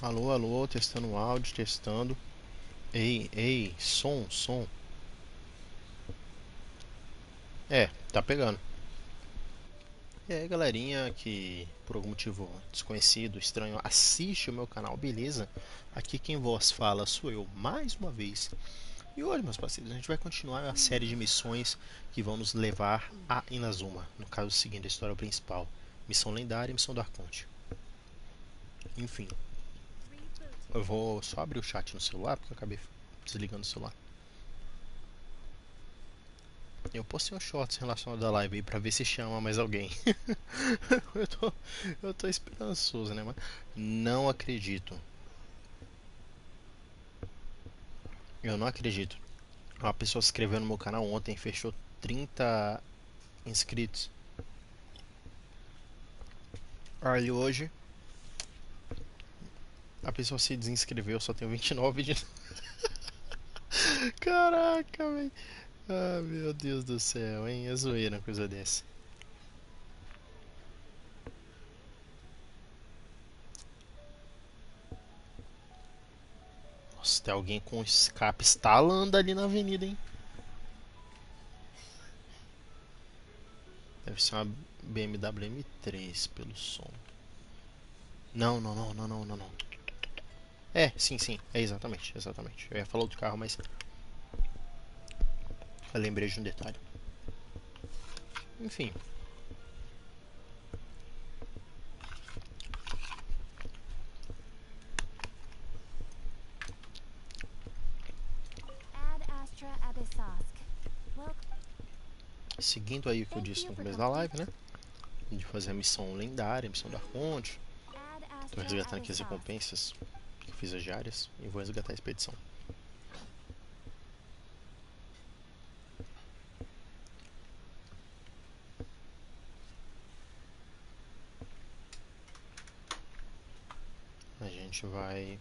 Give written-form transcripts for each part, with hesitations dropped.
Alô, alô, testando o áudio, testando. Ei, ei, som. Tá pegando. E aí, galerinha que por algum motivo desconhecido, estranho, assiste o meu canal, beleza? Aqui quem vos fala sou eu, mais uma vez. E hoje, meus parceiros, a gente vai continuar a série de missões que vão nos levar a Inazuma. No caso seguinte, a história principal. Missão lendária e missão do Arconte. Enfim, eu vou só abrir o chat no celular, porque eu acabei desligando o celular. Eu postei um shorts relacionado à live aí pra ver se chama mais alguém. eu, tô, eu tô esperançoso, né? Mas não acredito. Eu não acredito. Uma pessoa se inscreveu no meu canal ontem, fechou 30 inscritos. Aí hoje a pessoa se desinscreveu, só tem 29 de. Caraca, velho. Ah, meu Deus do céu, hein? É zoeira uma coisa dessa. Nossa, tem alguém com escape estalando ali na avenida, hein? Deve ser uma BMW M3 pelo som. Não. Sim, é exatamente. Eu ia falar outro carro, mas eu lembrei de um detalhe. Enfim, seguindo aí o que eu disse no começo da live, né? De fazer a missão lendária, a missão da Conde. Tô resgatando aqui as recompensas que eu fiz as diárias e vou resgatar a expedição. A gente vai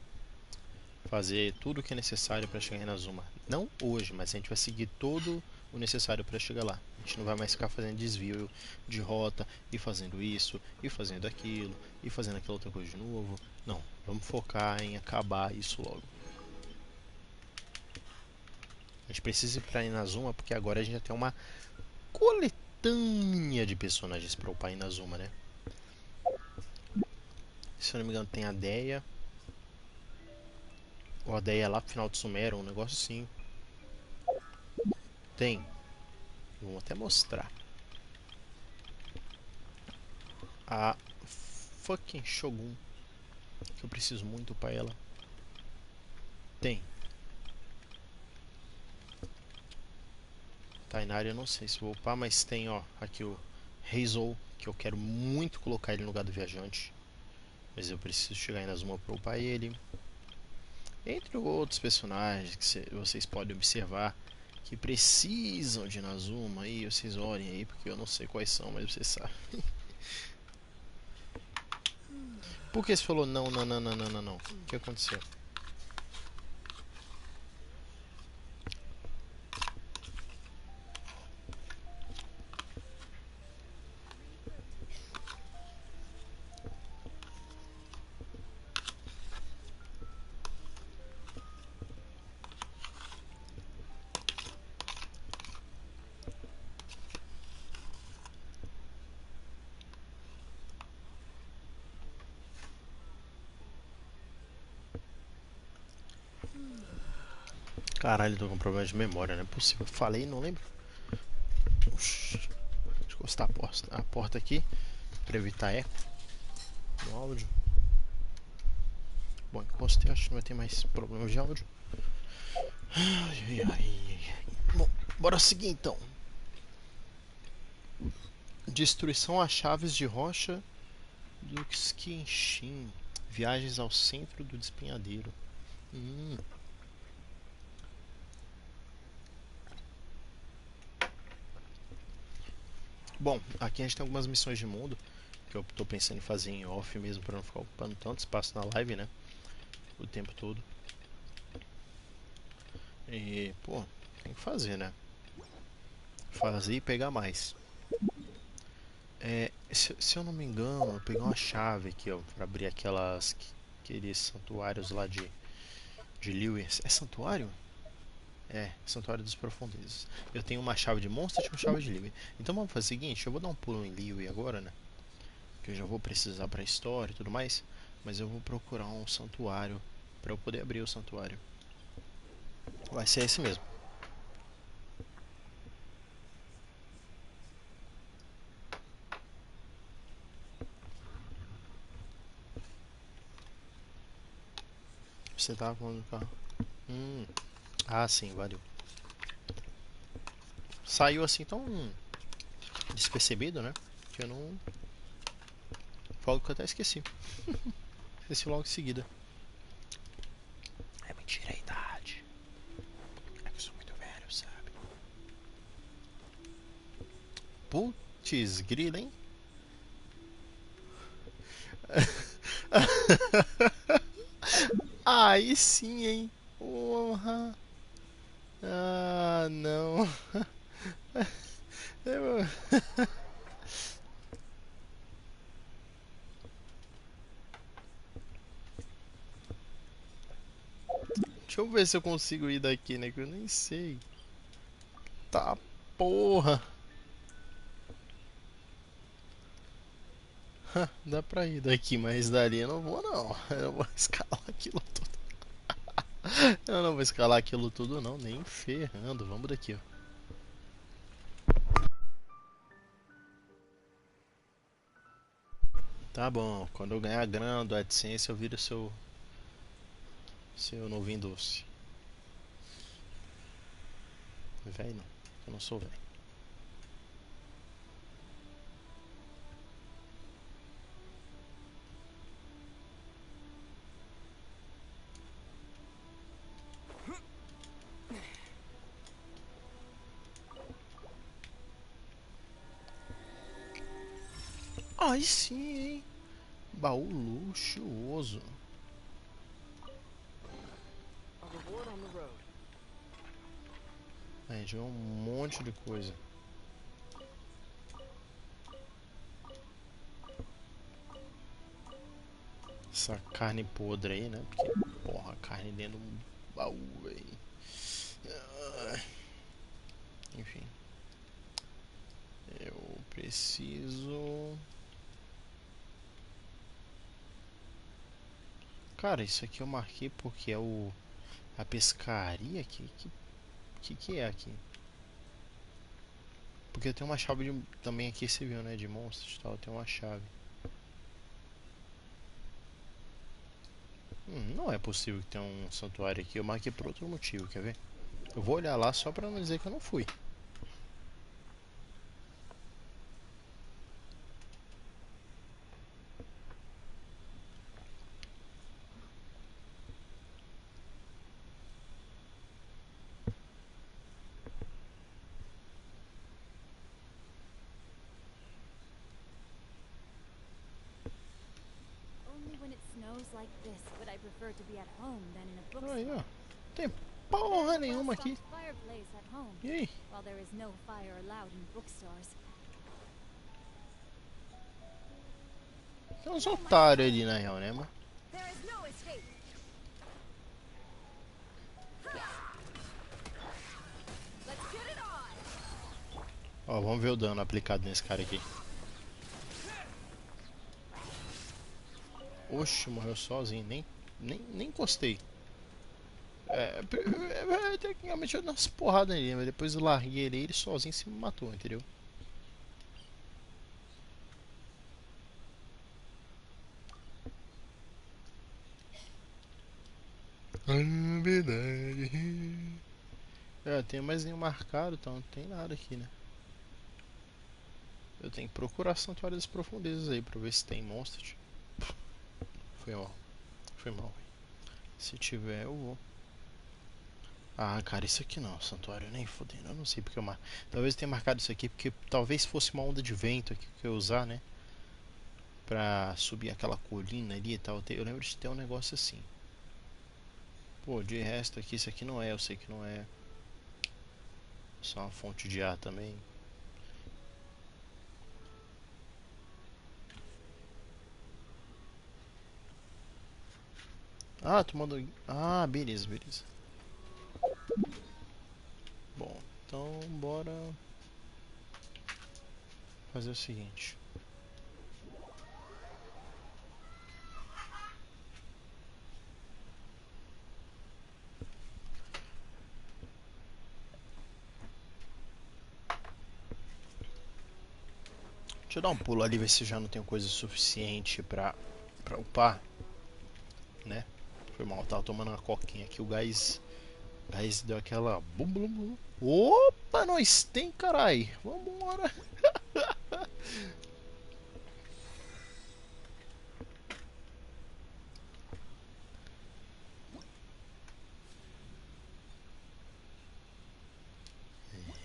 fazer tudo o que é necessário para chegar em Inazuma. Não hoje, mas a gente vai seguir todo o necessário para chegar lá. A gente não vai mais ficar fazendo desvio de rota e fazendo isso, e fazendo aquilo, e fazendo aquela outra coisa de novo. Não, vamos focar em acabar isso logo. A gente precisa ir para Inazuma porque agora a gente já tem uma coletânea de personagens para upar Inazuma, né? Se eu não me engano tem a Deia, ou a Deia lá pro final de Sumero, um negócio assim. Tem, vamos até mostrar. A fucking Shogun, que eu preciso muito pra ela. Tem. Tainari eu não sei se vou upar, mas tem, ó, aqui o Heizou, que eu quero muito colocar ele no lugar do viajante. Mas eu preciso chegar em Inazuma pra upar ele. Entre outros personagens que vocês podem observar que precisam de Inazuma aí, vocês olhem aí, porque eu não sei quais são, mas vocês sabem. Por que você falou não? O que aconteceu? Caralho, tô com problema de memória, não é possível. Falei e não lembro. Deixa eu encostar a porta aqui para evitar eco no áudio. Bom, encostei, acho que não vai ter mais problemas de áudio. Bom, bora seguir então. Destruição a chaves de rocha do Genshin. Viagens ao centro do despenhadeiro. Hum. Bom, aqui a gente tem algumas missões de mundo que eu tô pensando em fazer em off mesmo para não ficar ocupando tanto espaço na live, né? O tempo todo. E, pô, tem que fazer, né? Fazer e pegar mais. Se eu não me engano, eu peguei uma chave aqui, ó, pra abrir aquelas aqueles santuários lá de Lewis. É santuário? É, Santuário das Profundezas. Eu tenho uma chave de monstro e uma chave de Liyue. Então vamos fazer o seguinte, eu vou dar um pulo em Liyue agora, né? Que eu já vou precisar pra história e tudo mais. Mas eu vou procurar um santuário pra eu poder abrir o santuário. Vai ser esse mesmo. Você tá com o carro? Ah, sim, valeu. Saiu assim tão despercebido, né? Que eu não. Falo que eu até esqueci. Esqueci logo em seguida. É mentira a idade. É que eu sou muito velho, sabe? Putz, grila, hein? Aí sim, hein? Porra. Ah, não. Eu- Deixa eu ver se eu consigo ir daqui, né? Que eu nem sei. Tá, porra. Dá pra ir daqui, mas dali eu não vou, não. Eu vou escalar aquilo tudo. Eu não vou escalar aquilo tudo, não. Nem ferrando. Vamos daqui, ó. Tá bom. Quando eu ganhar grana do AdSense, eu viro seu novinho doce. Velho não. Eu não sou velho. Aí sim, hein? Baú luxuoso. A gente vê um monte de coisa. Essa carne podre aí, né? Porque, porra, carne dentro de um baú, velho. Enfim, eu preciso. Cara, isso aqui eu marquei porque é a pescaria. Que é aqui? Porque eu tenho uma chave também aqui, você viu, né? De monstros e tal. Eu tenho uma chave. Não é possível que tenha um santuário aqui. Eu marquei por outro motivo, quer ver? Eu vou olhar lá só pra não dizer que eu não fui. Only when it snows like this would I prefer to be at home than in a Aí, ó. bookstore. Tem There's porra a nenhuma aqui. well-stocked fireplace at home, E aí? while there is no fire allowed in bookstores. Tem uns No, my otários stone! ali na real, né, mano? There is no escape! Let's get it on! Ó, vamos ver o dano aplicado nesse cara aqui. Oxe, morreu sozinho. Nem encostei. Tecnicamente eu dei umas porradas nele, mas depois eu larguei ele sozinho se me matou, entendeu? Ah, verdade. É, tem mais nenhum marcado, então não tem nada aqui, né? Eu tenho que procurar Santuário das Profundezas aí pra ver se tem monstros. Foi mal. Foi mal. Se tiver, eu vou. Ah, cara, isso aqui não. Santuário nem fodendo. Eu não sei porque eu mar... Talvez eu tenha marcado isso aqui porque talvez fosse uma onda de vento aqui que eu ia usar, né? Pra subir aquela colina ali e tal. Eu lembro de ter um negócio assim. Pô, de resto aqui, isso aqui não é. Eu sei que não é. Só uma fonte de ar também. Ah, tu mandou. Ah, beleza, beleza. Bom, então bora fazer o seguinte. Deixa eu dar um pulo ali, ver se já não tenho coisa suficiente pra upar, né? Foi mal, tava tomando uma coquinha aqui, o gás deu aquela bum bum bum. Opa, nós tem, carai. Vambora.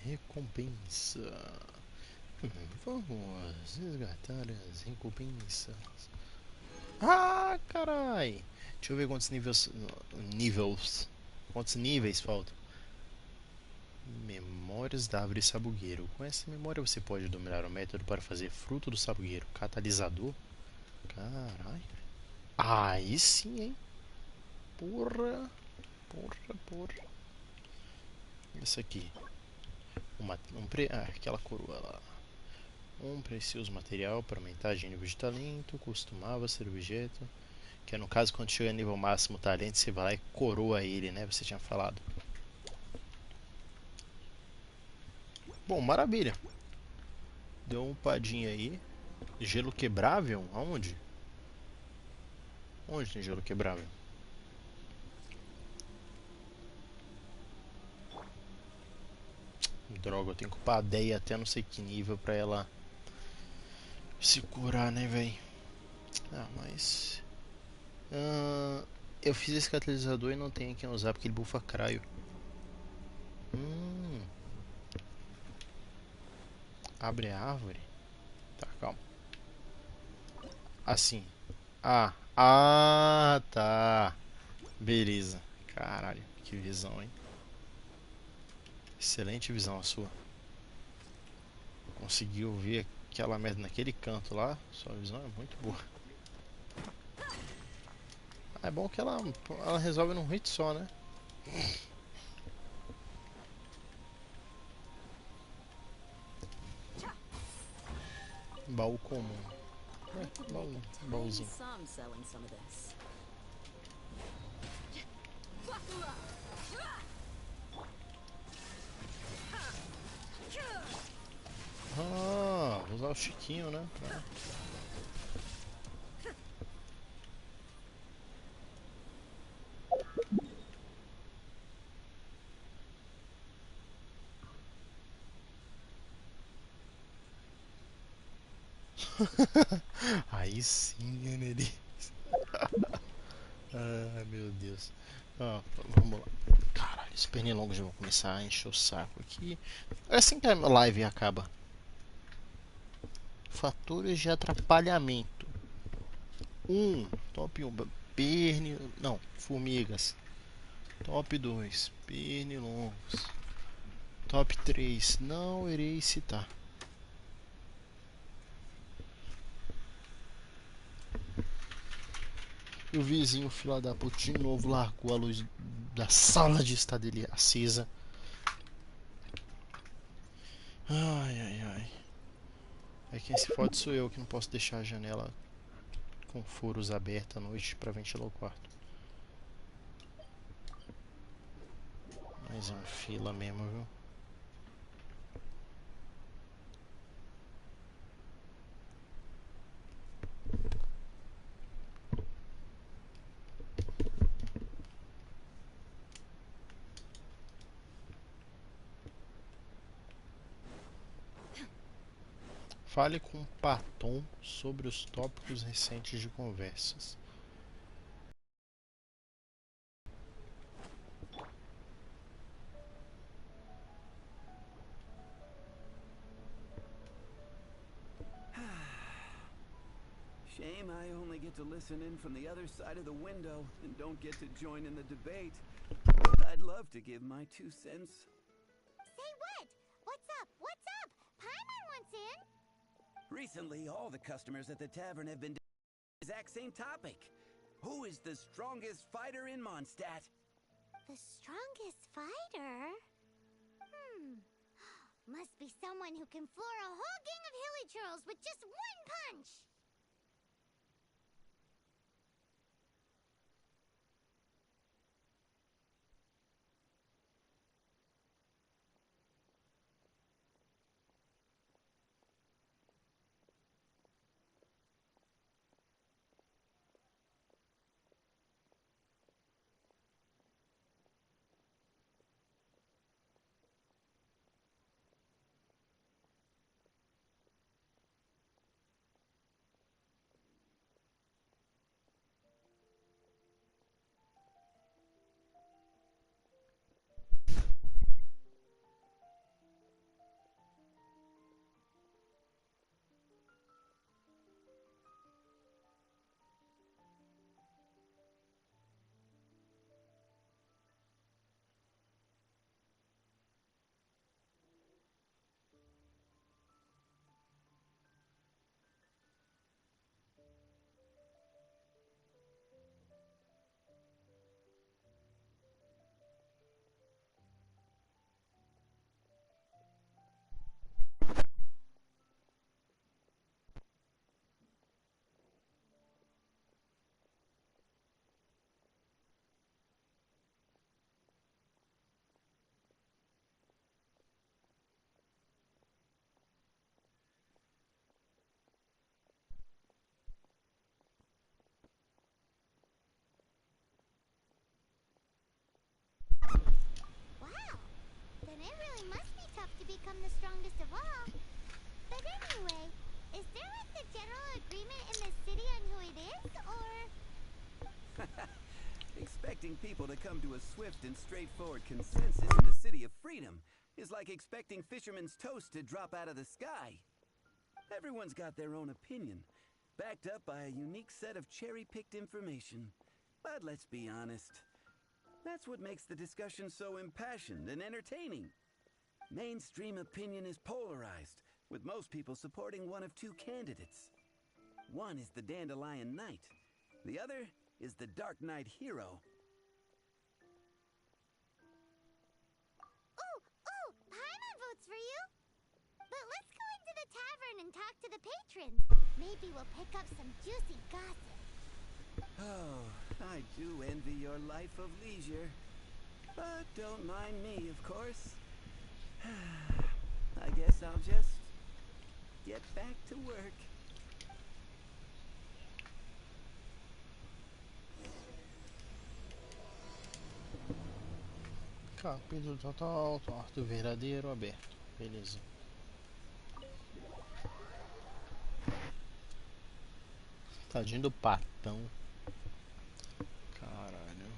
Recompensa. Vamos resgatar as recompensas. Ah, carai. Deixa eu ver quantos níveis. Quantos níveis faltam? Memórias da árvore sabugueiro. Com essa memória você pode dominar o método para fazer fruto do sabugueiro. Catalisador. Caralho. Aí sim, hein? Porra. Porra, porra. Isso aqui. Aquela coroa lá. Um precioso material para aumentar de nível de talento. Costumava ser objeto. Que é no caso quando chega a nível máximo talento, você vai lá e coroa ele, né? Você tinha falado. Bom, maravilha. Deu um padinho aí. Gelo quebrável? Aonde? Onde tem gelo quebrável? Droga, eu tenho que upar a Deia até não sei que nível pra ela se curar, né, véi? Ah, mas... eu fiz esse catalisador e não tenho quem usar porque ele bufa craio. Hum, abre a árvore? Tá, calma. Assim. Tá. Beleza. Caralho, que visão, hein? Excelente visão a sua. Conseguiu ver aquela merda naquele canto lá. Sua visão é muito boa. É bom que ela resolve num hit só, né? Baú comum. Baúzinho. Ah, vou usar o Chiquinho, né? Aí sim, né? Ai, meu Deus. Ah, vamos lá. Caralho, esse pernilongo já vão começar a encher o saco aqui. É assim que a live acaba. Fatores de atrapalhamento. Top 1. Não, formigas. Top 2. Pernilongos. Top 3. Não irei citar. E o vizinho, filho da puta, de novo largou a luz da sala de estar dele acesa. Ai, ai, ai. É quem se fode sou eu que não posso deixar a janela com furos aberta à noite para ventilar o quarto. Mas é um fila mesmo, viu? Fale com o Paton sobre os tópicos recentes de conversas. Shame I only get to listen in from the other side of the window and don't get to join in the debate. I'd love to give my 2 cents. Say what? What's up? What's up? Paimon wants in. Recently, all the customers at the tavern have been the exact same topic. Who is the strongest fighter in Mondstadt? The strongest fighter? Must be someone who can floor a whole gang of hilly churls with just one punch! Wow, then it really must be tough to become the strongest of all. But anyway, is there like a general agreement in the city on who it is, or...? Expecting people to come to a swift and straightforward consensus in the City of Freedom is like expecting fisherman's toast to drop out of the sky. Everyone's got their own opinion, backed up by a unique set of cherry-picked information. But let's be honest, that's what makes the discussion so impassioned and entertaining. Mainstream opinion is polarized, with most people supporting one of two candidates. One is the Dandelion Knight. The other is the Dark Knight Hero. Ooh, Paimon votes for you! But let's go into the tavern and talk to the patrons. Maybe we'll pick up some juicy gossip. Oh, I do envy your life of leisure. But don't mind me, of course. I guess I'll just get back to work. Capítulo total, torto verdadeiro aberto. Beleza. Tadinho do patão. Caralho.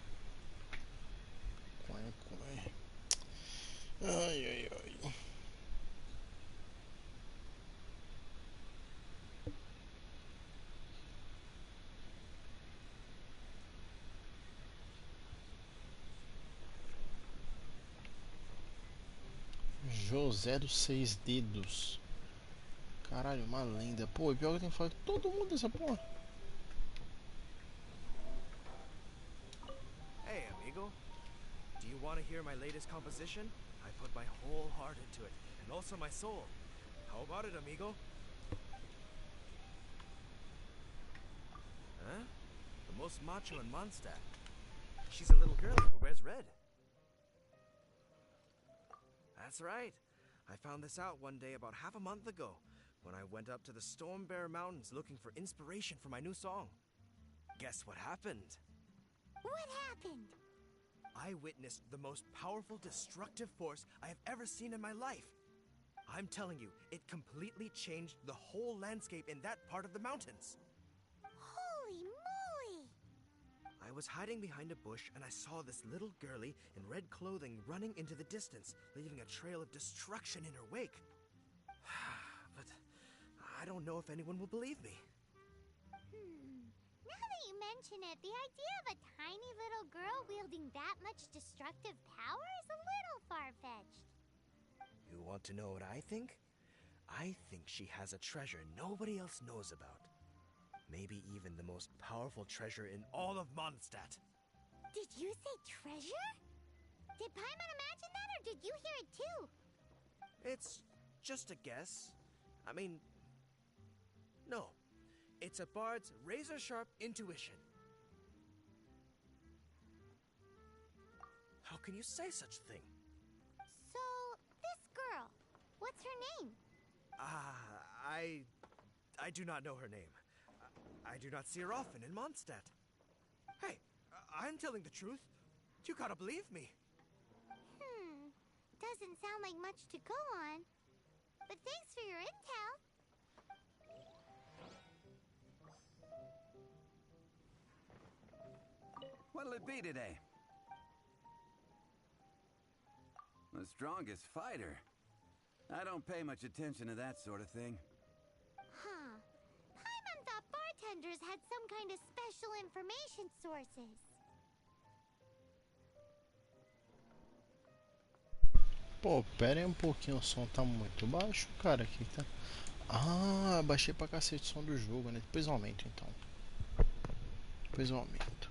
Quai. Ai. José dos Seis Dedos. Caralho, uma lenda. Pô, e pior que eu tenho que falar com todo mundo dessa porra. Hey, amigo. Do you want to hear my latest composition? I put my whole heart into it, and also my soul. How about it, amigo? Huh? The most macho in Mondstadt. She's a little girl who wears red. That's right. I found this out one day about half a month ago, when I went up to the Storm Bear Mountains looking for inspiration for my new song. Guess what happened? What happened? I witnessed the most powerful destructive force I have ever seen in my life. I'm telling you, it completely changed the whole landscape in that part of the mountains. Holy moly! I was hiding behind a bush and I saw this little girlie in red clothing running into the distance, leaving a trail of destruction in her wake. But I don't know if anyone will believe me. Now that you mention it, the idea of a tiny little girl wielding that much destructive power is a little far-fetched. You want to know what I think? I think she has a treasure nobody else knows about. Maybe even the most powerful treasure in all of Mondstadt. Did you say treasure? Did Paimon imagine that, or did you hear it too? It's just a guess. I mean, no. It's a bard's razor-sharp intuition. How can you say such a thing? So, this girl, what's her name? I do not know her name. I do not see her often in Mondstadt. Hey, I'm telling the truth. You gotta believe me. Doesn't sound like much to go on. But thanks for your intel. What'll it be today? The strongest fighter? I don't pay much attention to that sort of thing. Huh. Paimon thought bartenders had some kind of special information sources. Pô, pera aí um pouquinho, o som tá muito baixo, cara, aqui tá. Ah, baixei pra cacete o som do jogo, né? Depois eu aumento então. Depois eu aumento.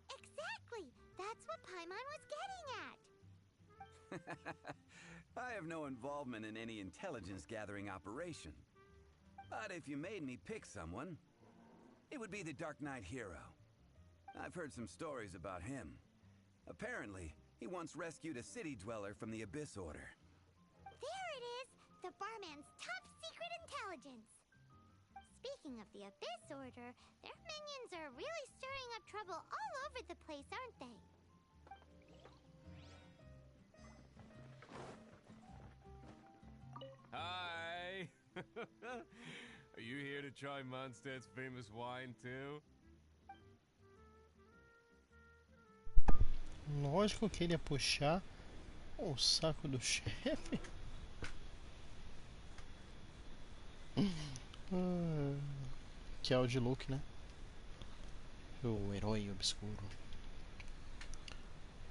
Exactly! That's what Paimon was getting at! I have no involvement in any intelligence-gathering operation. But if you made me pick someone, it would be the Dark Knight hero. I've heard some stories about him. Apparently, he once rescued a city dweller from the Abyss Order. There it is! The barman's top secret intelligence! Speaking of the Abyss Order, their minions are really stirring up trouble all over the place, aren't they? Hi! Are you here to try Mondstadt's famous wine too? Lógico que ele ia puxar o saco do chefe. Que é o de Luke, né? O herói obscuro.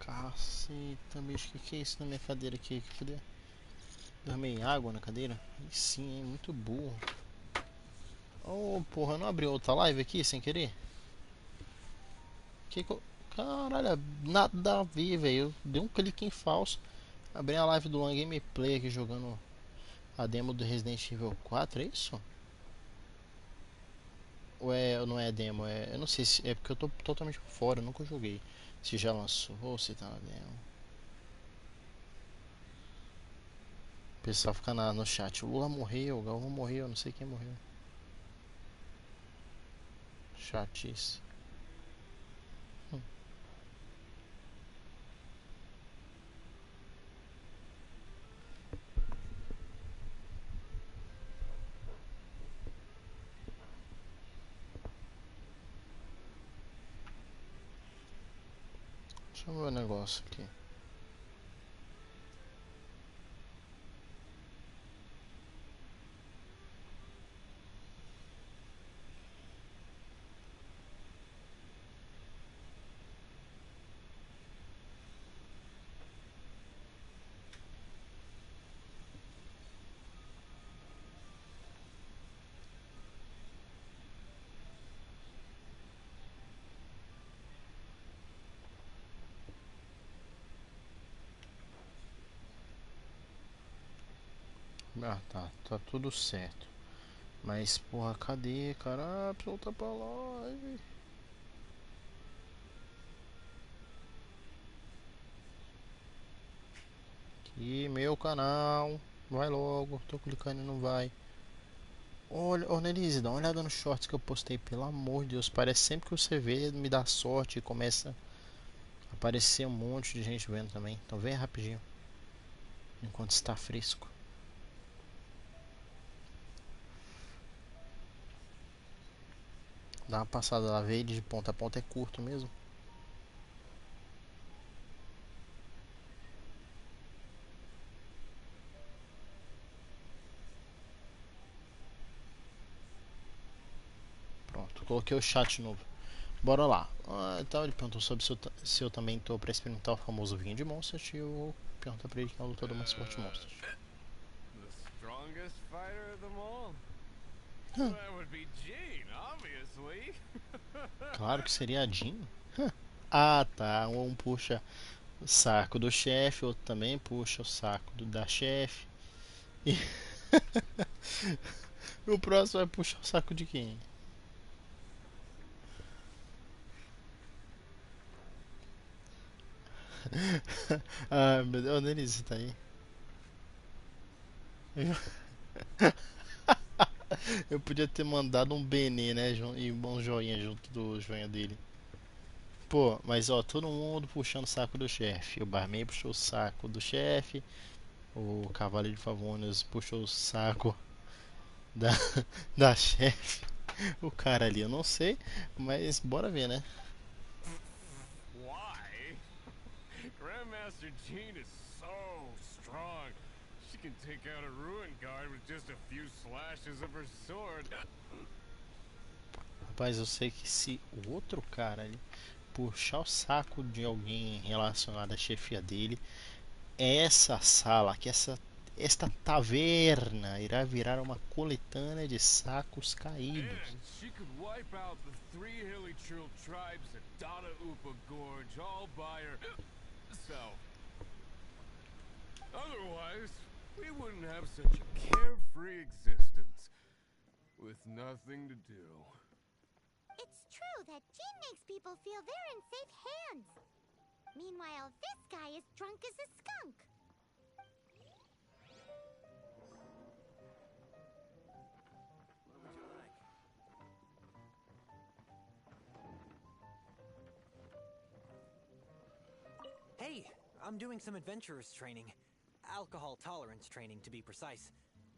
Caceta, bicho, que é isso na minha cadeira aqui? Que poder? Derramei água na cadeira? Aí sim, hein? Muito burro. Oh, porra, não abriu outra live aqui sem querer? Que eu... Caralho, nada a ver, velho. Eu dei um clique em falso. Abri a live do Long Gameplay aqui jogando a demo do Resident Evil 4, é isso? Ou é, não é demo? Eu não sei se é porque eu tô totalmente por fora, eu nunca joguei. Se já lançou ou se tá na demo. O pessoal fica no chat. O Lula morreu, o Galvão morreu, não sei quem morreu. Chatice. Deixa eu ver o negócio aqui. Ah, tá tudo certo. Mas, porra, cadê, cara? Ah, precisa voltar pra live. Aqui, meu canal. Vai logo, tô clicando e não vai. Olha, ô Nelise, dá uma olhada nos shorts que eu postei, pelo amor de Deus. Parece sempre que você vê, me dá sorte e começa a aparecer um monte de gente vendo também. Então vem rapidinho. Enquanto está fresco. Dá uma passada lá, vê ele de ponta a ponta, é curto mesmo. Coloquei o chat novo. Bora lá. Então ele perguntou sobre se eu também tô pra experimentar o famoso vinho de Monsters. E eu pergunto pra ele quem é o lutador mais forte de Monsters. The strongest fighter of them all? That would be Gene, obviously. Claro que seria a Jean. Ah, tá. Um puxa o saco do chefe, outro também puxa o saco da chefe. E o próximo vai puxar o saco de quem? Ah, meu Deus, Denise, tá aí? Eu podia ter mandado um Benê, né? E um joinha junto do joinha dele. Pô, mas ó, todo mundo puxando o saco do chefe. O barman puxou o saco do chefe. O Cavaleiro de Favônios puxou o saco da, da chefe. O cara ali, eu não sei, mas bora ver, né? Why? Grandmaster Jean is so strong. She can take out a ruin guard with just a few slashes of her sword. Rapaz, eu sei que se o outro cara ali puxar o saco de alguém relacionado à chefia dele, essa sala, esta taverna irá virar uma coletânea de sacos caídos. And she could wipe out the 3 hilly tribes at Dada Upa Gorge all by herself. Otherwise, we wouldn't have such a carefree existence with nothing to do. It's true that Jean makes people feel they're in safe hands. Meanwhile, this guy is drunk as a skunk. What would you like? Hey, I'm doing some adventurers training. Alcohol tolerance training, to be precise.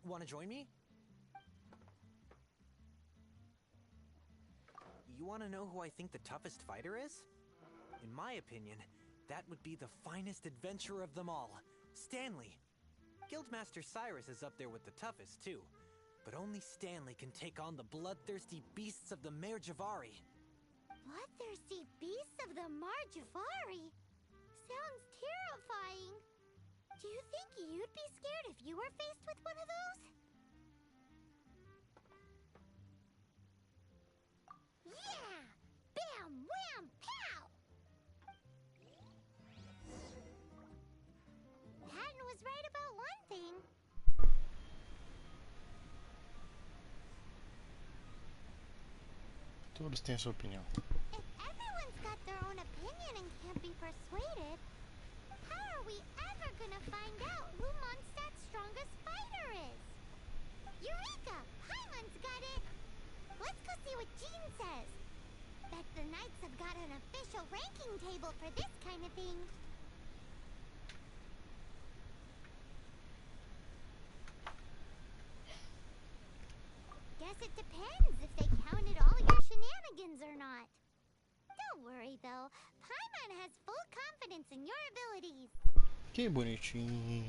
Want to join me? You want to know who I think the toughest fighter is? In my opinion, that would be the finest adventurer of them all, Stanley. Guildmaster Cyrus is up there with the toughest, too. But only Stanley can take on the bloodthirsty beasts of the Mare Javari. Bloodthirsty beasts of the Marjavari? Sounds terrifying. Do you think you'd be scared if you were faced with one of those? Yeah! Bam! Wham! Pow! Patton was right about one thing. Todos têm a sua opinião. If everyone's got their own opinion and can't be persuaded, how are we ever gonna find out who Mondstadt's strongest fighter is? Eureka! Paimon's got it! Let's go see what Jean says. Bet the Knights have got an official ranking table for this kind of thing. Guess it depends if they counted all your shenanigans or not. Don't worry though, Paimon has full confidence in your abilities. Que bonitinho.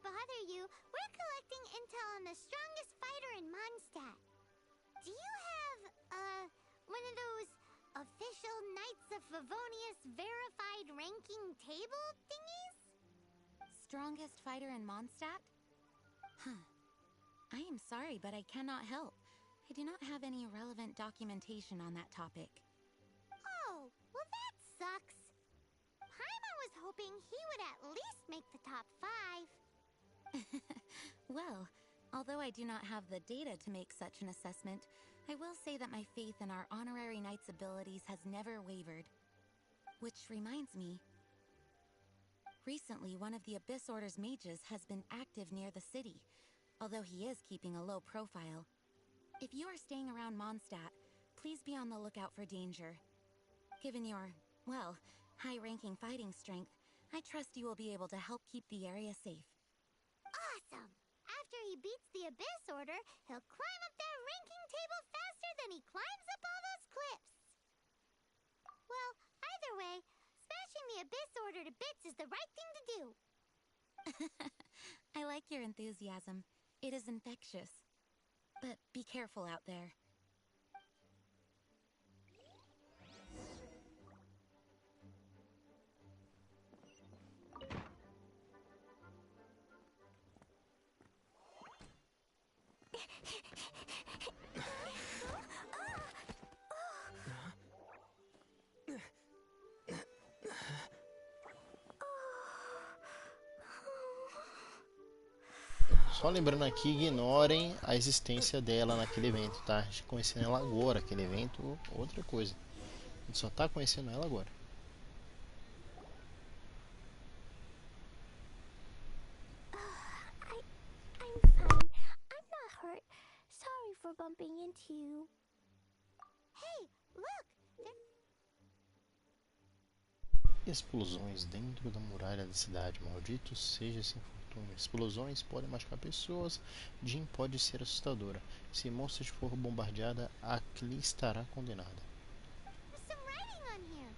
bother you, we're collecting intel on the strongest fighter in Mondstadt. Do you have, one of those official Knights of Favonius verified ranking table thingies? Strongest fighter in Mondstadt? Huh. I am sorry, but I cannot help. I do not have any relevant documentation on that topic. Oh, well that sucks. Paimon was hoping he would at least make the top 5. Well, although I do not have the data to make such an assessment, I will say that my faith in our honorary knight's abilities has never wavered. Which reminds me, recently one of the Abyss Order's mages has been active near the city, although he is keeping a low profile. If you are staying around Mondstadt, please be on the lookout for danger. Given your, well, high-ranking fighting strength, I trust you will be able to help keep the area safe. Awesome! After he beats the Abyss Order, he'll climb up that ranking table faster than he climbs up all those cliffs. Well, either way, smashing the Abyss Order to bits is the right thing to do. I like your enthusiasm. It is infectious. But be careful out there. Só lembrando aqui, ignorem a existência dela naquele evento, tá? A gente tá conhecendo ela agora, aquele evento, outra coisa. A gente só tá conhecendo ela agora. I'm fine. I'm not hurt. Sorry for bumping into you. Hey, look! Explosões dentro da muralha da cidade. Maldito seja esse infortúnio. Explosões podem machucar pessoas. Jin pode ser assustadora. Se monstros for bombardeada, Akli estará condenada. There's some writing on here.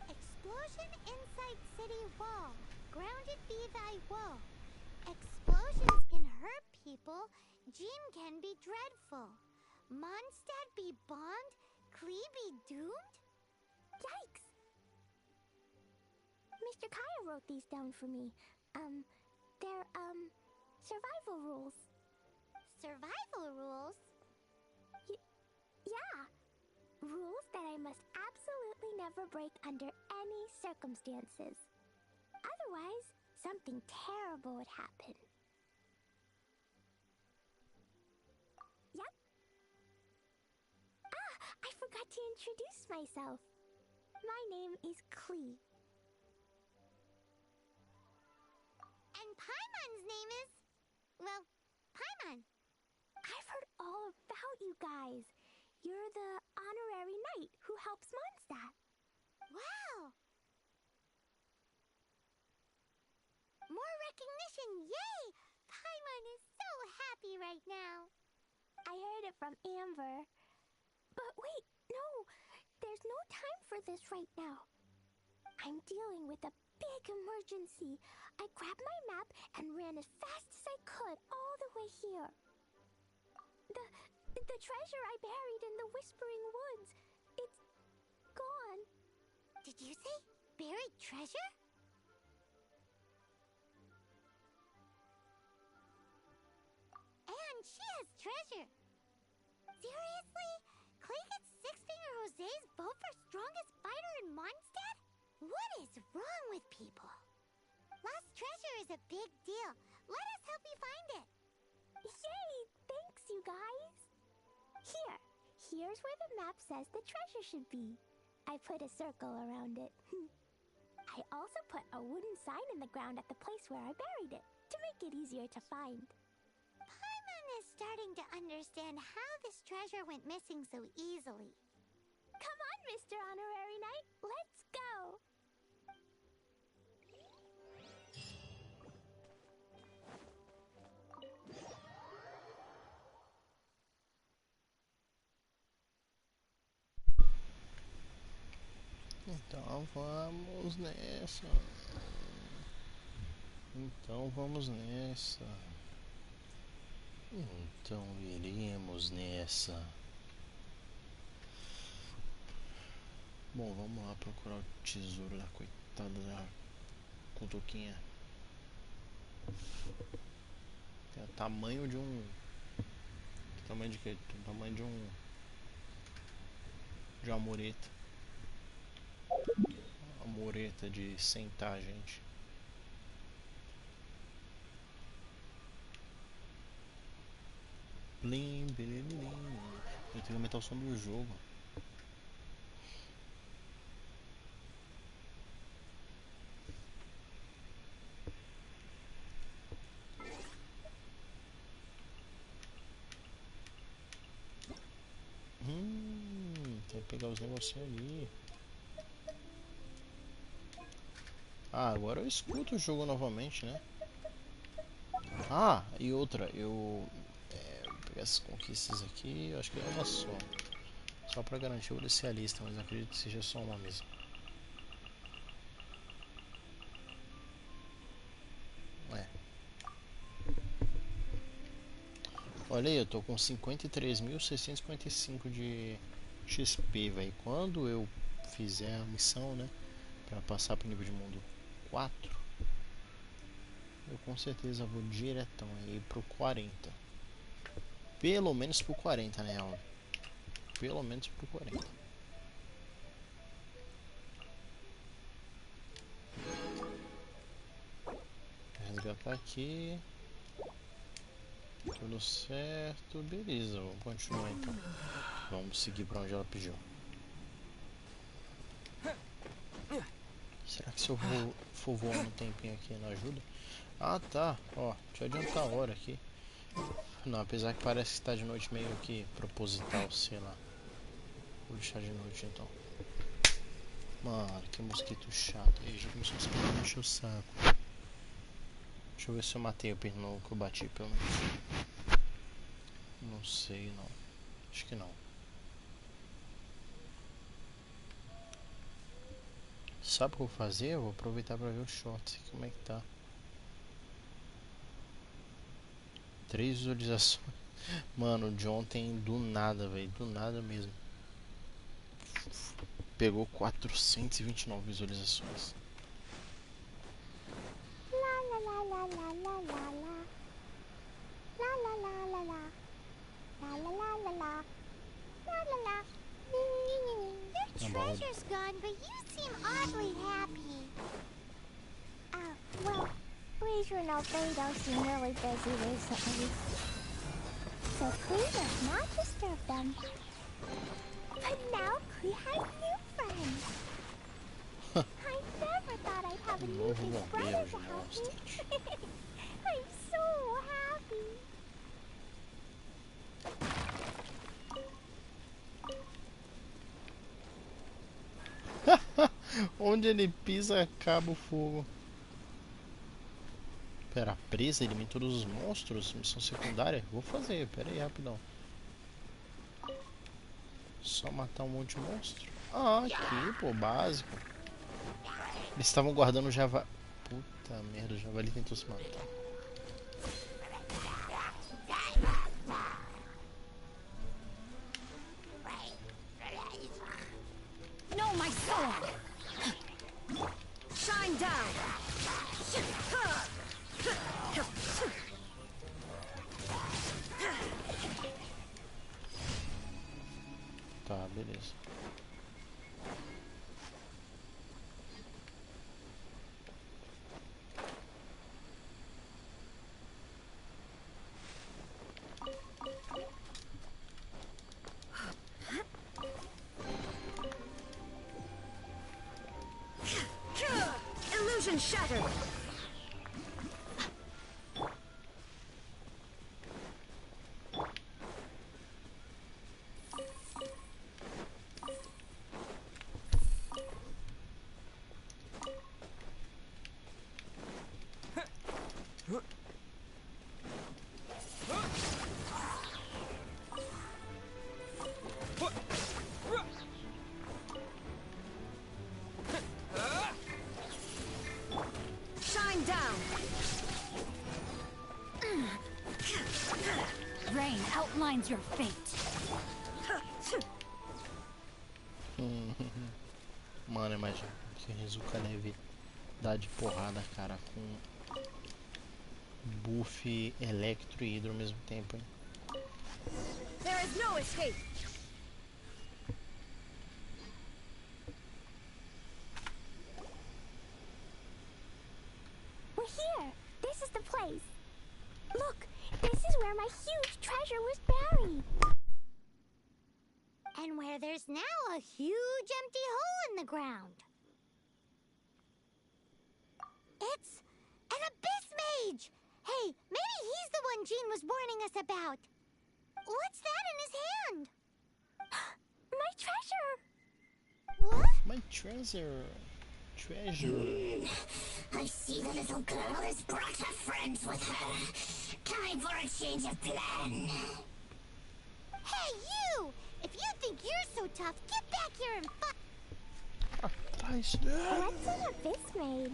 Explosion inside city wall. Grounded be thy woe. Explosions can hurt people. Jin can be dreadful. Mondstadt be bombed. Klee be doomed? Yikes! Mr. Kaya wrote these down for me. They're, survival rules. Survival rules? Yeah. Rules that I must absolutely never break under any circumstances. Otherwise, something terrible would happen. Yep. Ah, I forgot to introduce myself. My name is Klee. And Paimon's name is... well, Paimon. I've heard all about you guys. You're the honorary knight who helps Mondstadt. Wow! More recognition, yay! Paimon is so happy right now. I heard it from Amber. But wait, no! There's no time for this right now. I'm dealing with a big emergency. I grabbed my map and ran as fast as I could all the way here. The treasure I buried in the Whispering Woods, it's gone. Did you say buried treasure? And she has treasure. Seriously? Clay gets Six-Finger Jose's vote for strongest fighter in Mondstadt? What is wrong with people? Lost treasure is a big deal. Let us help you find it. Yay! Thanks, you guys. Here's where the map says the treasure should be. I put a circle around it. I also put a wooden sign in the ground at the place where I buried it, to make it easier to find. Paimon is starting to understand how this treasure went missing so easily. Come on, Mr. Honorary Knight, let's go! Então vamos nessa. Então vamos nessa. Então iremos nessa. Bom, vamos lá procurar o tesouro da coitada da Cotoquinha. Tem o tamanho de um. Tamanho de quê? Tem o tamanho de um. De uma mureta. Uma mureta de sentar, gente. Blim, blim, blim. Eu tenho que aumentar o som do jogo. Tem que pegar os negocinhos ali. Ah, agora eu escuto o jogo novamente, né? Ah, e outra, vou pegar essas conquistas aqui, eu acho que é uma só. Só pra garantir, eu vou descer a lista, mas acredito que seja só uma mesmo. É. Olha aí, eu tô com 53.655 de XP, velho. Quando eu fizer a missão, né, pra passar pro nível de mundo 4, eu com certeza vou diretão aí pro 40. Pelo menos pro 40, né, Aldo? Pelo menos pro 40. Resgatar aqui. Tudo certo, beleza, vamos continuar então. Vamos seguir pra onde ela pediu. Será que se eu for voando um tempinho aqui não ajuda? Ah tá, ó, deixa eu adiantar a hora aqui. Não, apesar que parece que está de noite meio que proposital, sei lá. Vou deixar de noite então. Mano, que mosquito chato aí, já começou a me encher o saco. Deixa eu ver se eu matei o pernilongo que eu bati, pelo menos. Não sei, não. Acho que não. Sabe o que eu vou fazer? Eu vou aproveitar pra ver os shorts aqui, como é que tá. 3 visualizações. Mano, o John tem do nada, velho. Do nada mesmo. Pegou 429 visualizações. Your treasure's gone, but you seem oddly happy. Well, Leisure and Alfredo seem really busy recently. So Clee does not disturb them. But now Clee has new friends. I never thought I'd have a new big brother to help me. I'm so happy. Onde ele pisa, acaba o fogo. Pera, presa, elimina todos os monstros? Missão secundária? Vou fazer, pera aí, rapidão. Só matar um monte de monstro? Ah, aqui, pô, básico. Eles estavam guardando o javali. Puta merda, o javali tentou se matar. Know my sword! Shine down! Tá, beleza. Illusion shattered! rain outlines your fate. Mano, imagina que o Rizuka deve dar de porrada, cara, com buff electro e hidro ao mesmo tempo, hein? There is no escape. We're here. This is the place. Look, this is where my huge treasure was buried. And where there's now a huge empty hole in the ground. It's an abyss mage! Hey, maybe he's the one Jean was warning us about. What's that in his hand? My treasure! What? My treasure. Treasure. I see the little girl has brought her friends with her. Time for a change of plan. Hey, you! If you think you're so tough, get back here and fight! Atrás. What's an abyss mage?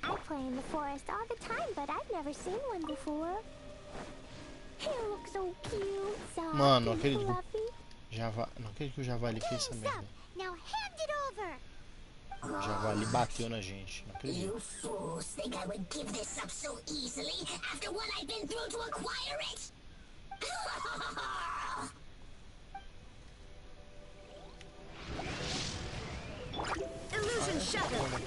I play in the forest all the time, but I've never seen one before. He looks so cute, soft Mano, não and acredito. fluffy. Não acredito que o Javali fez essa Game's merda. up. Now hand it over. O Javali bateu na gente. Não acredito. You fools think I would give this up so easily after what I've been through to acquire it? Illusion shattered.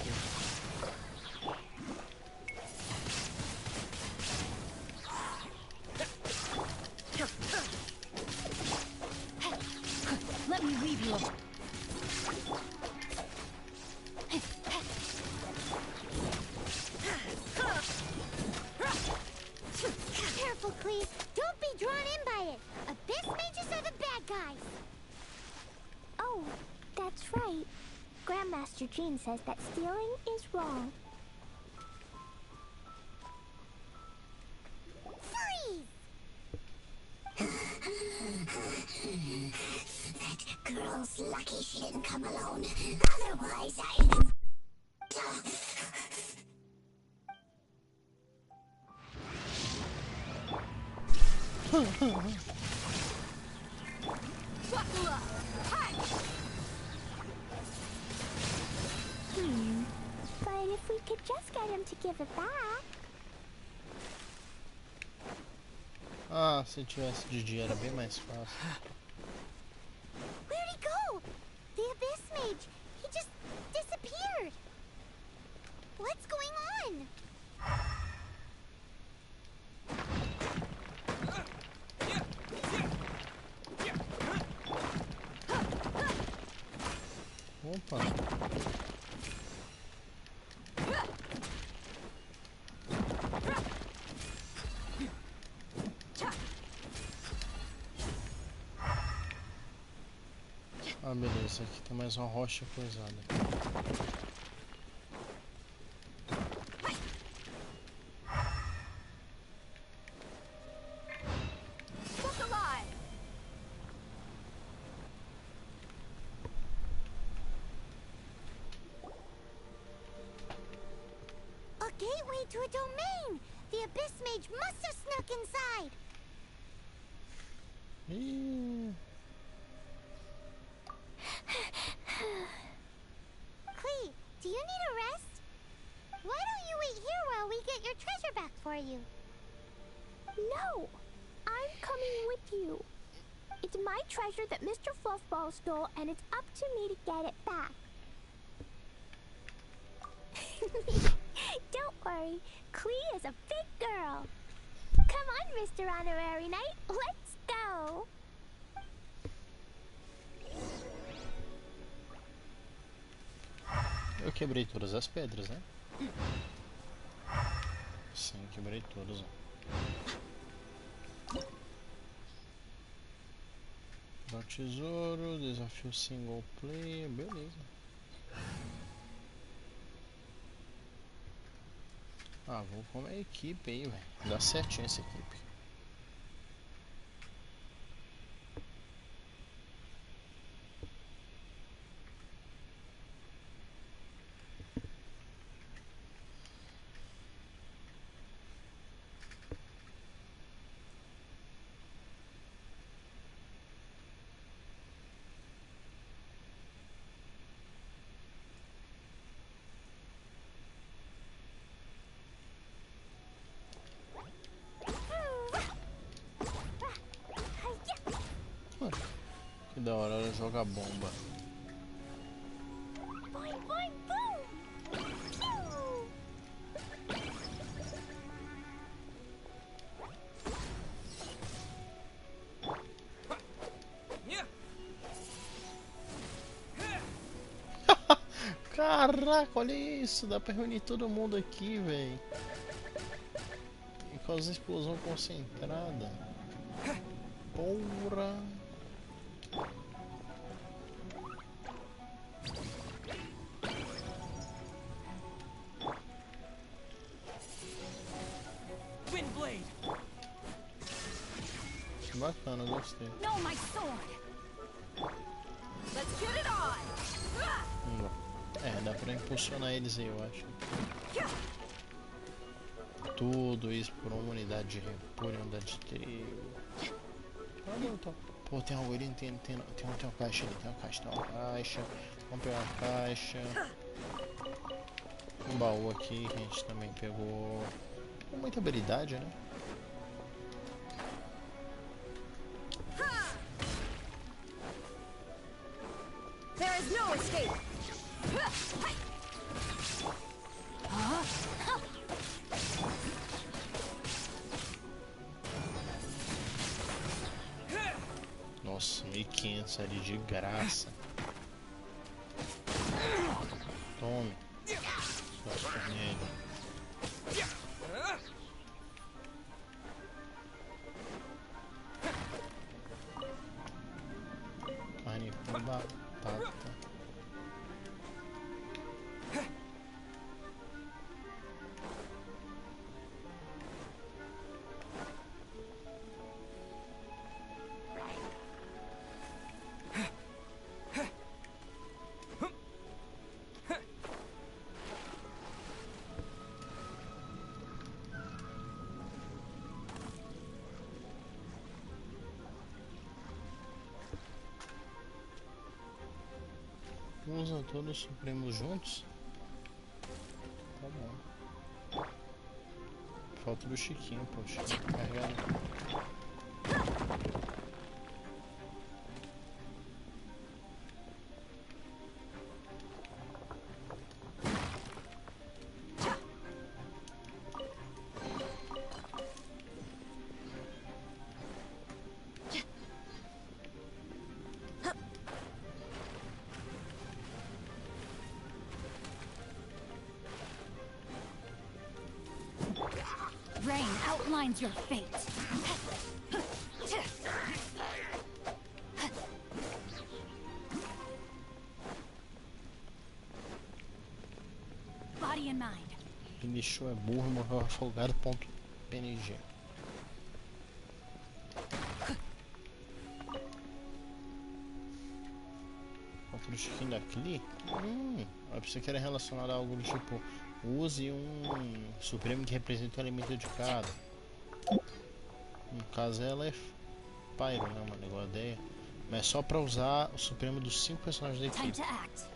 Let me weave you. Careful, please. Don't be drawn in by it. Abyss mages are the bad guys. Oh, that's right. Grandmaster Jean says that stealing is wrong. Freeze! That girl's lucky she didn't come alone. Otherwise, I... Buckle up. Hi. But if we could just get him to give it back... Ah, se tivesse de dia era bem mais fácil. Where'd he go? The Abyss Mage. He just disappeared. What's going on? Opa. Ah, beleza. Aqui tem mais uma rocha coisada. Look alive. A gateway to a domain. The Abyss Mage must have snuck inside. Ih, Clee, do you need a rest? Why don't you wait here while we get your treasure back for you? No, I'm coming with you. It's my treasure that Mr. Fluffball stole, and it's up to me to get it back. Don't worry, Clee is a big girl. Come on, Mr. Honorary Knight, let's go. eu quebrei todas as pedras, né? Sim, quebrei todas, ó. Dá o tesouro, desafio single player, beleza. Ah, vou com a equipe aí, velho. Dá certinho essa equipe. Da hora ela joga bomba. Boing, boing, boom! Pew! Caraca, olha isso. Dá pra reunir todo mundo aqui, velho. E causa explosão concentrada. Porra. Windblade! Bacana, gostei. No, my sword! Let's get it on! Dá pra impulsionar eles aí, eu acho. Tudo isso por uma unidade de repolho, unidade de trigo. Ah, não, tá. Pô, tem algo ali, tem uma caixa ali, tem uma caixa. Vamos pegar a caixa. Um baú aqui que a gente também pegou. Com muita habilidade, né? There is no escape! Nossa, 1.500 ali de graça. Tome. Só nele. Carne com batata. Usa todos os supremos juntos? Tá bom. Falta do Chiquinho, poxa. Carregado. Rain outlines your fate. Body and mind. Iniciou é burro, morreu afogado. Ponto PNG. Outro Chiquinho daqui. Eu pensei que era relacionado a algo do tipo: use um supremo que representa um elemento de cada. No caso, ela é Pyro, né? Uma negodeia. Mas é só pra usar o supremo dos 5 personagens da Time equipe. to act.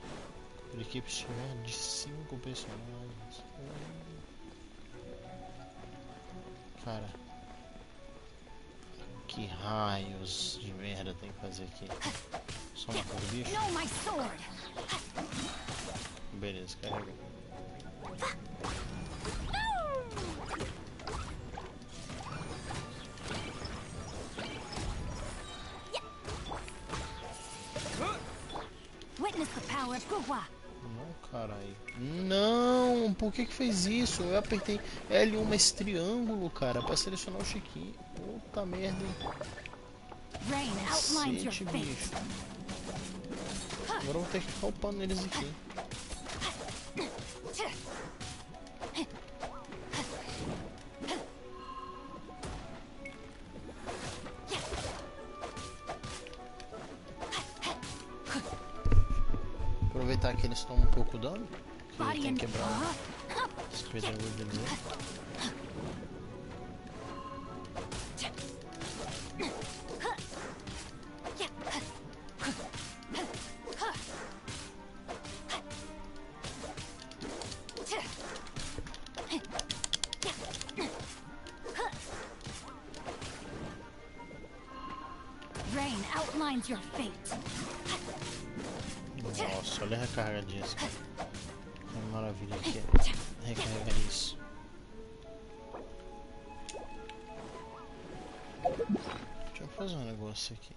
A equipe estiver de 5 personagens. Cara, que raios de merda tem que fazer aqui? Só matar o bicho? No, my sword. Beleza, carrega. Witness the power of Guhua. Não, caralho. Não, por que fez isso? Eu apertei L1 mais triângulo, cara, pra selecionar o Chiquinho. Puta merda, hein? Rain outlines your Cacete, fate. bicho. Agora eu vou ter que ficar upando eles aqui. Aproveitar que eles tomam um pouco dano. Que Body tem and que quebrar esse pedregulho dele. Rain outlines your fate. Nossa, olha a recarga disso, cara. Que maravilha que é recarregar isso. Deixa eu fazer um negócio aqui.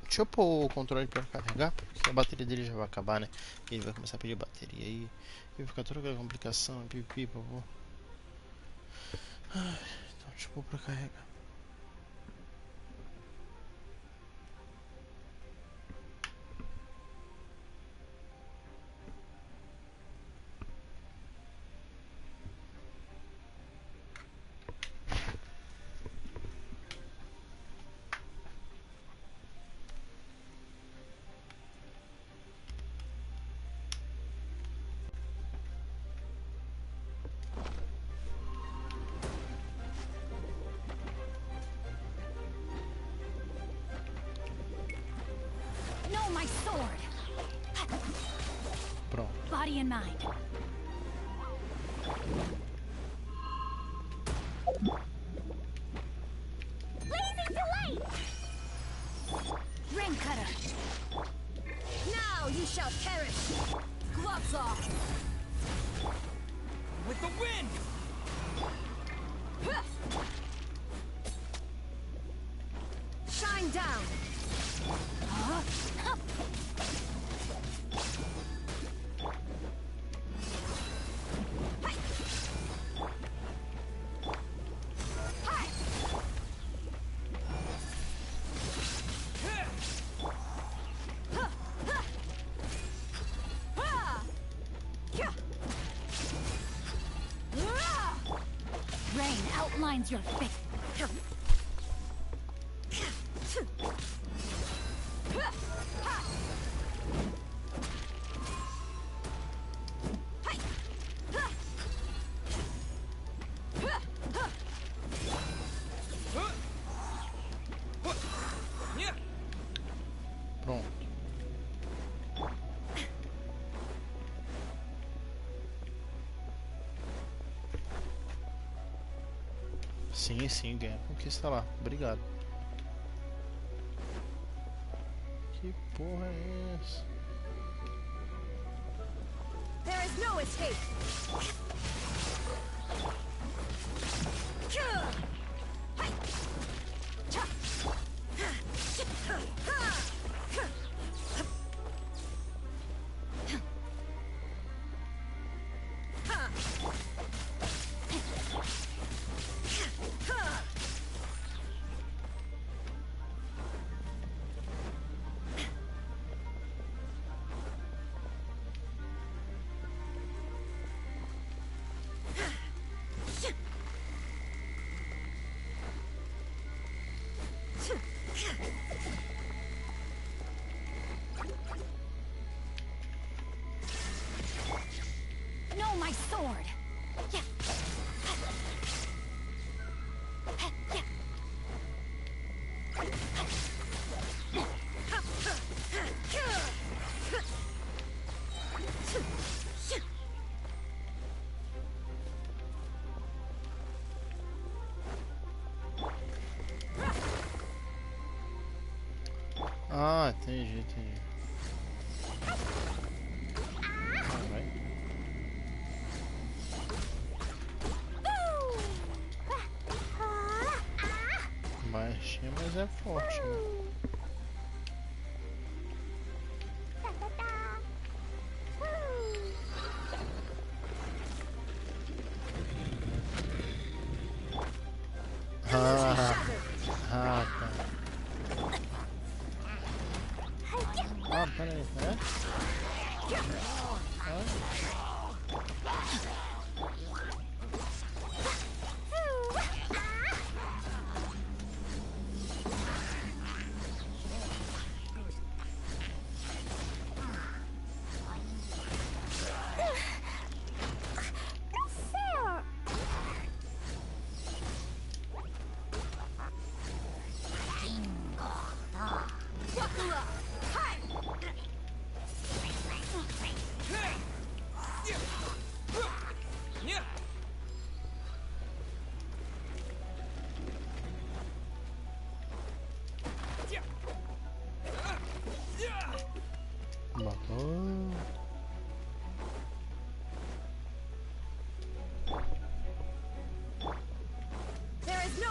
Deixa eu pôr o controle pra carregar, porque a bateria dele já vai acabar, né? E ele vai começar a pedir bateria aí. E vai ficar toda aquela complicação, pipi, pavô. Então deixa eu pôr pra carregar. Know my sword. Pronto. Body and mind. Blazing delight! Rain cutter. Now you shall perish. Gloves off. With the wind! Shine down. Rain outlines your fate. Pronto. Sim, ganha. Conquista lá. Obrigado. Que porra é essa? There is no escape. Know my sword. Yeah. Ah, entendi. Alright. Baixinho, mas é forte, né? Tá. Ah, peraí, é?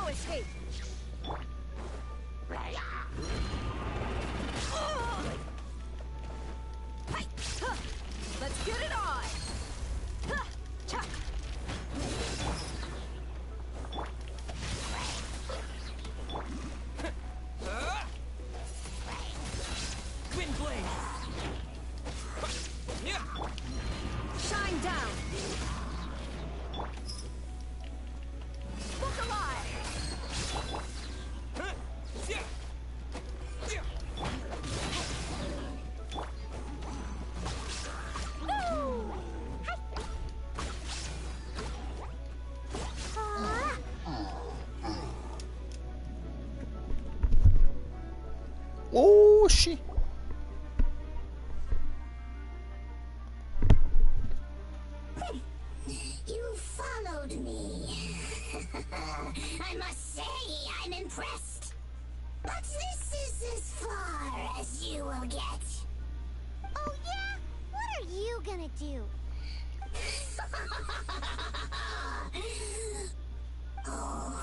escape! Let's get it on! Wind blade! Shine down! Book alive! Oxi! You followed me. I must say, I'm impressed. But this is as far as you will get. Oh yeah? What are you gonna do? Oh,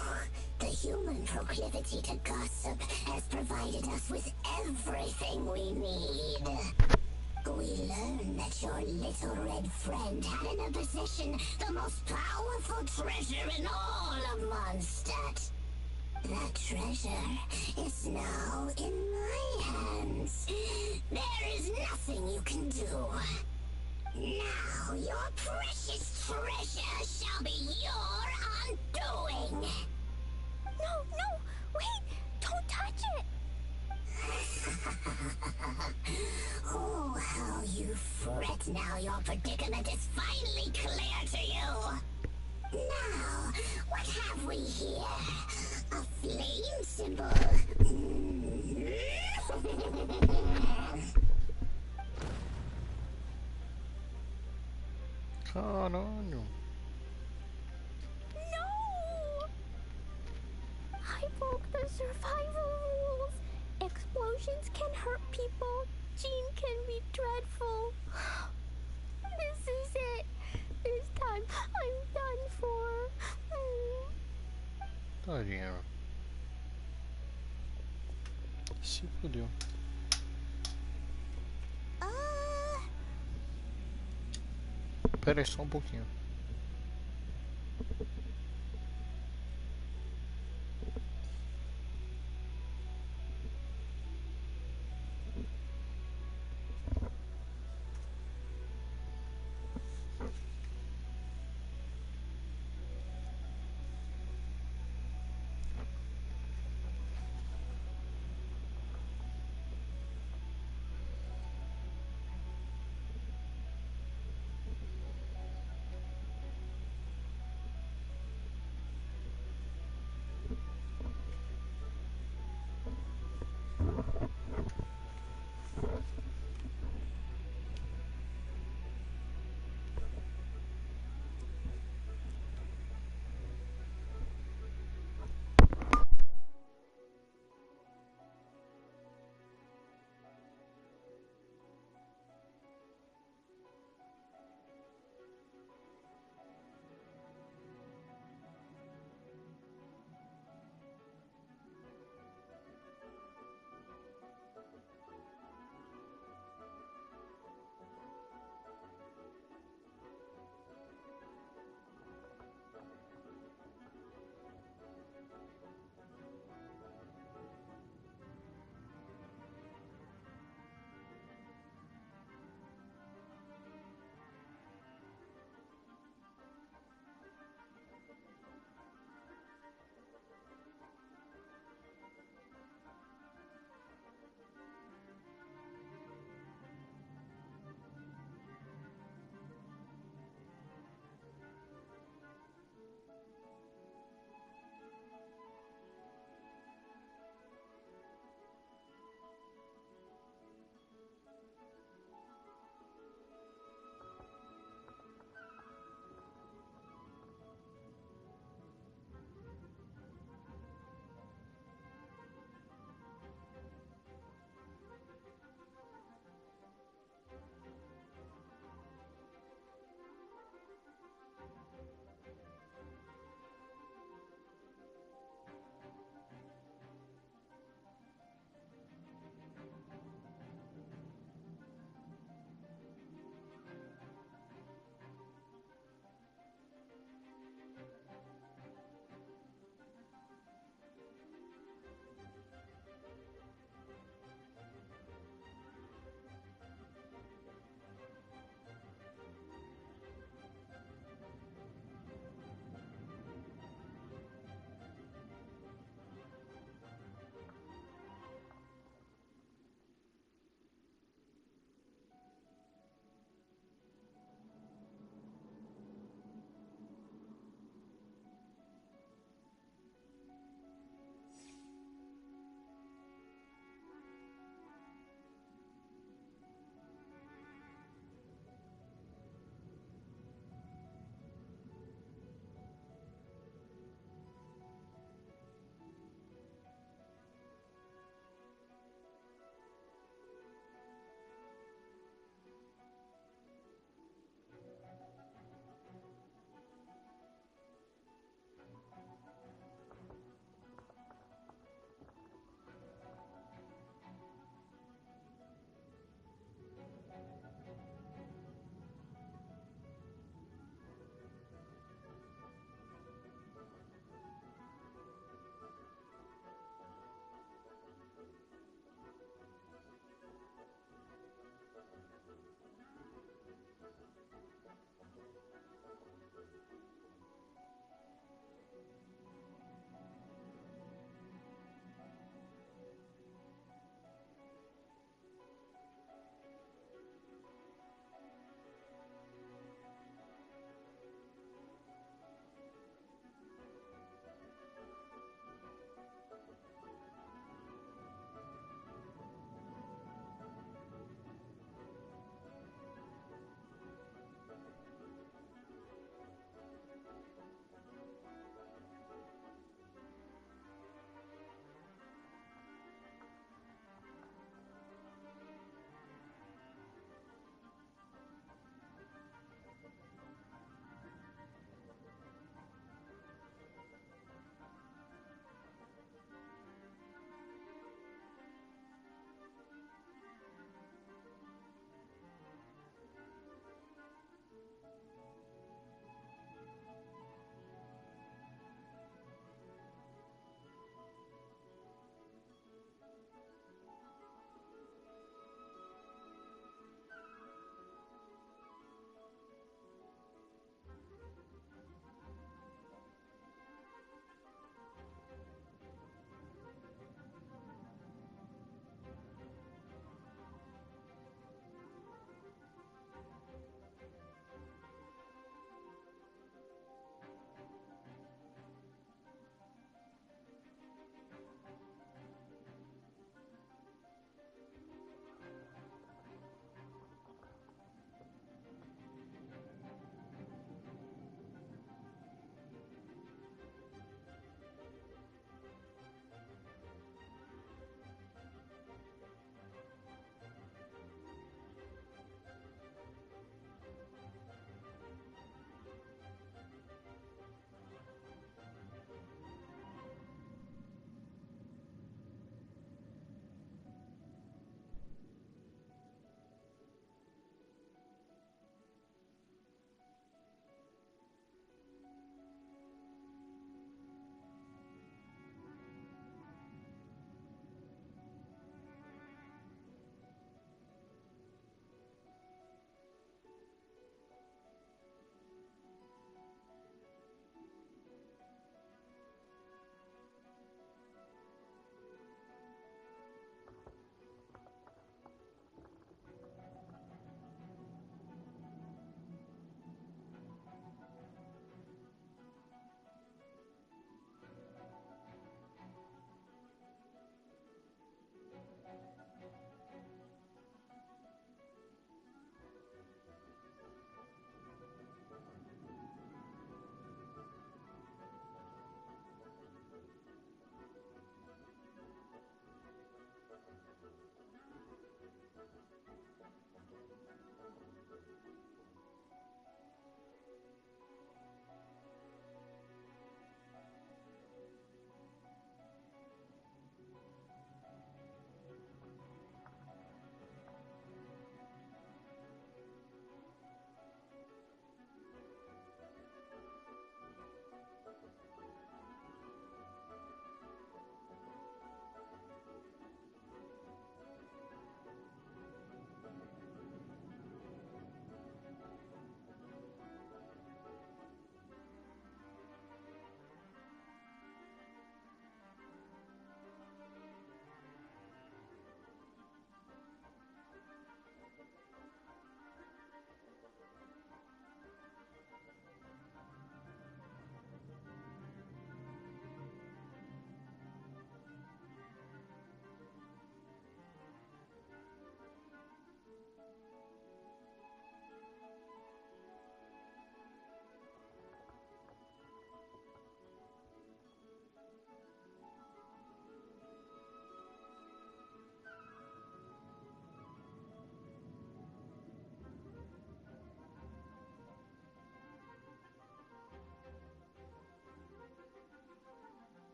the human proclivity to gossip has provided us with everything we need. We learned that your little red friend had in her possession the most powerful treasure in all of Mondstadt. That treasure is now in my hands. There is nothing you can do. Now your precious treasure shall be your undoing. No, wait! Don't touch it! Oh, how you fret now your predicament is finally clear to you. Now, what have we here? A flame symbol. Caralho. No! I broke the survival rules. Explosions can hurt people. Jean can be dreadful. This is it. This time I'm done for. Tadinha. Se fodeu. Pera aí só um pouquinho.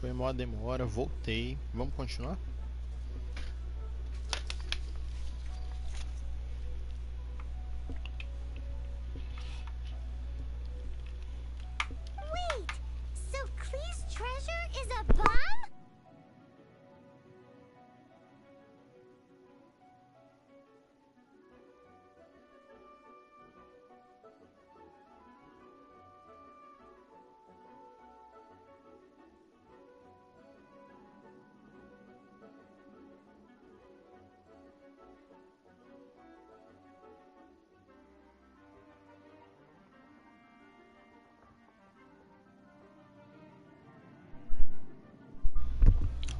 Foi mó demora, voltei. Vamos continuar? Wait! So Klee's treasure is a bomb?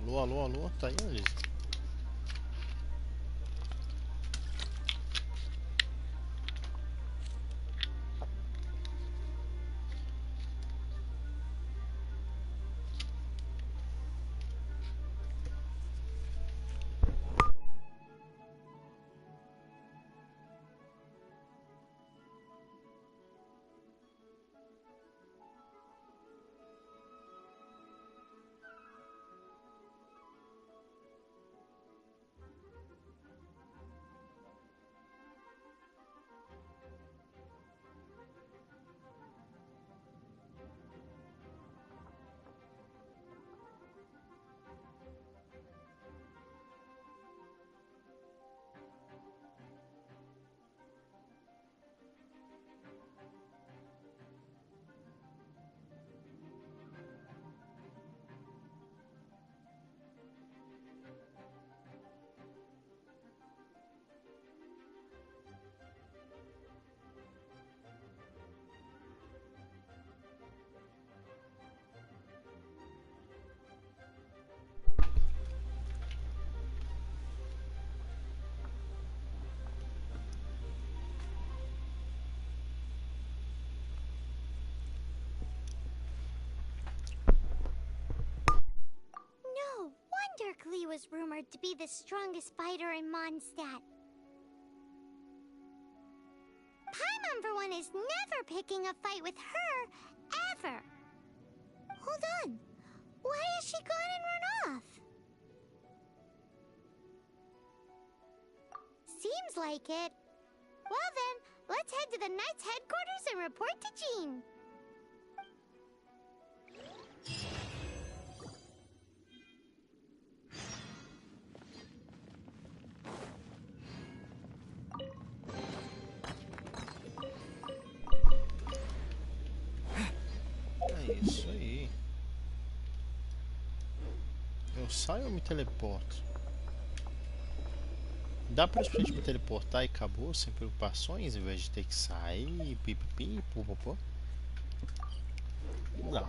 Alô, alô, alô, tá aí, Alice? No wonder Klee was rumored to be the strongest fighter in Mondstadt. Paimon, for one, is never picking a fight with her, ever. Hold on. Why has she gone and run off? Seems like it. Well then, let's head to the Knight's headquarters and report to Jean. É isso aí. Eu saio ou me teleporto? Dá pra gente me teleportar e acabou, sem preocupações, em vez de ter que sair, pipipi, popopó? Dá.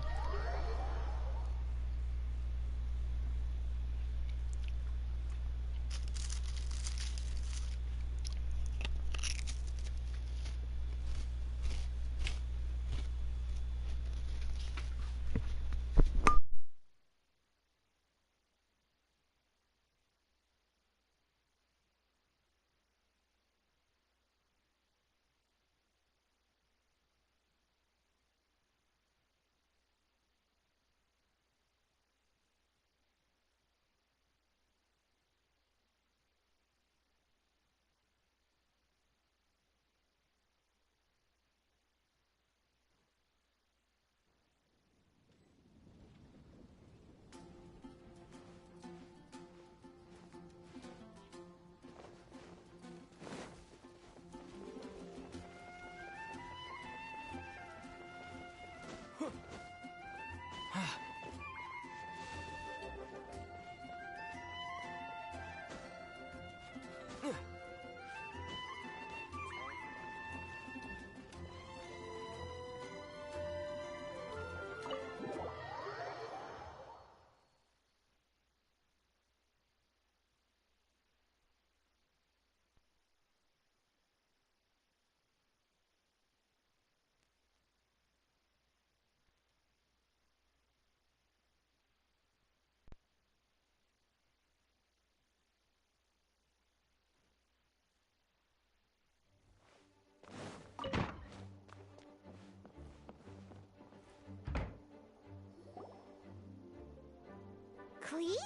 Klee?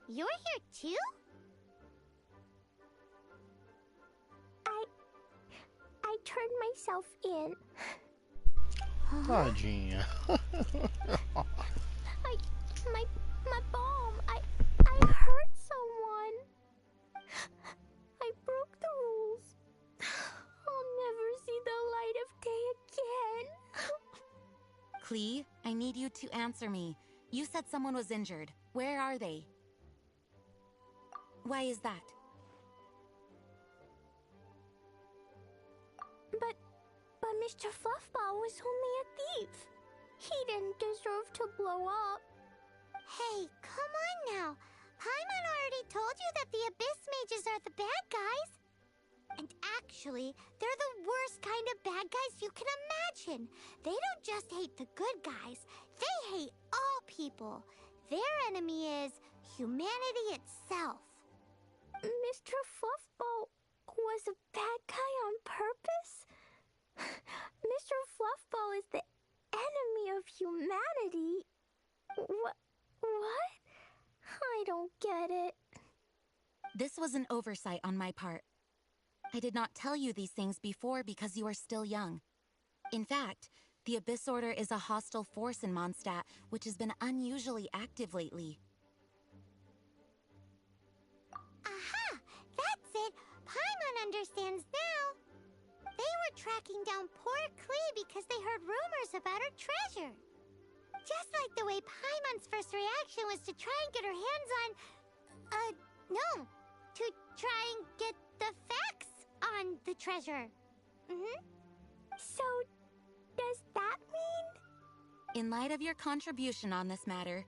You're here too? I turned myself in. Tadinha. My bomb. I hurt someone. I broke the rules. I'll never see the light of day again. Klee, I need you to answer me. You said someone was injured. Where are they? Why is that? But Mr. Fluffball was only a thief. He didn't deserve to blow up. Hey, come on now. Paimon already told you that the Abyss Mages are the bad guys. And actually, they're the worst kind of bad guys you can imagine. They don't just hate the good guys. They hate all people. Their enemy is humanity itself. Mr. Fluffball was a bad guy on purpose? Mr. Fluffball is the enemy of humanity. What? I don't get it. This was an oversight on my part. I did not tell you these things before because you are still young. In fact, the Abyss Order is a hostile force in Mondstadt, which has been unusually active lately. Aha! That's it! Paimon understands now. They were tracking down poor Klee because they heard rumors about her treasure. Just like the way Paimon's first reaction was to try and get her hands on... no. To try and get the facts on the treasure. So, does that mean? In light of your contribution on this matter,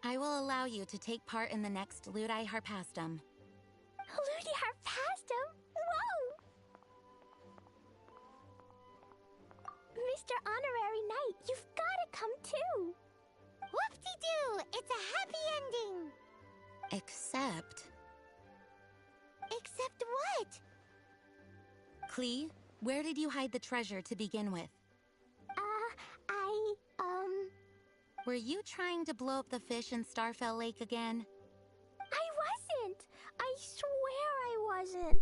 I will allow you to take part in the next Ludi Harpastum. Ludi Harpastum? Whoa! Mr. Honorary Knight, you've gotta come too! Whoop-de-doo! It's a happy ending! Except... Except what? Klee, where did you hide the treasure to begin with? I Were you trying to blow up the fish in Starfell Lake again? I wasn't! I swear I wasn't!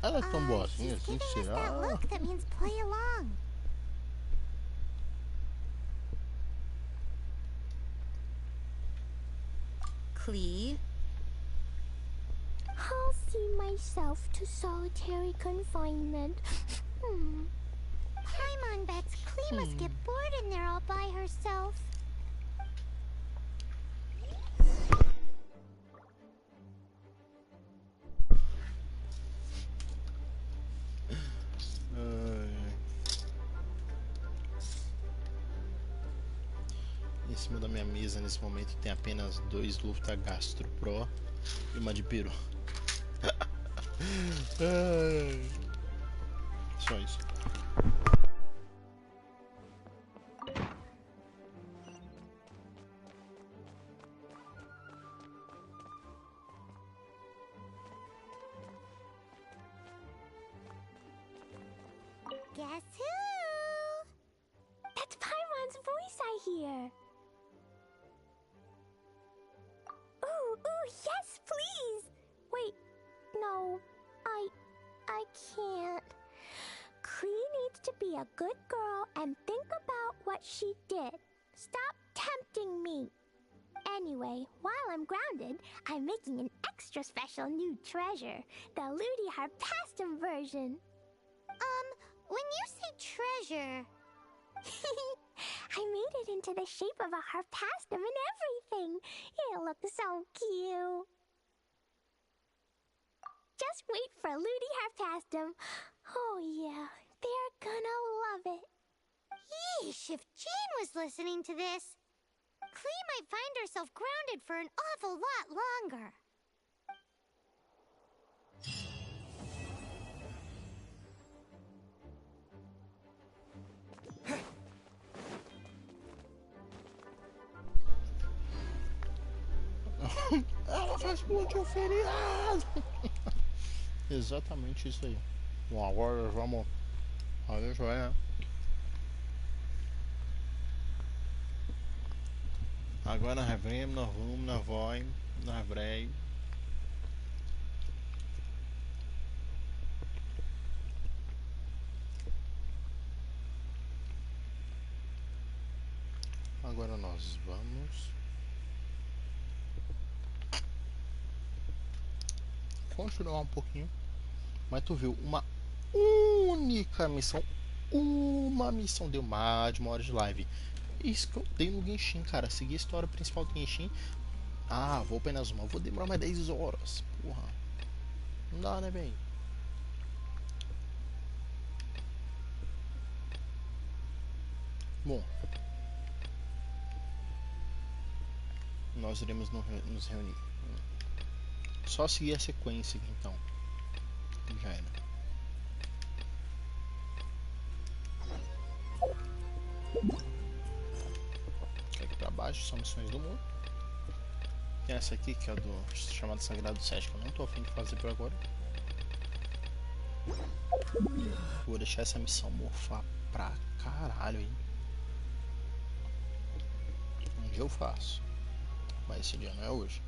Ela é tão boa She's assim, giving us that será? look that means play along. Klee? I'll see myself to solitary confinement. Paimon bets Klee must get bored in there all by herself. Em cima da minha mesa nesse momento tem apenas 2 Lufta Gastro Pro e uma de peru. Só isso. Guess who? That's Paimon's voice I hear. Ooh, yes, please! Wait, no, I can't. Klee needs to be a good girl and think about what she did. Stop tempting me. Anyway, while I'm grounded, I'm making an extra special new treasure, the Ludi Harpastum version. When you say treasure... I made it into the shape of a harpastum and everything. It'll look so cute. Just wait for Ludi Harpastum. Oh yeah, they're gonna love it. Yeesh, if Jean was listening to this, Klee might find herself grounded for an awful lot longer. Ela vai explodir o feriado! Exatamente isso aí. Bom, agora vamos. A gente vai, né? Agora nós vemos, nós vamos, nós vai, nós vrei. Agora nós vamos continuar um pouquinho. Mas tu viu, uma única missão. Uma missão deu mais de 1 hora de live. Isso que eu dei no Genshin, cara. Seguir a história principal do Genshin. Ah, vou pra Inazuma. Vou demorar mais 10 horas. Porra. Não dá, né, bem? Bom. Nós iremos nos reunir. Só seguir a sequência aqui, então. Já era. Aqui pra baixo são missões do mundo. Tem essa aqui que é do chamado Sagrado 7, que eu não tô afim de fazer por agora. Vou deixar essa missão morfar pra caralho aí. Um dia eu faço. Mas esse dia não é hoje.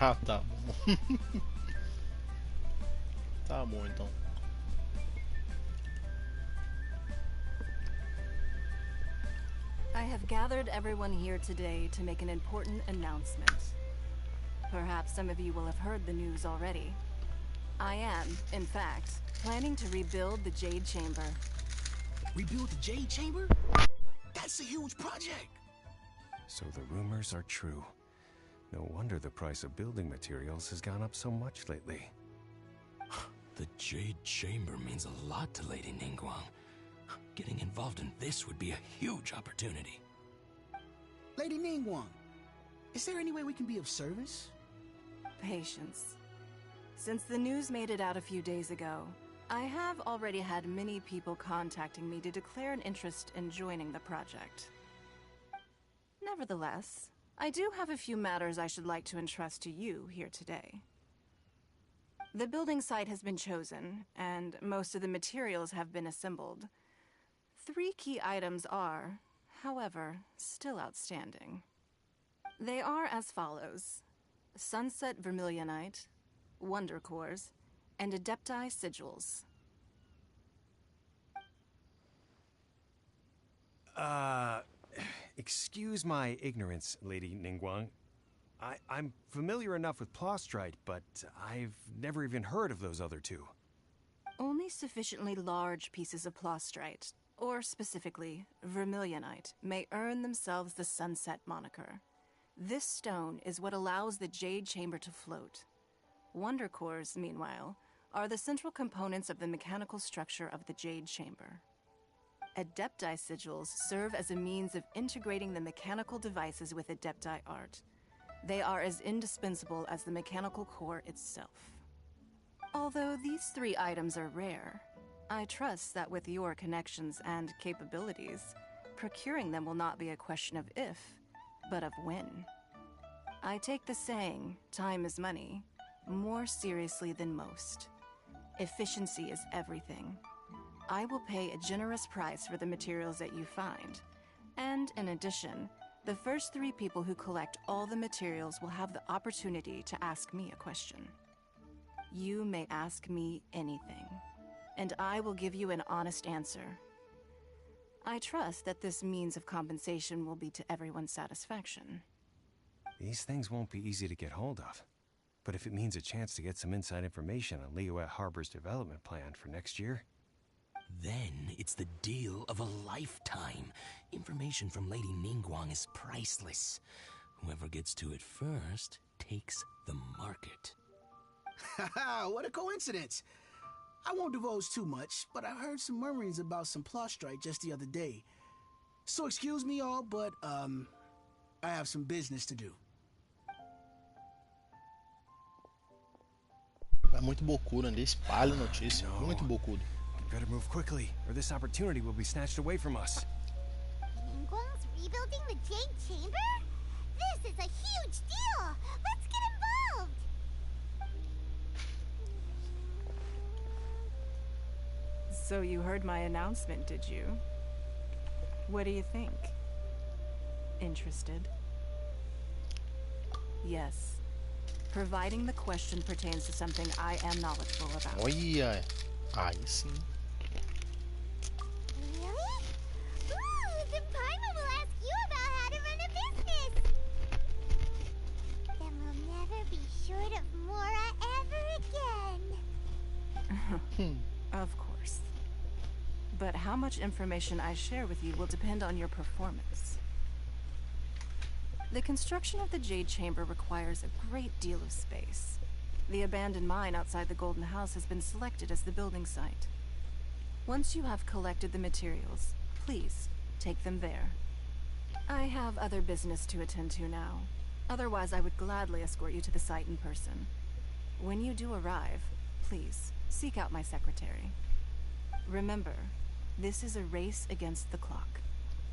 Ah, tá bom. Tá bom então. I have gathered everyone here today to make an important announcement. Perhaps some of you will have heard the news already. I am, in fact, planning to rebuild the Jade Chamber. Rebuild the Jade Chamber? That's a huge project! So the rumors are true. No wonder the price of building materials has gone up so much lately. The Jade Chamber means a lot to Lady Ningguang. Getting involved in this would be a huge opportunity. Lady Ningguang, is there any way we can be of service? Patience. Since the news made it out a few days ago, I have already had many people contacting me to declare an interest in joining the project. Nevertheless, I do have a few matters I should like to entrust to you here today. The building site has been chosen, and most of the materials have been assembled. 3 key items are, however, still outstanding. They are as follows: Sunset Vermilionite, Wonder Cores, and Adepti Sigils. Excuse my ignorance, Lady Ningguang. I'm familiar enough with Plostrite, but I've never even heard of those other 2. Only sufficiently large pieces of Plostrite, or specifically Vermilionite, may earn themselves the Sunset moniker. This stone is what allows the Jade Chamber to float. Wonder Cores, meanwhile, are the central components of the mechanical structure of the Jade Chamber. Adepti Sigils serve as a means of integrating the mechanical devices with Adepti art. They are as indispensable as the mechanical core itself. Although these 3 items are rare, I trust that with your connections and capabilities, procuring them will not be a question of if, but of when. I take the saying, time is money, more seriously than most. Efficiency is everything. I will pay a generous price for the materials that you find. And in addition, the first 3 people who collect all the materials will have the opportunity to ask me a question. You may ask me anything, and I will give you an honest answer. I trust that this means of compensation will be to everyone's satisfaction. These things won't be easy to get hold of. But if it means a chance to get some inside information on Liyue Harbor's development plan for next year... Then it's the deal of a lifetime. Information from Lady Ningguang is priceless. Whoever gets to it first takes the market. Haha, what a coincidence! I won't divulge too much, but I heard some murmurings about some Plostrite just the other day. So excuse me all, but, I have some business to do. É muito bocudo, ainda espalha notícia. Muito bocudo. We better move quickly, or this opportunity will be snatched away from us. Ningguang's rebuilding the Jade Chamber? This is a huge deal! Let's get involved! So you heard my announcement, did you? What do you think? Interested? Yes. Providing the question pertains to something I am knowledgeable about. Olha, aí sim. Really? Ooh, then Paimon will ask you about how to run a business! Then we'll never be short of Mora ever again! Of course. But how much information I share with you will depend on your performance. The construction of the Jade Chamber requires a great deal of space. The abandoned mine outside the Golden House has been selected as the building site. Once you have collected the materials, please take them there. I have other business to attend to now. Otherwise, I would gladly escort you to the site in person. When you do arrive, please seek out my secretary. Remember, this is a race against the clock.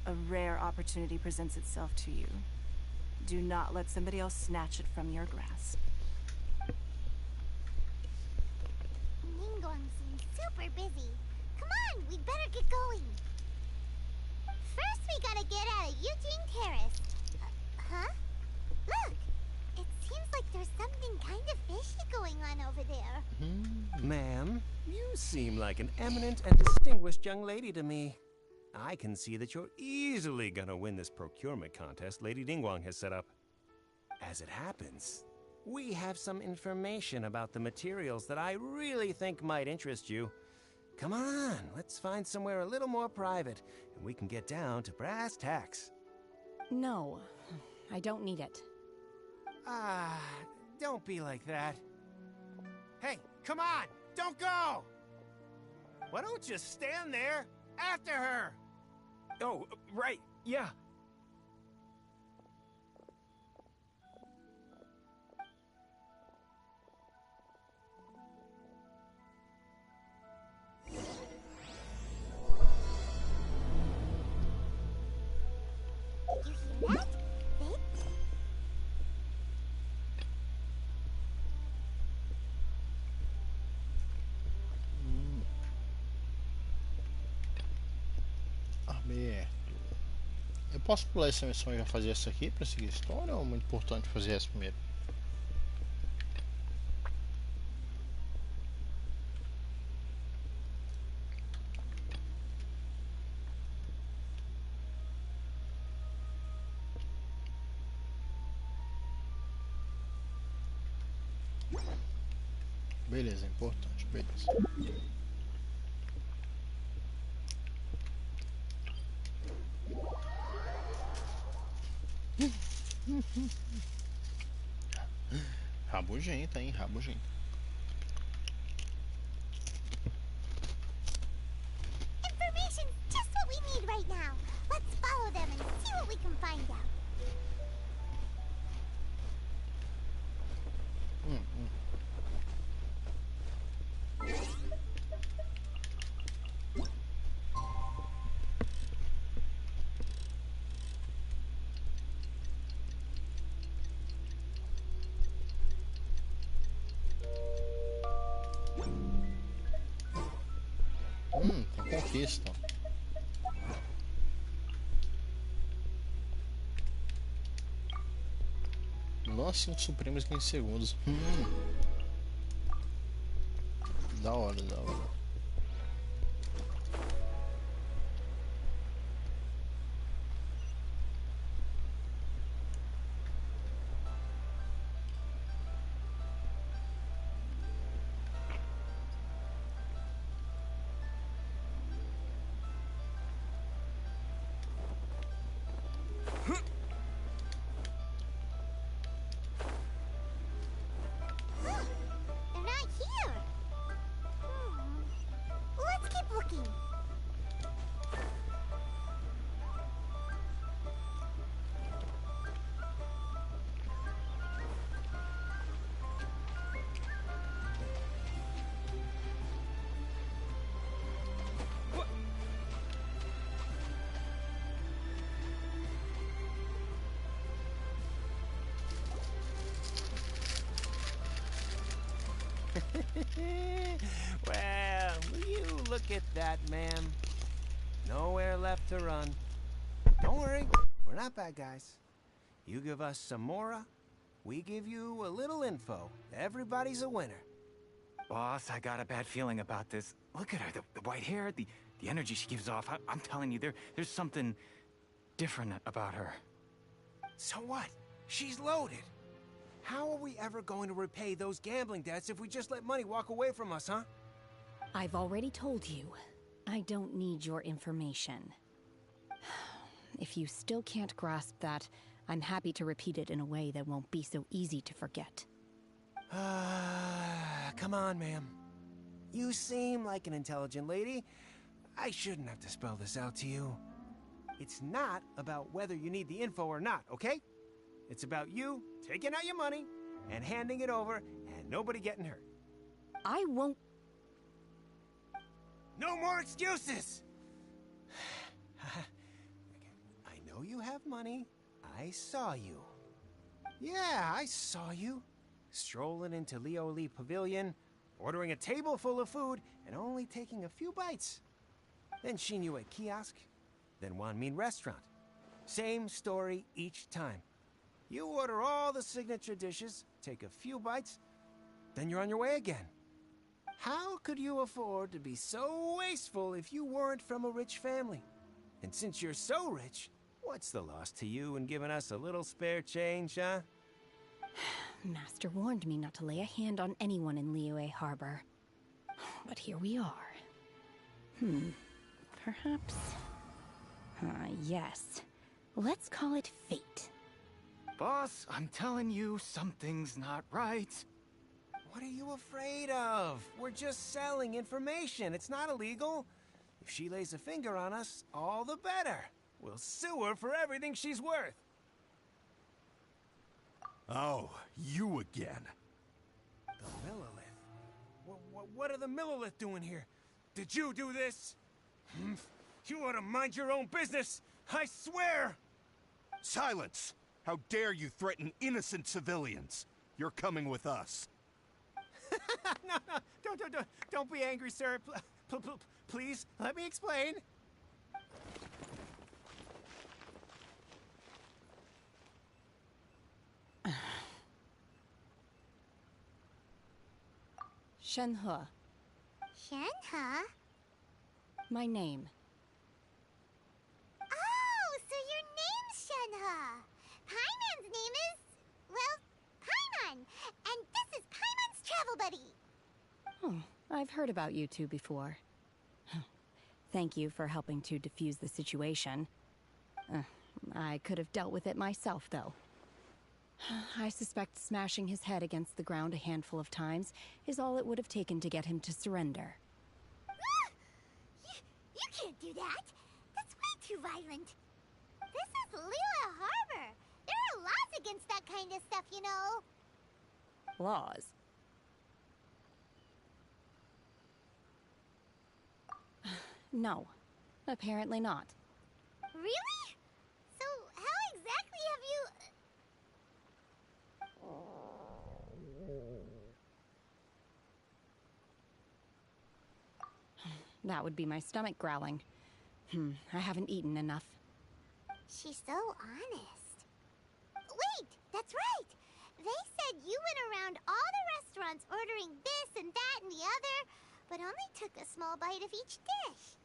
A rare opportunity presents itself to you. Do not let somebody else snatch it from your grasp. Ningguang seems super busy. Come on, we'd better get going. First, we gotta get out of Eugene Terrace. Huh? Look! It seems like there's something kind of fishy going on over there. Ma'am, you seem like an eminent and distinguished young lady to me. I can see that you're easily gonna win this procurement contest Lady Ningguang has set up. As it happens, we have some information about the materials that I really think might interest you. Come on, let's find somewhere a little more private, and we can get down to brass tacks. No, I don't need it. Ah, don't be like that. Hey, come on, don't go! Why don't you stand there after her? Oh, right, yeah. You hear that? Aberto. Eu posso pular essa missão e já fazer essa aqui pra seguir a história, ou é muito importante fazer essa primeiro? Beleza, é importante, beleza. Rabugenta, hein? Rabugenta. Information's just what we need right now. Let's follow them and see what we can find out. Com conquista. Lance 5 supremos em 15 segundos. Da hora, da hora. Well, will you look at that, ma'am? Nowhere left to run. Don't worry, we're not bad guys. You give us some mora, we give you a little info. Everybody's a winner. Boss, I got a bad feeling about this. Look at her, the white hair, the energy she gives off. I'm telling you, there's something different about her. So what? She's loaded. How are we ever going to repay those gambling debts if we just let money walk away from us, huh? I've already told you, I don't need your information. If you still can't grasp that, I'm happy to repeat it in a way that won't be so easy to forget. Come on, ma'am. You seem like an intelligent lady. I shouldn't have to spell this out to you. It's not about whether you need the info or not, okay? It's about you taking out your money and handing it over and nobody getting hurt. I won't... No more excuses! I know you have money. I saw you. Yeah, I saw you. Strolling into Leo Lee Pavilion, ordering a table full of food, and only taking a few bites. Then Shinyu at kiosk, then Wanmin restaurant. Same story each time. You order all the signature dishes, take a few bites, then you're on your way again. How could you afford to be so wasteful if you weren't from a rich family? And since you're so rich, what's the loss to you in giving us a little spare change, huh? Master warned me not to lay a hand on anyone in Liyue Harbor. But here we are. Perhaps... yes. Let's call it fate. Boss, I'm telling you, something's not right. What are you afraid of? We're just selling information. It's not illegal. If she lays a finger on us, all the better. We'll sue her for everything she's worth. Oh, you again. The Millilith? What are the Millilith doing here? Did you do this? You ought to mind your own business! I swear! Silence! How dare you threaten innocent civilians? You're coming with us. No, don't be angry, sir. Please, let me explain. Shenhe. Shenhe? My name. Oh, so your name's Shenhe. Paimon's name is... well, Paimon. And this is Paimon's travel buddy. Oh, I've heard about you two before. Thank you for helping to defuse the situation. I could have dealt with it myself, though. I suspect smashing his head against the ground a handful of times is all it would have taken to get him to surrender. You can't do that. That's way too violent. This is Liyue Harbor. There are laws against that kind of stuff, you know. Laws? No, apparently not. Really? So how exactly have you... That would be my stomach growling. I haven't eaten enough. She's so honest. Wait, that's right. They said you went around all the restaurants ordering this and that and the other, but only took a small bite of each dish.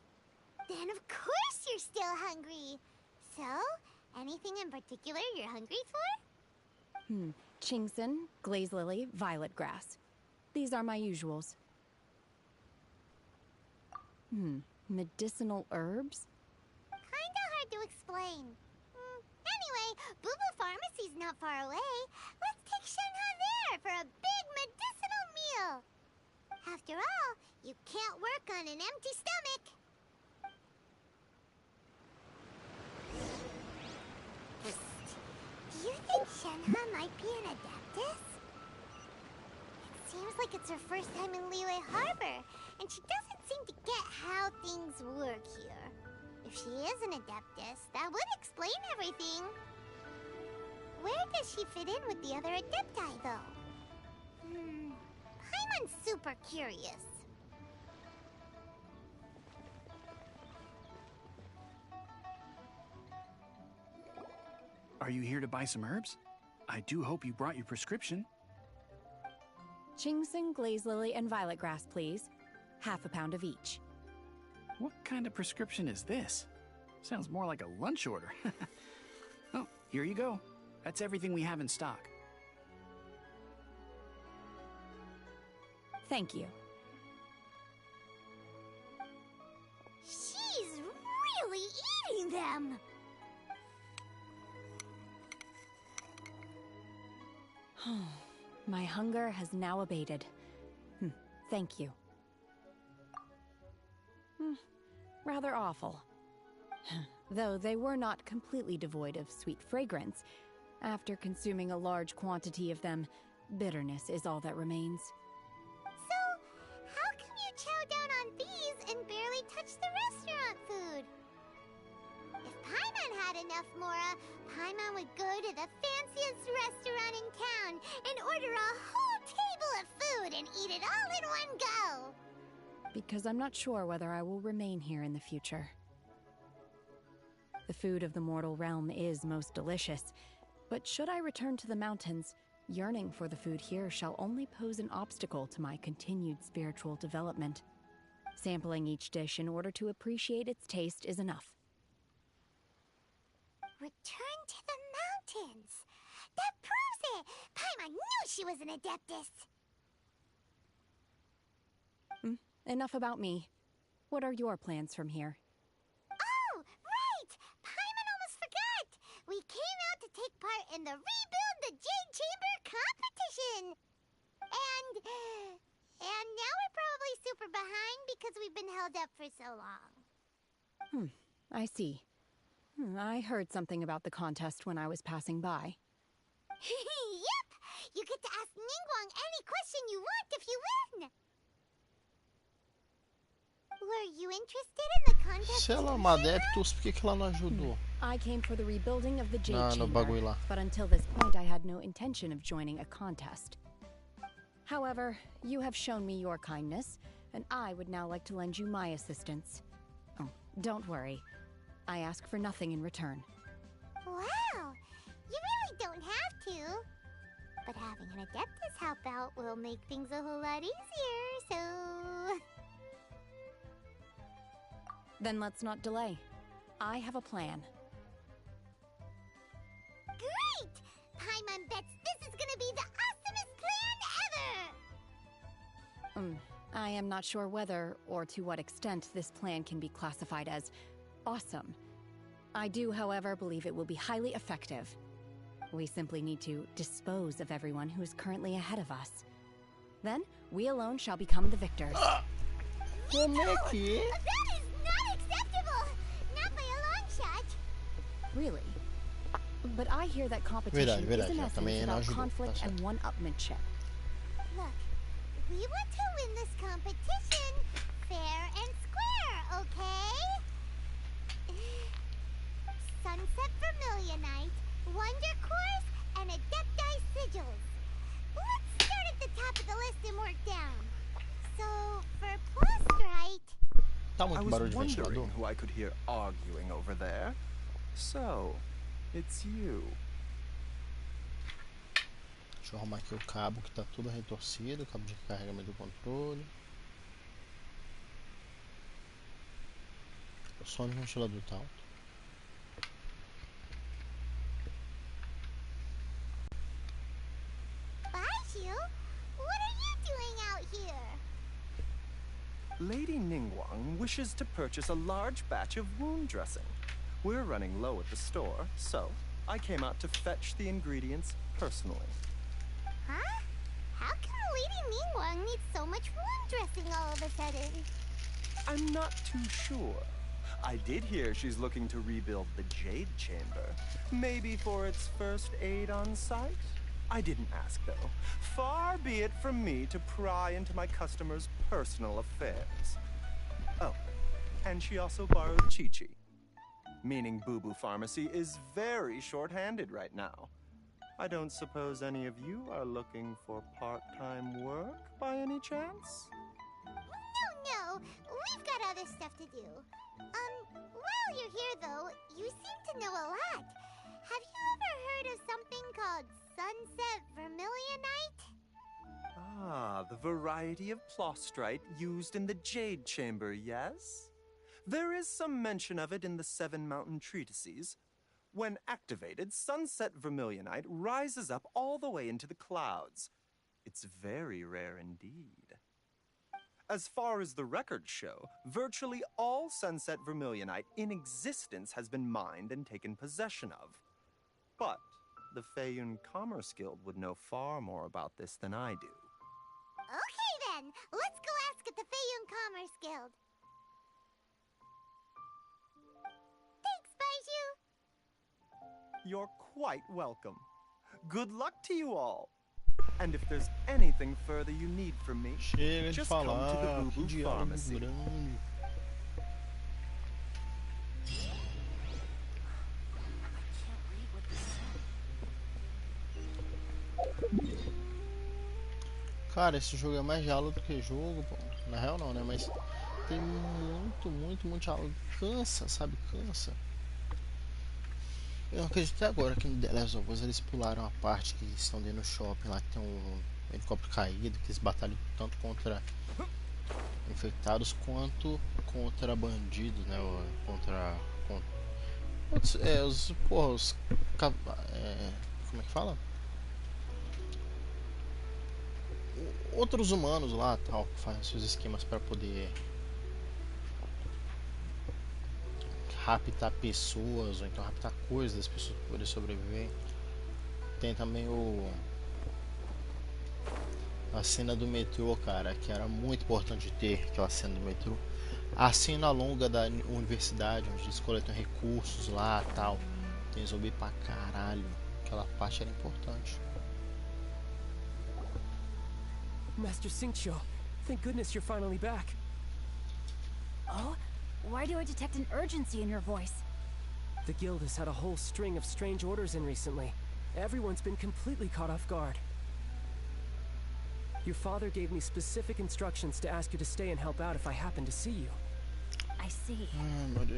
Then of course you're still hungry. So, anything in particular you're hungry for? Chingson, glaze lily, violet grass. These are my usuals. Medicinal herbs? Kinda hard to explain. Anyway, Boo Boo Pharmacy's not far away. Let's take Shenhe there for a big medicinal meal. After all, you can't work on an empty stomach. Do you think Shenhe might be an adeptus? It seems like it's her first time in Liyue Harbor, and she doesn't seem to get how things work here. If she is an adeptus, that would explain everything. Where does she fit in with the other adepti, though? Paimon and super curious. Are you here to buy some herbs? I do hope you brought your prescription. Ginseng, glaze lily, and violet grass, please. Half a pound of each. What kind of prescription is this? Sounds more like a lunch order. Oh, here you go. That's everything we have in stock. Thank you. She's really eating them! My hunger has now abated. Thank you. Rather awful. Though they were not completely devoid of sweet fragrance, after consuming a large quantity of them, bitterness is all that remains. So, how come you chow down on these and barely touch the restaurant food? If Paimon had enough Mora, Paimon would go to the fanciest restaurant in town and order a whole table of food and eat it all in one go. Because I'm not sure whether I will remain here in the future. The food of the mortal realm is most delicious, but should I return to the mountains, yearning for the food here shall only pose an obstacle to my continued spiritual development. Sampling each dish in order to appreciate its taste is enough. Return to the mountains! That proves it! Paimon knew she was an Adeptus! Enough about me. What are your plans from here? Oh, right! Paimon almost forgot! We came out to take part in the Rebuild the Jade Chamber competition! And now we're probably super behind because we've been held up for so long. I see. I heard something about the contest when I was passing by. Yep! You get to ask Ningguang any question you want if you win! Were you interested in the contest? Se ela é uma Adeptus, por que ela não ajudou? I came for the rebuilding of the Jade No bagulho Chamber, lá. but until this point I had no intention of joining a contest. However, you have shown me your kindness, and I would now like to lend you my assistance. Oh, don't worry. I ask for nothing in return. Wow! You really don't have to. But having an Adeptus help out will make things a whole lot easier, so... Then let's not delay. I have a plan. Great! Paimon bets this is gonna be the awesomest plan ever! I am not sure whether or to what extent this plan can be classified as awesome. I do, however, believe it will be highly effective. We simply need to dispose of everyone who is currently ahead of us. Then, we alone shall become the victors. Como é que é? That is not acceptable! Not by a long shot! Really? But I hear that competition is in verdade. essence Também não about ajudou, conflict tá and certo. one-upmanship. Look, we want to win this competition fair and square, okay? Sunset Vermilionite, Wonder Course, and Adepti Sigils. Let's start at the top of the list and work down. So, for Plustrite... Tá I muito was barulho de ventilador. wondering who I could hear arguing over there. So, it's you. Deixa eu arrumar aqui o cabo que tá tudo retorcido, cabo de carregamento do controle. O som do ventilador tá alto. Baiju, what are you doing out here? Lady Ningguang wishes to purchase a large batch of wound dressing. We're running low at the store, so I came out to fetch the ingredients personally. Huh? How come Lady Ningguang needs so much wound dressing all of a sudden? I'm not too sure. I did hear she's looking to rebuild the Jade Chamber. Maybe for its first aid on site? I didn't ask, though. Far be it from me to pry into my customers' personal affairs. Oh, and she also borrowed Chi-Chi. Meaning Boo Boo Pharmacy is very short-handed right now. I don't suppose any of you are looking for part-time work by any chance? No, we've got other stuff to do. While you're here though, you seem to know a lot. Have you ever heard of something called Sunset Vermilionite? Ah, the variety of plostrite used in the Jade Chamber, yes? There is some mention of it in the Seven Mountain Treatises. When activated, Sunset Vermilionite rises up all the way into the clouds. It's very rare indeed. As far as the records show, virtually all Sunset Vermilionite in existence has been mined and taken possession of. But the Feiyun Commerce Guild would know far more about this than I do. Okay then, let's go ask at the Feiyun Commerce Guild. Thanks, Baiju. You're quite welcome. Good luck to you all. And if there's anything further you need from me, just come to the Boo Boo Pharmacy. Cara, esse jogo é mais diálogo do que jogo, pô. Na real não, né? Mas tem muito diálogo. Cansa, sabe? Cansa. Eu acredito até agora que no The Last of Us eles pularam a parte que estão dentro do shopping lá, que tem um helicóptero caído, que eles batalham tanto contra infectados quanto contra bandidos, né? Ou contra como é que fala? Outros humanos lá, tal, que fazem seus esquemas para poder raptar pessoas ou então raptar coisas das pessoas para poder sobreviver. Tem também a cena do metrô, cara, que era muito importante ter aquela cena do metrô. A cena longa da universidade, onde eles coletam recursos lá, tal. Tem zumbi pra caralho. Aquela parte era importante. Master Xingqiu, thank goodness you're finally back. Oh? Why do I detect an urgency in your voice? The guild has had a whole string of strange orders in recently. Everyone's been completely caught off guard. Your father gave me specific instructions to ask you to stay and help out if I happen to see you. I see.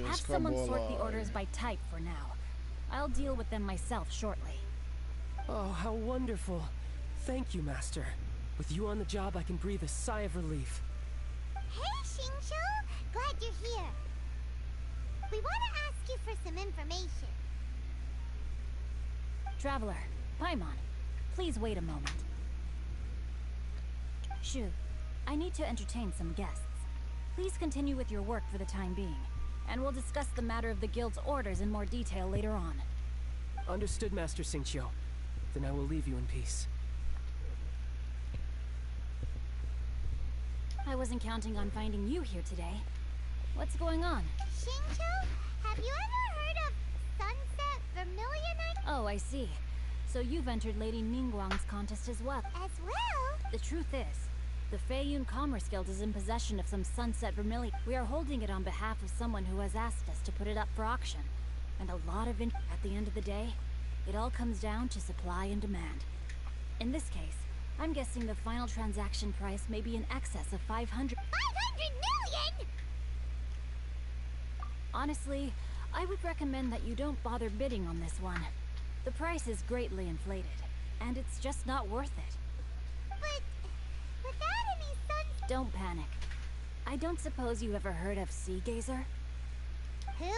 Have someone sort the orders by type for now. I'll deal with them myself shortly. Oh, how wonderful. Thank you, Master. With you on the job, I can breathe a sigh of relief. Hey, Xingqiu! Glad you're here. We want to ask you for some information. Traveler, Paimon, please wait a moment. Shu, I need to entertain some guests. Please continue with your work for the time being, and we'll discuss the matter of the guild's orders in more detail later on. Understood, Master Xingqiu. Then I will leave you in peace. I wasn't counting on finding you here today. What's going on? Xingqiu, have you ever heard of Sunset Vermilionite? Oh, I see. So you've entered Lady Ningguang's contest as well. As well? The truth is, the Feiyun Commerce Guild is in possession of some Sunset Vermilion. We are holding it on behalf of someone who has asked us to put it up for auction. And a lot of at the end of the day, it all comes down to supply and demand. In this case, I'm guessing the final transaction price may be in excess of 500 million? Honestly, I would recommend that you don't bother bidding on this one. The price is greatly inflated, and it's just not worth it. But without any suns... Don't panic. I don't suppose you ever heard of Sea Gazer? Who?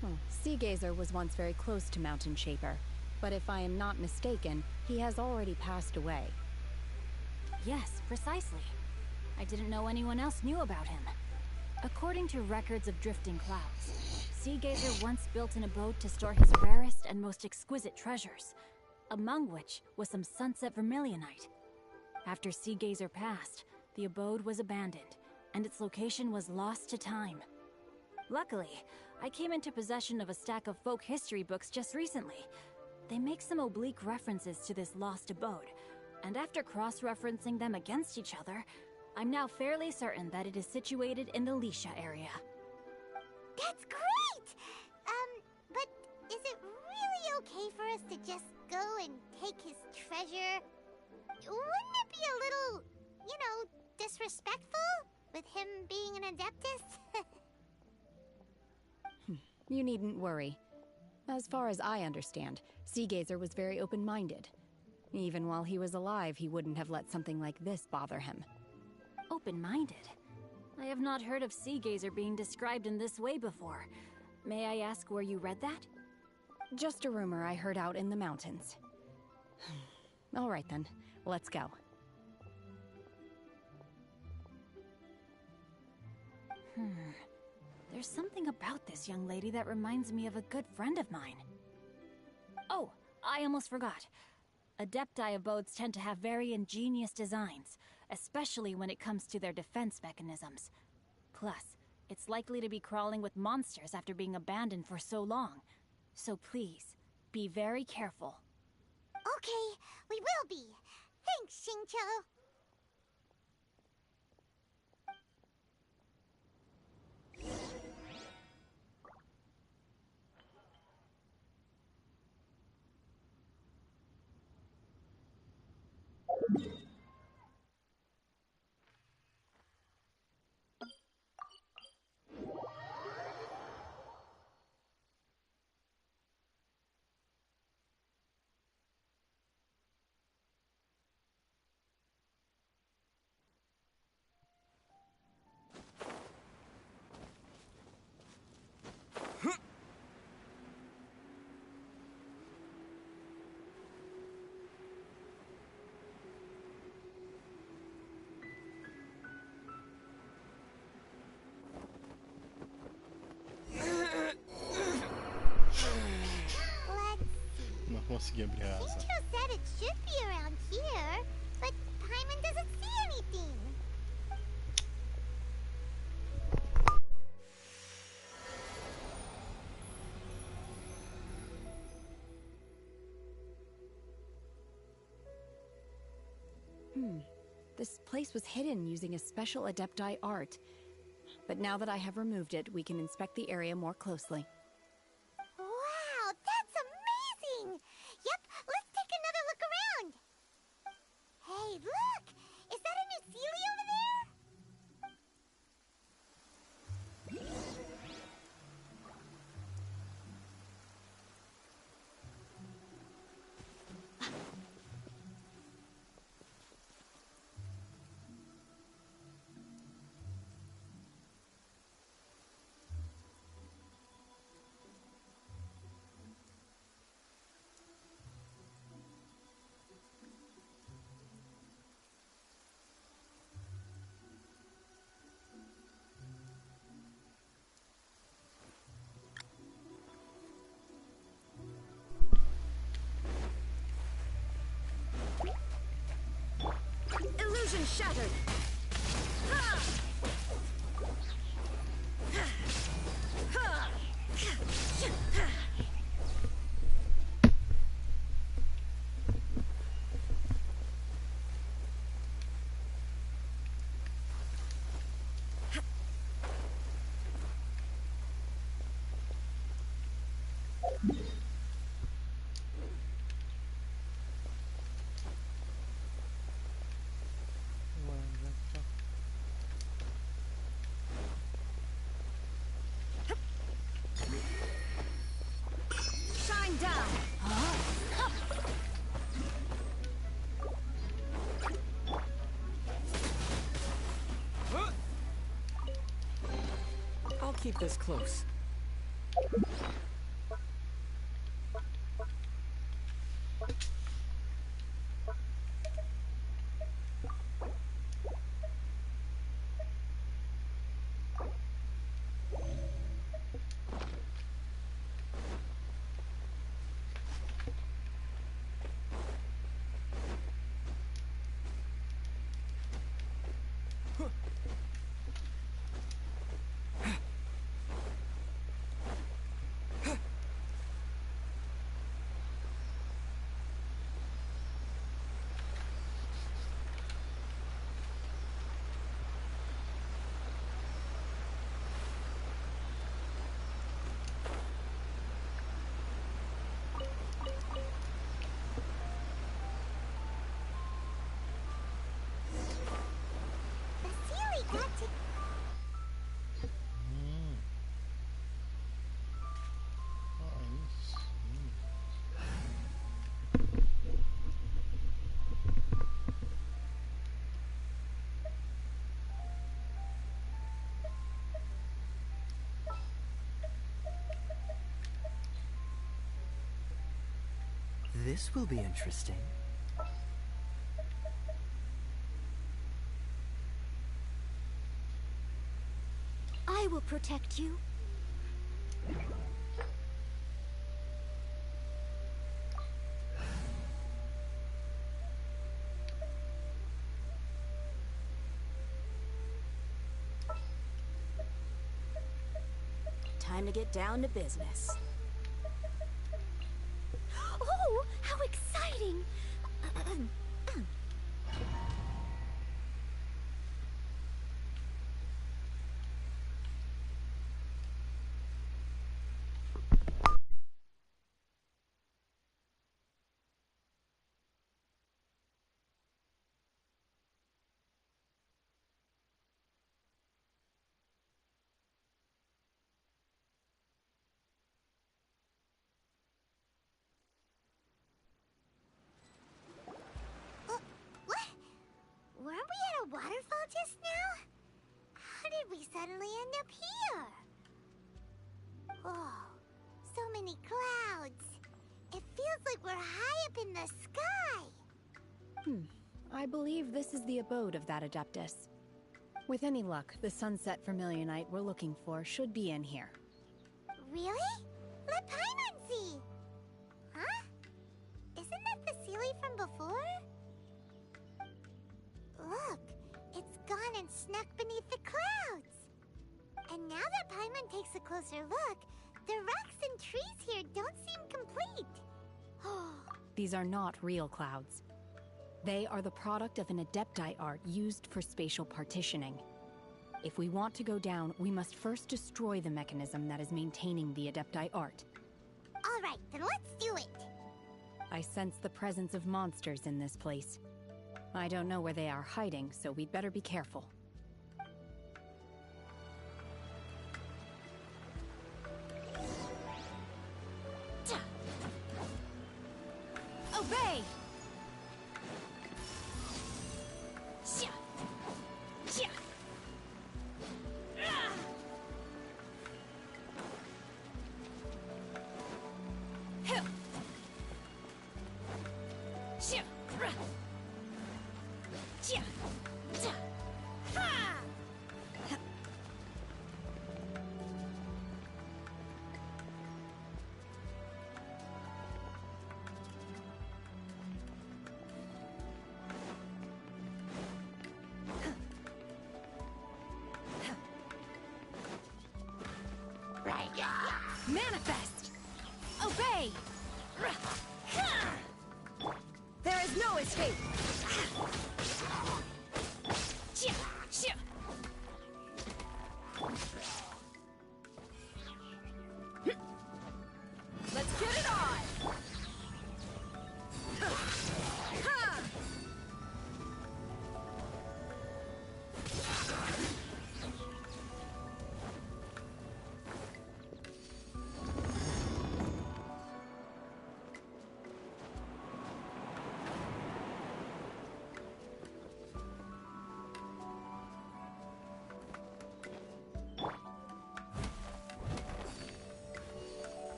Well, Sea Gazer was once very close to Mountain Shaper. But if I am not mistaken, he has already passed away. Yes, precisely. I didn't know anyone else knew about him. According to records of drifting clouds, Sea Gazer once built an abode to store his rarest and most exquisite treasures, among which was some Sunset Vermilionite. After Sea Gazer passed, the abode was abandoned, and its location was lost to time. Luckily, I came into possession of a stack of folk history books just recently. They make some oblique references to this lost abode, and after cross-referencing them against each other, I'm now fairly certain that it is situated in the Lisha area. That's great! But is it really okay for us to just go and take his treasure? Wouldn't it be a little, you know, disrespectful with him being an Adeptus? You needn't worry. As far as I understand, Seagazer was very open-minded. Even while he was alive, he wouldn't have let something like this bother him. Open-minded? I have not heard of Seagazer being described in this way before. May I ask where you read that? Just a rumor I heard out in the mountains. All right then, let's go. There's something about this young lady that reminds me of a good friend of mine. Oh, I almost forgot. Adepti abodes tend to have very ingenious designs, especially when it comes to their defense mechanisms. Plus, it's likely to be crawling with monsters after being abandoned for so long. So please, be very careful. Okay, we will be. Thanks, Xingqiu. Não consegui abrir a asa. Xingqiu said it should be around here, but Paimon doesn't see anything. This place was hidden using a special Adepti art. But now that I have removed it, we can inspect the area more closely. Wow, that's amazing! Yep, let's take another look around. Hey, look! Is that a new Sealy over there? Illusion shattered! Shine down! I'll keep this close. that to... This will be interesting. I will protect you. Time to get down to business. Oh, how exciting! What? Weren't we at a waterfall just now? How did we suddenly end up here? Oh, so many clouds. It feels like we're high up in the sky. I believe this is the abode of that Adeptus. With any luck, the sunset vermilionite we're looking for should be in here. Really? Let Paimon see. Huh? Isn't that the Sealy from before? Look, it's gone and snuck beneath the clouds. And now that Paimon takes a closer look, the rocks and trees here don't seem complete. These are not real clouds. They are the product of an Adepti art used for spatial partitioning. If we want to go down, we must first destroy the mechanism that is maintaining the Adepti art. All right, then let's do it. I sense the presence of monsters in this place. I don't know where they are hiding, so we'd better be careful. Obey! Manifest! Obey! There is no escape! Let's get it on!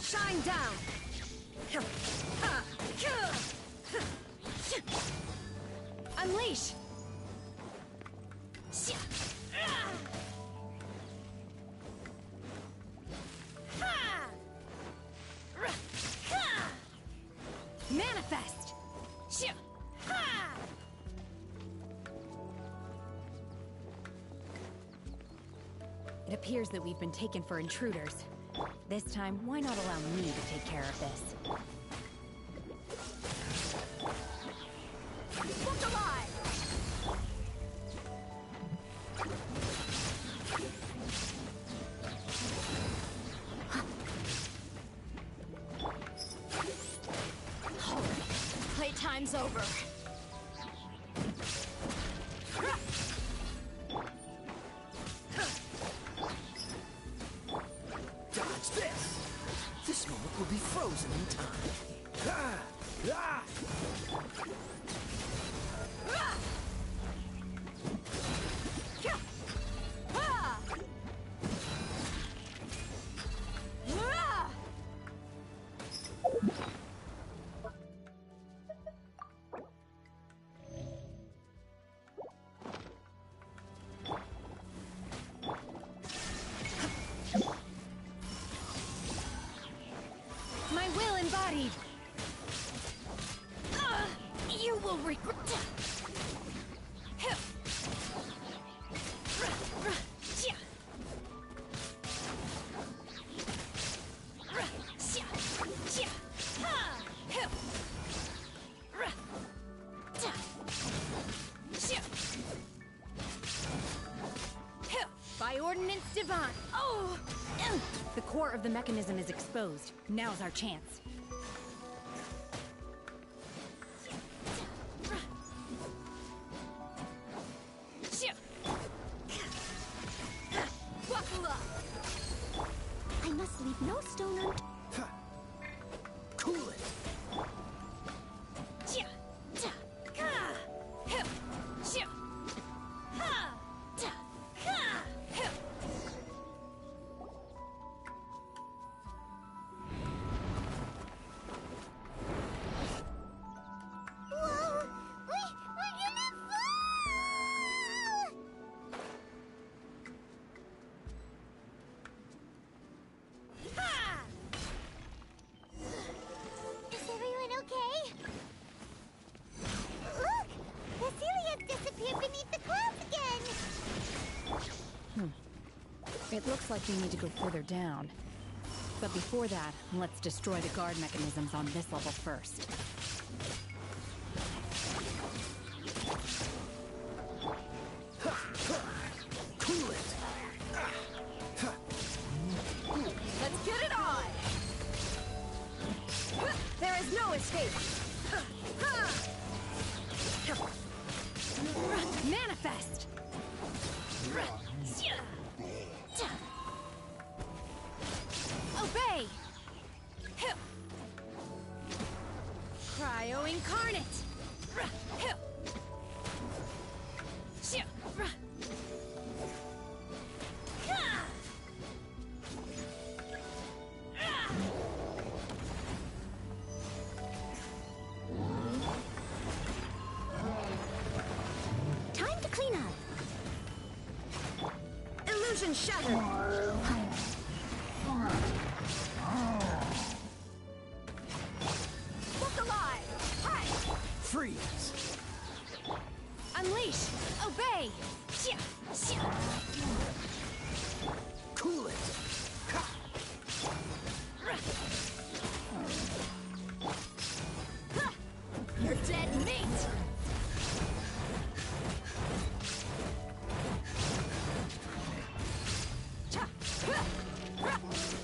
Shine down! Unleash! Manifest! Shoo! Ha! It appears that we've been taken for intruders. This time, why not allow me to take care of this? Look alive! Playtime's over. Dodge this! This moment will be frozen in time. Ah! Ah! My will embodied. You will regret. By ordinance divine. Oh! The core of the mechanism is exposed. Now's our chance. Buckle up! I must leave no stone unturned. Cool it! Is everyone okay? Look! Vasilia's disappeared beneath the clouds again! It looks like we need to go further down. But before that, let's destroy the guard mechanisms on this level first. Cool it! Let's get it on! There is no escape! Manifest! Obey! Cryo incarnate! Time to clean up. Illusion shattered! Look alive! Hi! Freeze! Unleash! Obey! Cool it! You're dead meat!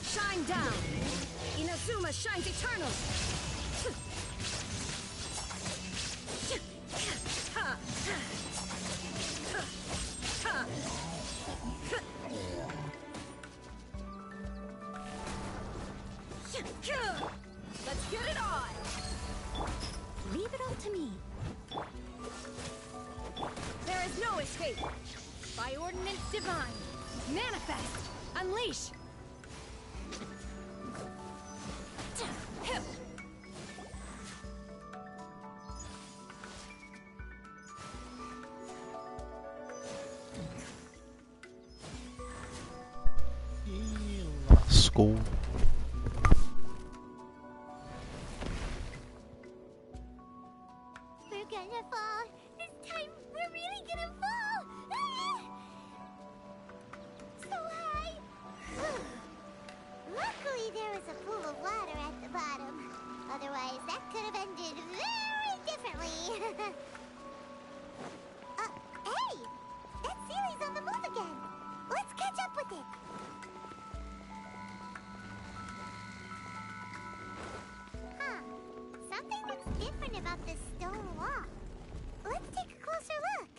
Shine down! Inazuma shines eternal! Let's get it on! Leave it all to me. There is no escape! By ordinance divine! Manifest! Unleash! Lascou. gonna fall. This time, we're really gonna fall. Ah! So high. Luckily, there was a pool of water at the bottom. Otherwise, that could have ended very differently. Hey! That Sealy's on the move again. Let's catch up with it. Huh. Something looks different about this stone wall. Let's take a closer look.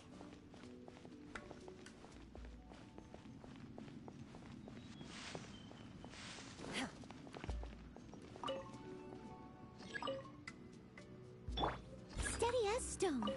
Steady as stone.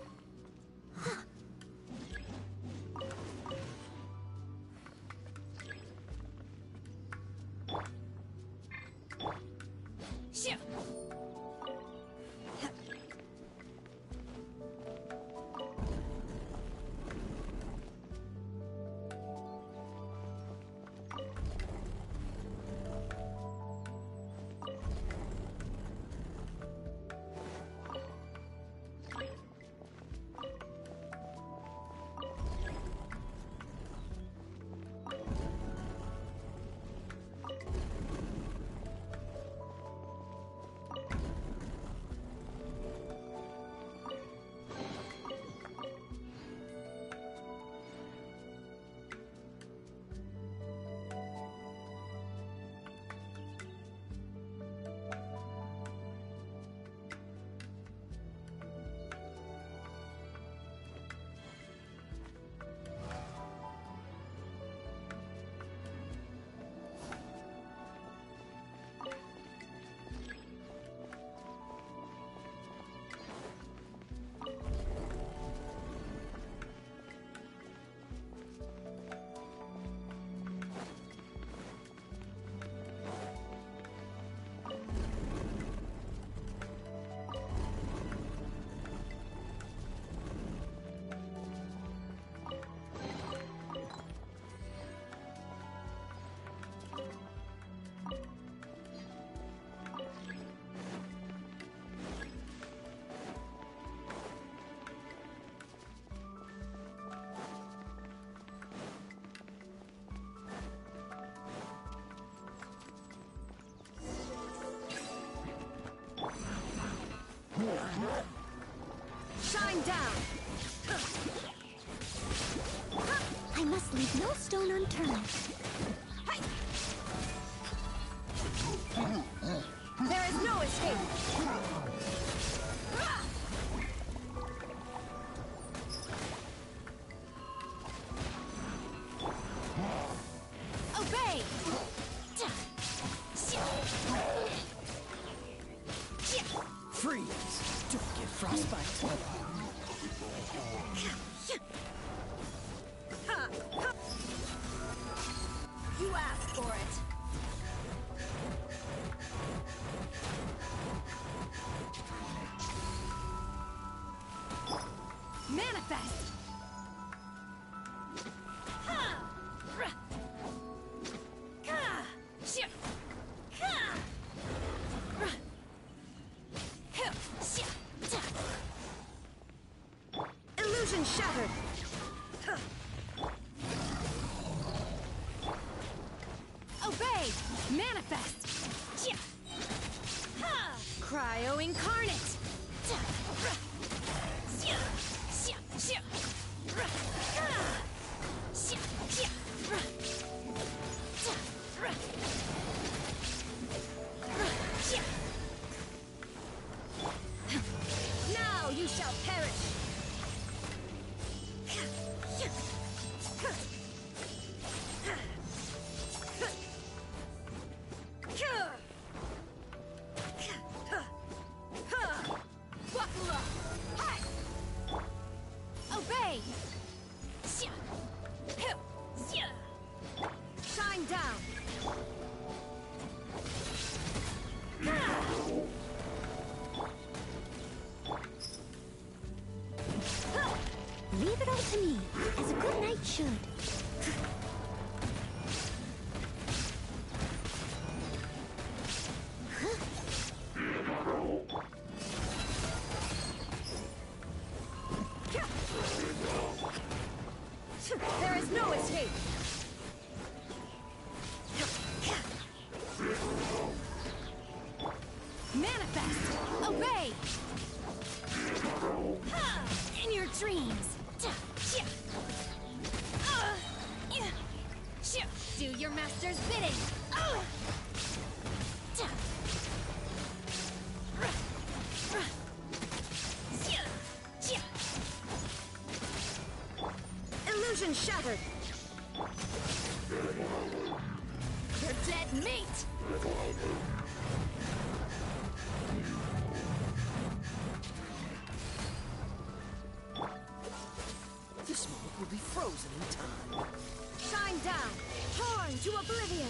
Shine down! I must leave no stone unturned. There is no escape! Obey! Freeze! Don't get frostbite. You asked for it. Manifest! Illusion shattered! Obey! Manifest! Cryo incarnate! Now you shall perish! Obey! Shine down! Leave it all to me, as a good knight should. There's no escape! Manifest! Obey! In your dreams! Do your master's bidding! Illusion shattered! You're dead meat! The smoke will be frozen in time. Shine down! Torn to oblivion!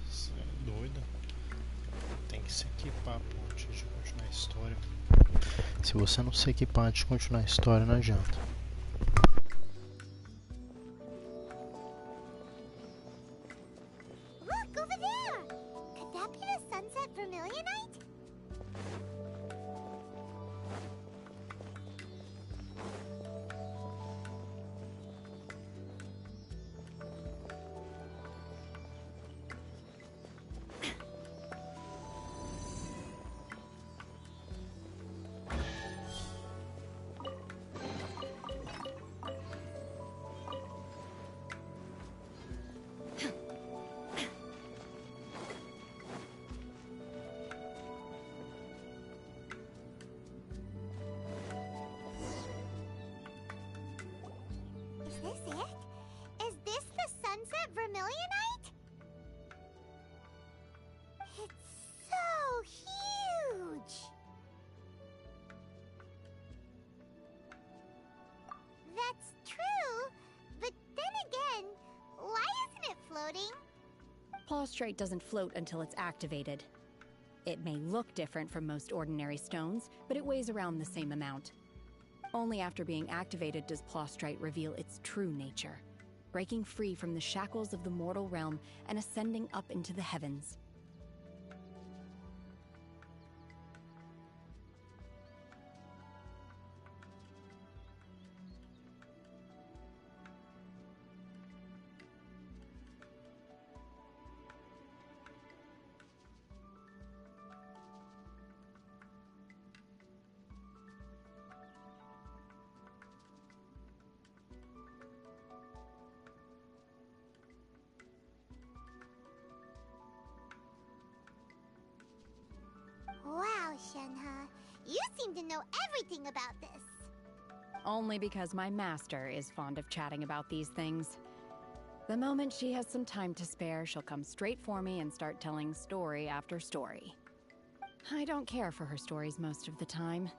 Você é doido? Tem que se equipar pô, antes de continuar a história. Se você não se equipar antes de continuar a história, não adianta. Look, over there! Could that be the Sunset Vermilionite? Is this it? Is this the Sunset Vermilionite? It's so huge! That's true, but then again, why isn't it floating? Plaustrite doesn't float until it's activated. It may look different from most ordinary stones, but it weighs around the same amount. Only after being activated does Plaustrite reveal its true nature, breaking free from the shackles of the mortal realm and ascending up into the heavens. Wow, Shenhe, you seem to know everything about this. Only because my master is fond of chatting about these things. The moment she has some time to spare, she'll come straight for me and start telling story after story. I don't care for her stories most of the time.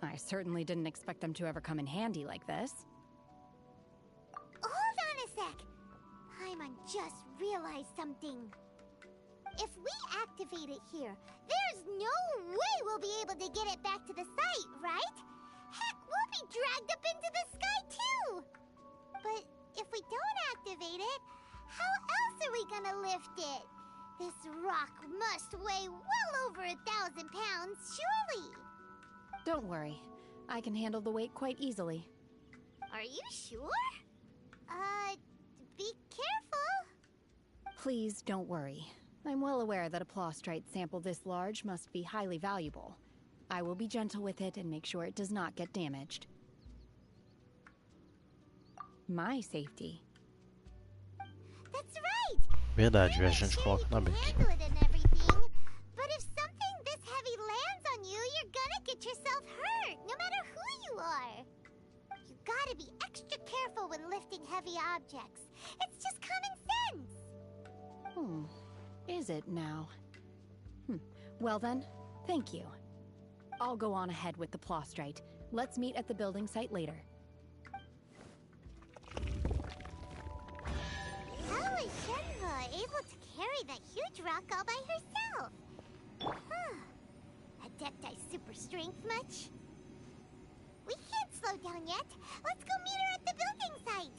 I certainly didn't expect them to ever come in handy like this. Hold on a sec. Paimon just realized something. If we activate it here, there's no way we'll be able to get it back to the site, right? Heck, we'll be dragged up into the sky too! But if we don't activate it, how else are we gonna lift it? This rock must weigh well over 1,000 pounds, surely! Don't worry. I can handle the weight quite easily. Are you sure? Be careful! Please don't worry. I'm well aware that a Plaustrite sample this large must be highly valuable. I will be gentle with it and make sure it does not get damaged. My safety. That's right! Verdade, a gente coloca na bic. Handle it and everything, but if something this heavy lands on you, you're gonna get yourself hurt, no matter who you are. You gotta be extra careful when lifting heavy objects. It's just common sense. Is it now? Well then, thank you. I'll go on ahead with the Plaustrite. Let's meet at the building site later. How is Shenhe able to carry that huge rock all by herself? Huh. Adepti super strength much? We can't slowed down yet. Let's go meet her at the building site.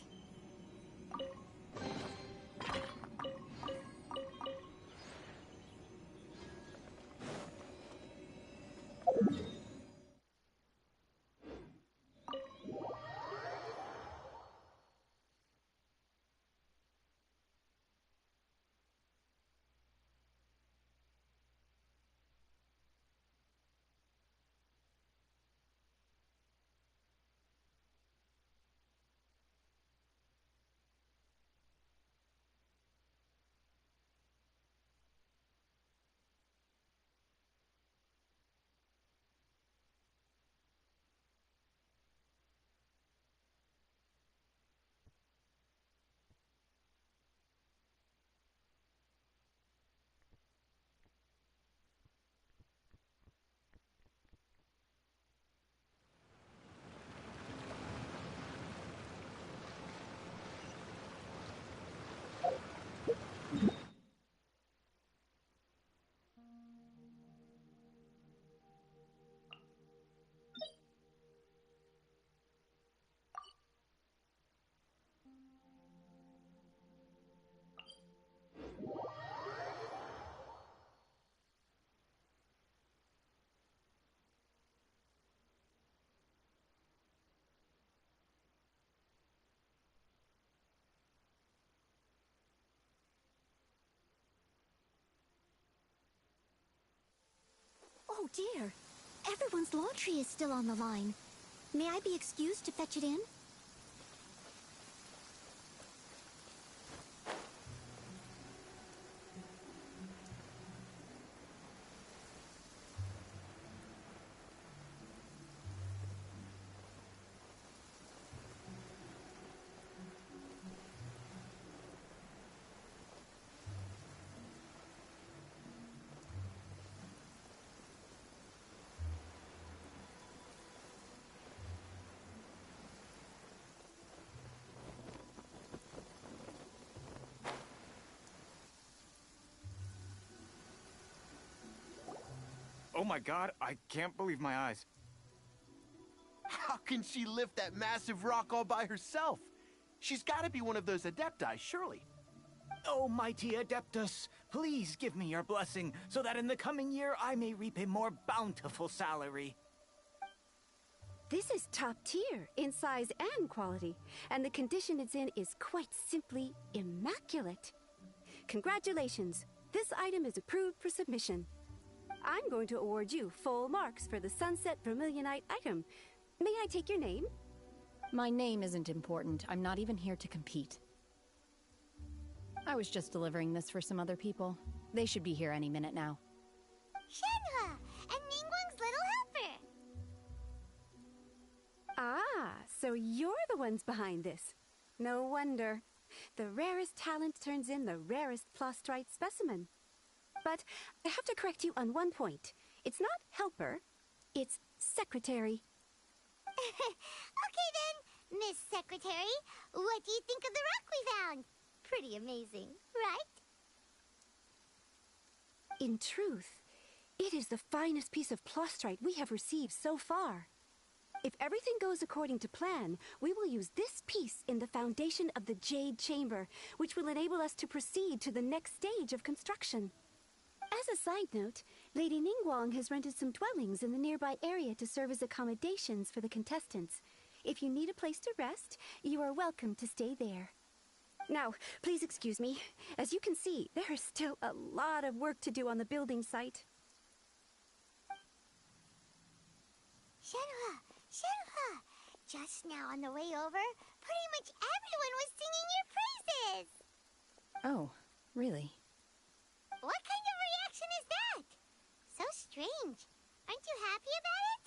Oh dear. Everyone's laundry is still on the line. May I be excused to fetch it in? Oh my god, I can't believe my eyes. How can she lift that massive rock all by herself? She's got to be one of those adepti, surely. Oh, mighty Adeptus, please give me your blessing so that in the coming year I may reap a more bountiful salary. This is top tier in size and quality, and the condition it's in is quite simply immaculate. Congratulations, this item is approved for submission. I'm going to award you full marks for the Sunset Vermilionite item. May I take your name? My name isn't important. I'm not even here to compete. I was just delivering this for some other people. They should be here any minute now. Shenhe, and Ningguang's little helper. Ah, so you're the ones behind this. No wonder. The rarest talent turns in the rarest plastrite specimen. But I have to correct you on one point. It's not helper, it's secretary. Okay then, Miss Secretary, what do you think of the rock we found? Pretty amazing, right? In truth, it is the finest piece of plastrite we have received so far. If everything goes according to plan, we will use this piece in the foundation of the Jade Chamber, which will enable us to proceed to the next stage of construction. As a side note, Lady Ningguang has rented some dwellings in the nearby area to serve as accommodations for the contestants. If you need a place to rest, you are welcome to stay there. Now, please excuse me. As you can see, there is still a lot of work to do on the building site. Shenhe, just now on the way over, pretty much everyone was singing your praises. Oh, really? What kind of reaction is that? So strange. Aren't you happy about it?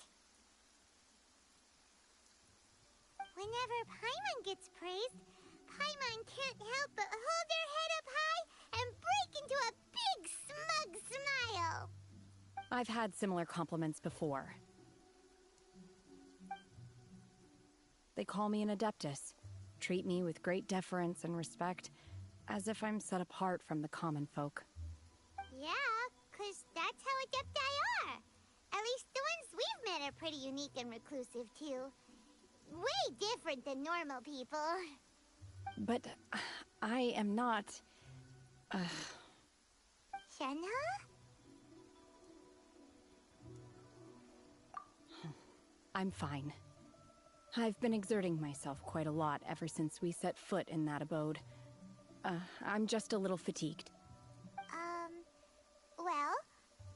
Whenever Paimon gets praised, Paimon can't help but hold their head up high and break into a big smug smile. I've had similar compliments before. They call me an Adeptus, treat me with great deference and respect, as if I'm set apart from the common folk. Yeah, 'cause that's how Adepti are. At least the ones we've met are pretty unique and reclusive, too. way different than normal people. But I am not... Shenhe? I'm fine. I've been exerting myself quite a lot ever since we set foot in that abode. I'm just a little fatigued. Well,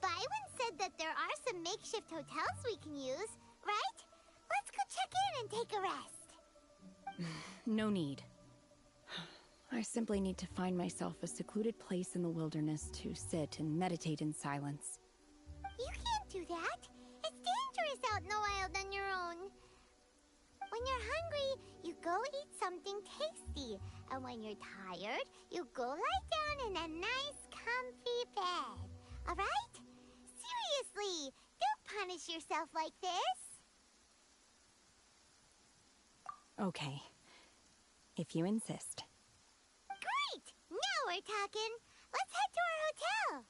Byron said that there are some makeshift hotels we can use, right? Let's go check in and take a rest. No need. I simply need to find myself a secluded place in the wilderness to sit and meditate in silence. You can't do that. It's dangerous out in the wild on your own. When you're hungry, you go eat something tasty. And when you're tired, you go lie down in a nice, comfy bed. Alright? Seriously, don't punish yourself like this. Okay. If you insist. Great! Now we're talking. Let's head to our hotel.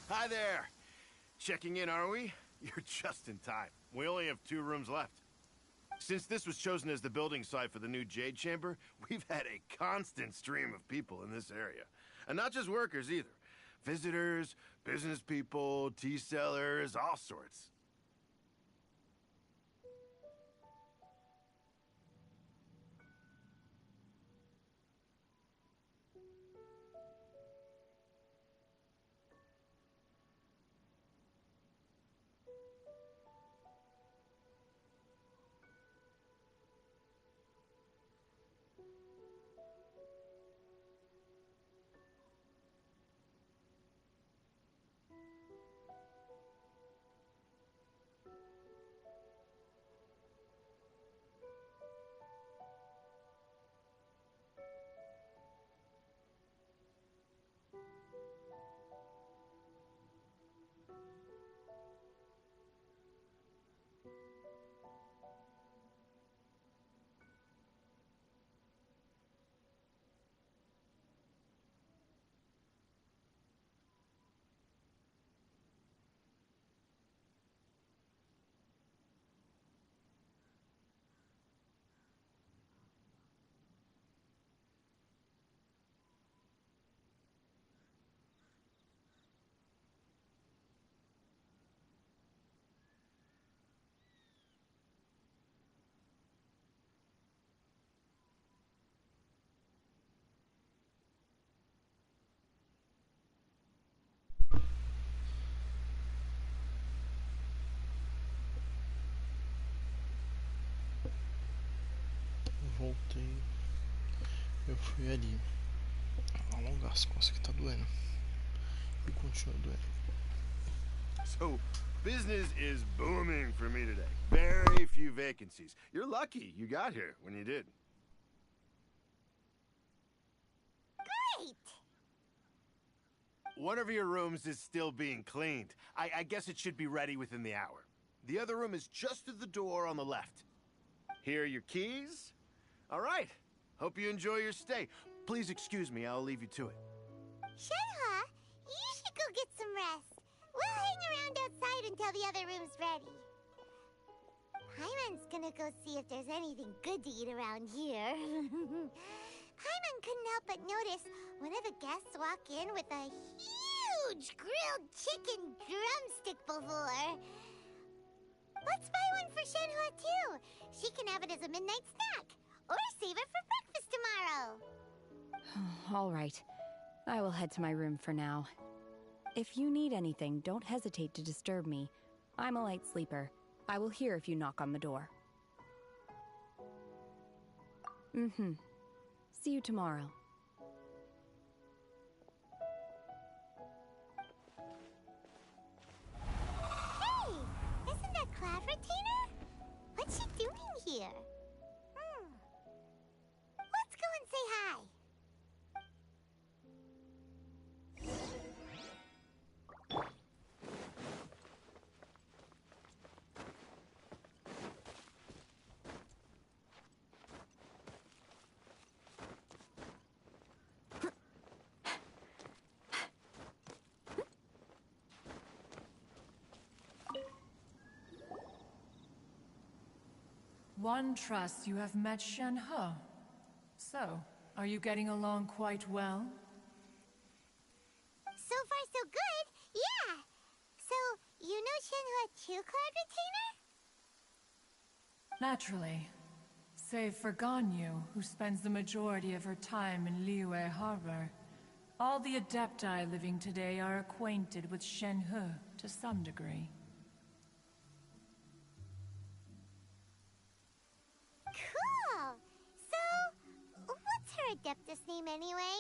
Hi there. Checking in, are we? You're just in time. We only have 2 rooms left. Since this was chosen as the building site for the new Jade Chamber, we've had a constant stream of people in this area. And not just workers either. Visitors, business people, tea sellers, all sorts. Voltei. Eu fui ali alongar as costas que tá doendo. E continua doendo. So, business is booming for me today. Very few vacancies. You're lucky you got here when you did. Great! One of your rooms is still being cleaned. I guess it should be ready within the hour. The other room is just at the door on the left. Here are your keys. All right. Hope you enjoy your stay. Please excuse me, I'll leave you to it. Shenhe, you should go get some rest. We'll hang around outside until the other room's ready. Paimon's gonna go see if there's anything good to eat around here. Paimon couldn't help but notice one of the guests walk in with a huge grilled chicken drumstick before. Let's buy one for Shenhe too. She can have it as a midnight snack. Or save it for breakfast tomorrow. All right. I will head to my room for now. If you need anything, don't hesitate to disturb me. I'm a light sleeper. I will hear if you knock on the door. See you tomorrow. Hey! Isn't that Cloud Retainer? What's she doing here? Let's go and say hi. One trusts you have met Shen-He. So, are you getting along quite well? So far, so good. Yeah. So, you know Shen-He too, Cloud Retainer? Naturally. Save for Ganyu, who spends the majority of her time in Liyue Harbor. All the Adepti living today are acquainted with Shen-He to some degree. Cool! So, what's her Adeptus name anyway?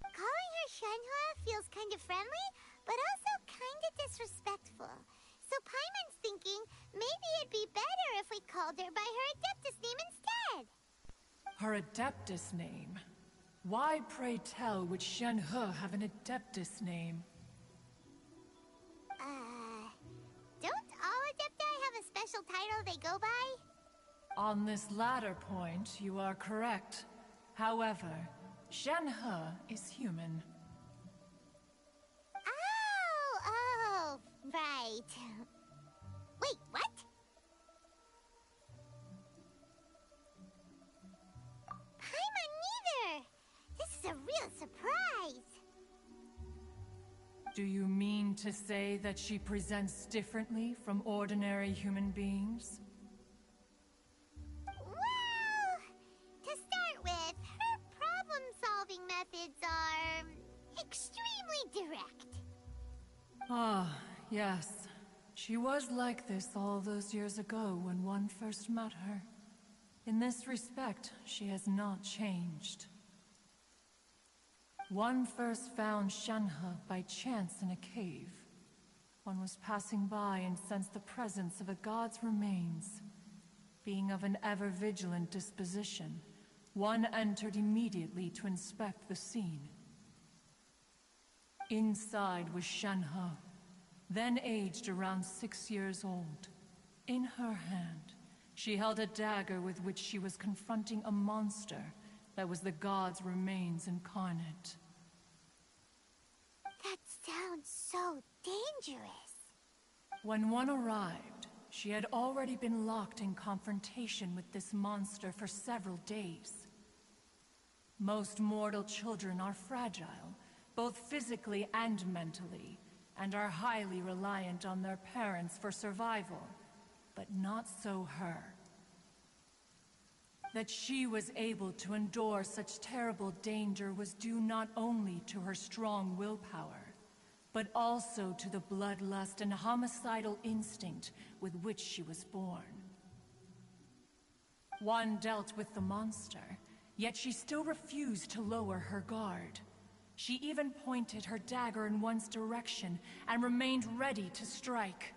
Calling her Shen-He feels kind of friendly, but also kind of disrespectful. So Paimon's thinking maybe it'd be better if we called her by her Adeptus name instead. Her Adeptus name? Why, pray tell, would Shen-He have an Adeptus name? Don't all Adepti have a special title they go by? On this latter point, you are correct. However, Shen-He is human. Oh, right. Wait, what? Paimon neither! This is a real surprise! Do you mean to say that she presents differently from ordinary human beings? Well, to start with, her problem-solving methods are extremely direct. Ah, yes. She was like this all those years ago when one first met her. In this respect, she has not changed. One first found Shen-He by chance in a cave. One was passing by and sensed the presence of a god's remains. Being of an ever-vigilant disposition, one entered immediately to inspect the scene. Inside was Shen-He, then aged around 6 years old. In her hand, she held a dagger with which she was confronting a monster that was the god's remains incarnate. That sounds so dangerous. When one arrived, she had already been locked in confrontation with this monster for several days. Most mortal children are fragile, both physically and mentally, and are highly reliant on their parents for survival, but not so her. That she was able to endure such terrible danger was due not only to her strong willpower, but also to the bloodlust and homicidal instinct with which she was born. One dealt with the monster, yet she still refused to lower her guard. She even pointed her dagger in one's direction and remained ready to strike.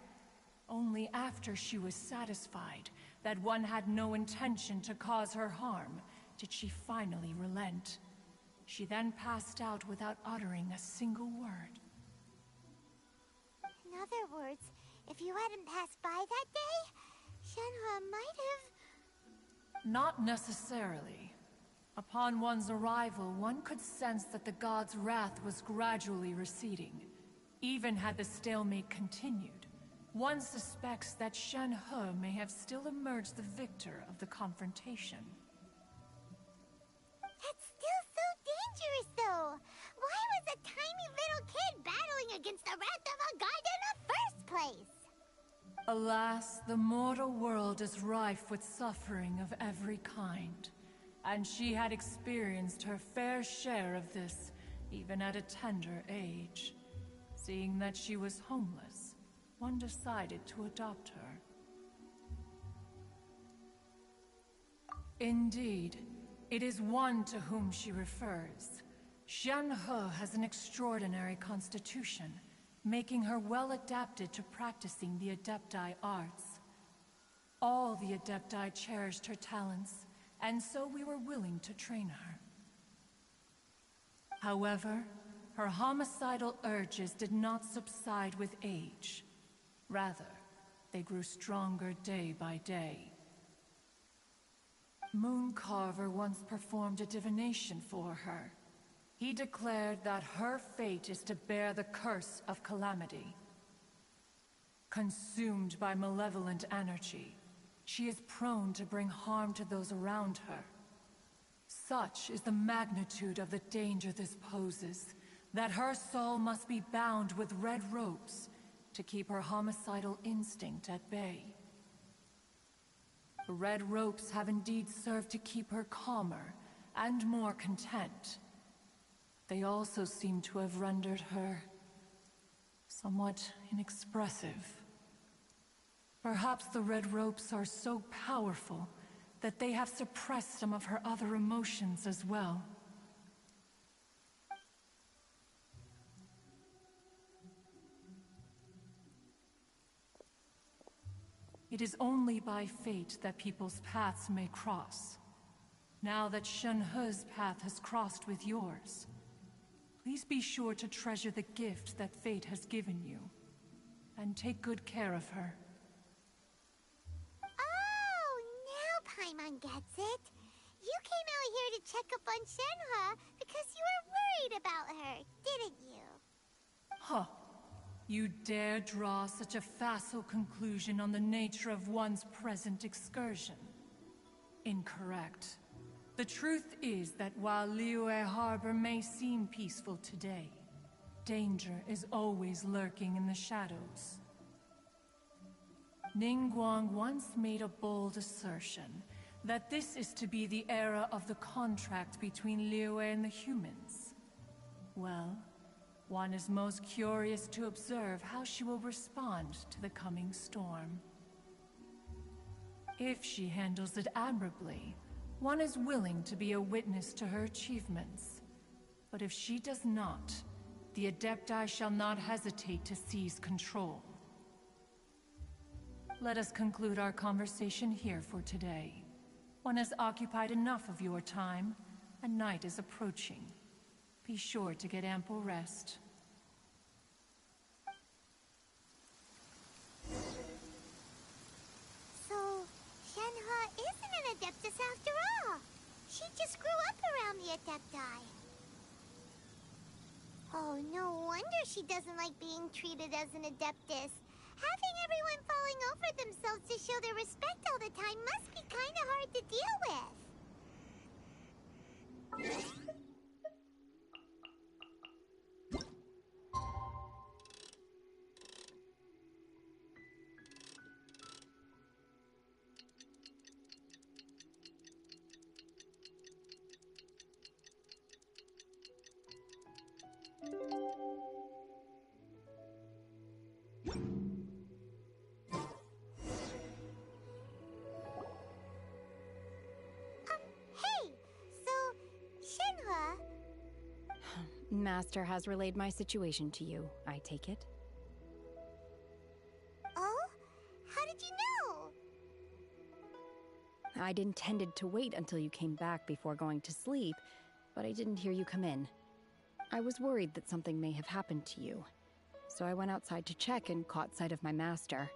Only after she was satisfied that one had no intention to cause her harm did she finally relent. She then passed out without uttering a single word. In other words, if you hadn't passed by that day, Shen-He might have... Not necessarily. Upon one's arrival, one could sense that the god's wrath was gradually receding. Even had the stalemate continued, one suspects that Shen-He may have still emerged the victor of the confrontation. That's still so dangerous, though! Why was a tiny little kid battling against the wrath of a god in the first place? Alas, the mortal world is rife with suffering of every kind, and she had experienced her fair share of this, even at a tender age. Seeing that she was homeless, one decided to adopt her. Indeed, it is one to whom she refers. Shen-He has an extraordinary constitution, making her well adapted to practicing the Adepti arts. All the Adepti cherished her talents, and so we were willing to train her. However, her homicidal urges did not subside with age. Rather, they grew stronger day by day. Mooncarver once performed a divination for her. He declared that her fate is to bear the curse of calamity. Consumed by malevolent energy, she is prone to bring harm to those around her. Such is the magnitude of the danger this poses, that her soul must be bound with red ropes to keep her homicidal instinct at bay. The red ropes have indeed served to keep her calmer and more content. They also seem to have rendered her somewhat inexpressive. Perhaps the red ropes are so powerful that they have suppressed some of her other emotions as well. It is only by fate that people's paths may cross. Now that Shen-He's path has crossed with yours, please be sure to treasure the gift that fate has given you, and take good care of her. Oh, now Paimon gets it. You came out here to check up on Shenhe because you were worried about her, didn't you? Huh. You dare draw such a facile conclusion on the nature of one's present excursion? Incorrect. The truth is that while Liyue Harbor may seem peaceful today, danger is always lurking in the shadows. Ningguang once made a bold assertion that this is to be the era of the contract between Liyue and the humans. Well, one is most curious to observe how she will respond to the coming storm. If she handles it admirably, one is willing to be a witness to her achievements. But if she does not, the Adepti shall not hesitate to seize control. Let us conclude our conversation here for today. One has occupied enough of your time, and night is approaching. Be sure to get ample rest. So, Shenhe isn't an Adeptus after all. She just grew up around the Adepti. Oh, no wonder she doesn't like being treated as an Adeptus. Having everyone falling over themselves to show their respect all the time must be kinda hard to deal with. Hey! So, Shenhe... Master has relayed my situation to you, I take it? Oh? How did you know? I'd intended to wait until you came back before going to sleep, but I didn't hear you come in. I was worried that something may have happened to you, so I went outside to check and caught sight of my master.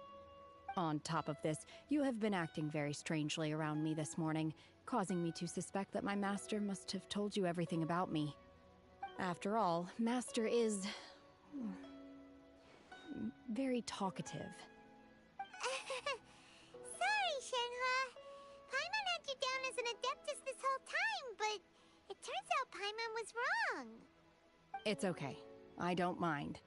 On top of this, you have been acting very strangely around me this morning, causing me to suspect that my master must have told you everything about me. After all, Master is... very talkative. Sorry, Shenhe. Paimon had you down as an Adeptus this whole time, but it turns out Paimon was wrong. It's okay. I don't mind.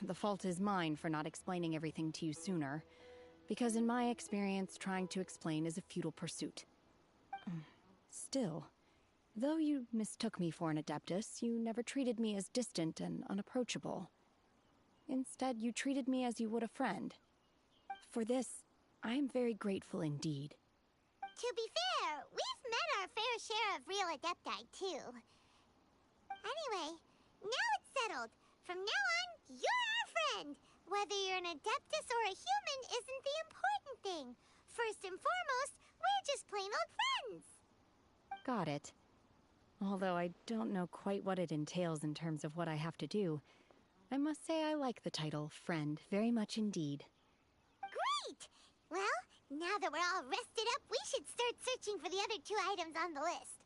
The fault is mine for not explaining everything to you sooner, because in my experience, trying to explain is a futile pursuit. Still, though you mistook me for an Adeptus, you never treated me as distant and unapproachable. Instead, you treated me as you would a friend. For this, I am very grateful indeed. To be fair, we've met our fair share of real Adepti, too. Anyway, now it's settled. From now on, you're our friend. Whether you're an Adeptus or a human isn't the important thing. First and foremost, we're just plain old friends. Got it. Although I don't know quite what it entails in terms of what I have to do, I must say I like the title, Friend, very much indeed. Great! Well, now that we're all rested up, we should start searching for the other 2 items on the list.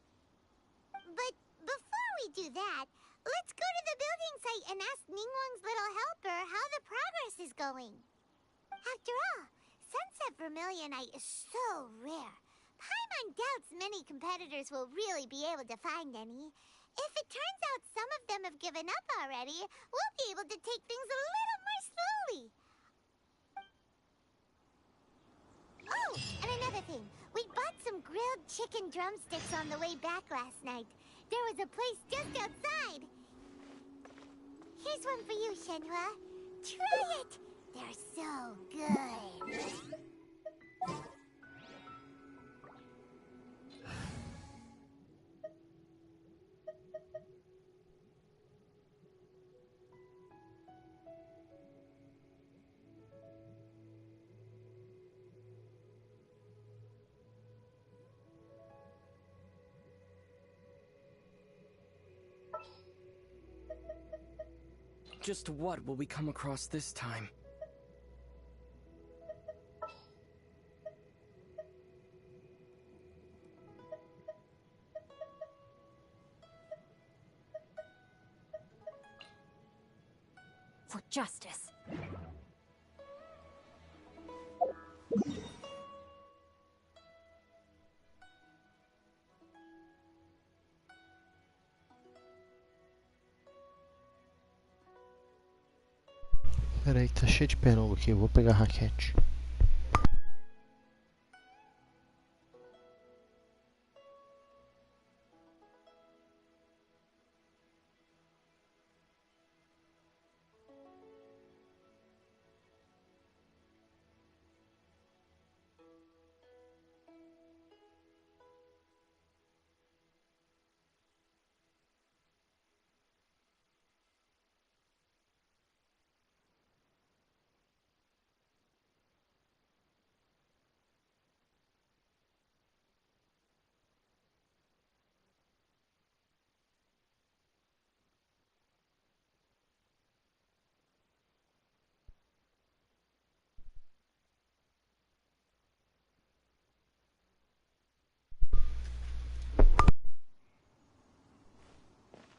But before we do that, let's go to the building site and ask Ningguang's little helper how the progress is going. After all, Sunset Vermilionite is so rare. Paimon doubts many competitors will really be able to find any. If it turns out some of them have given up already, we'll be able to take things a little more slowly. Oh, and another thing. We bought some grilled chicken drumsticks on the way back last night. There was a place just outside. Here's one for you, Shenhua. Try it. They're so good. Just what will we come across this time? For justice. Peraí, que tá cheio de perongo aqui, eu vou pegar a raquete.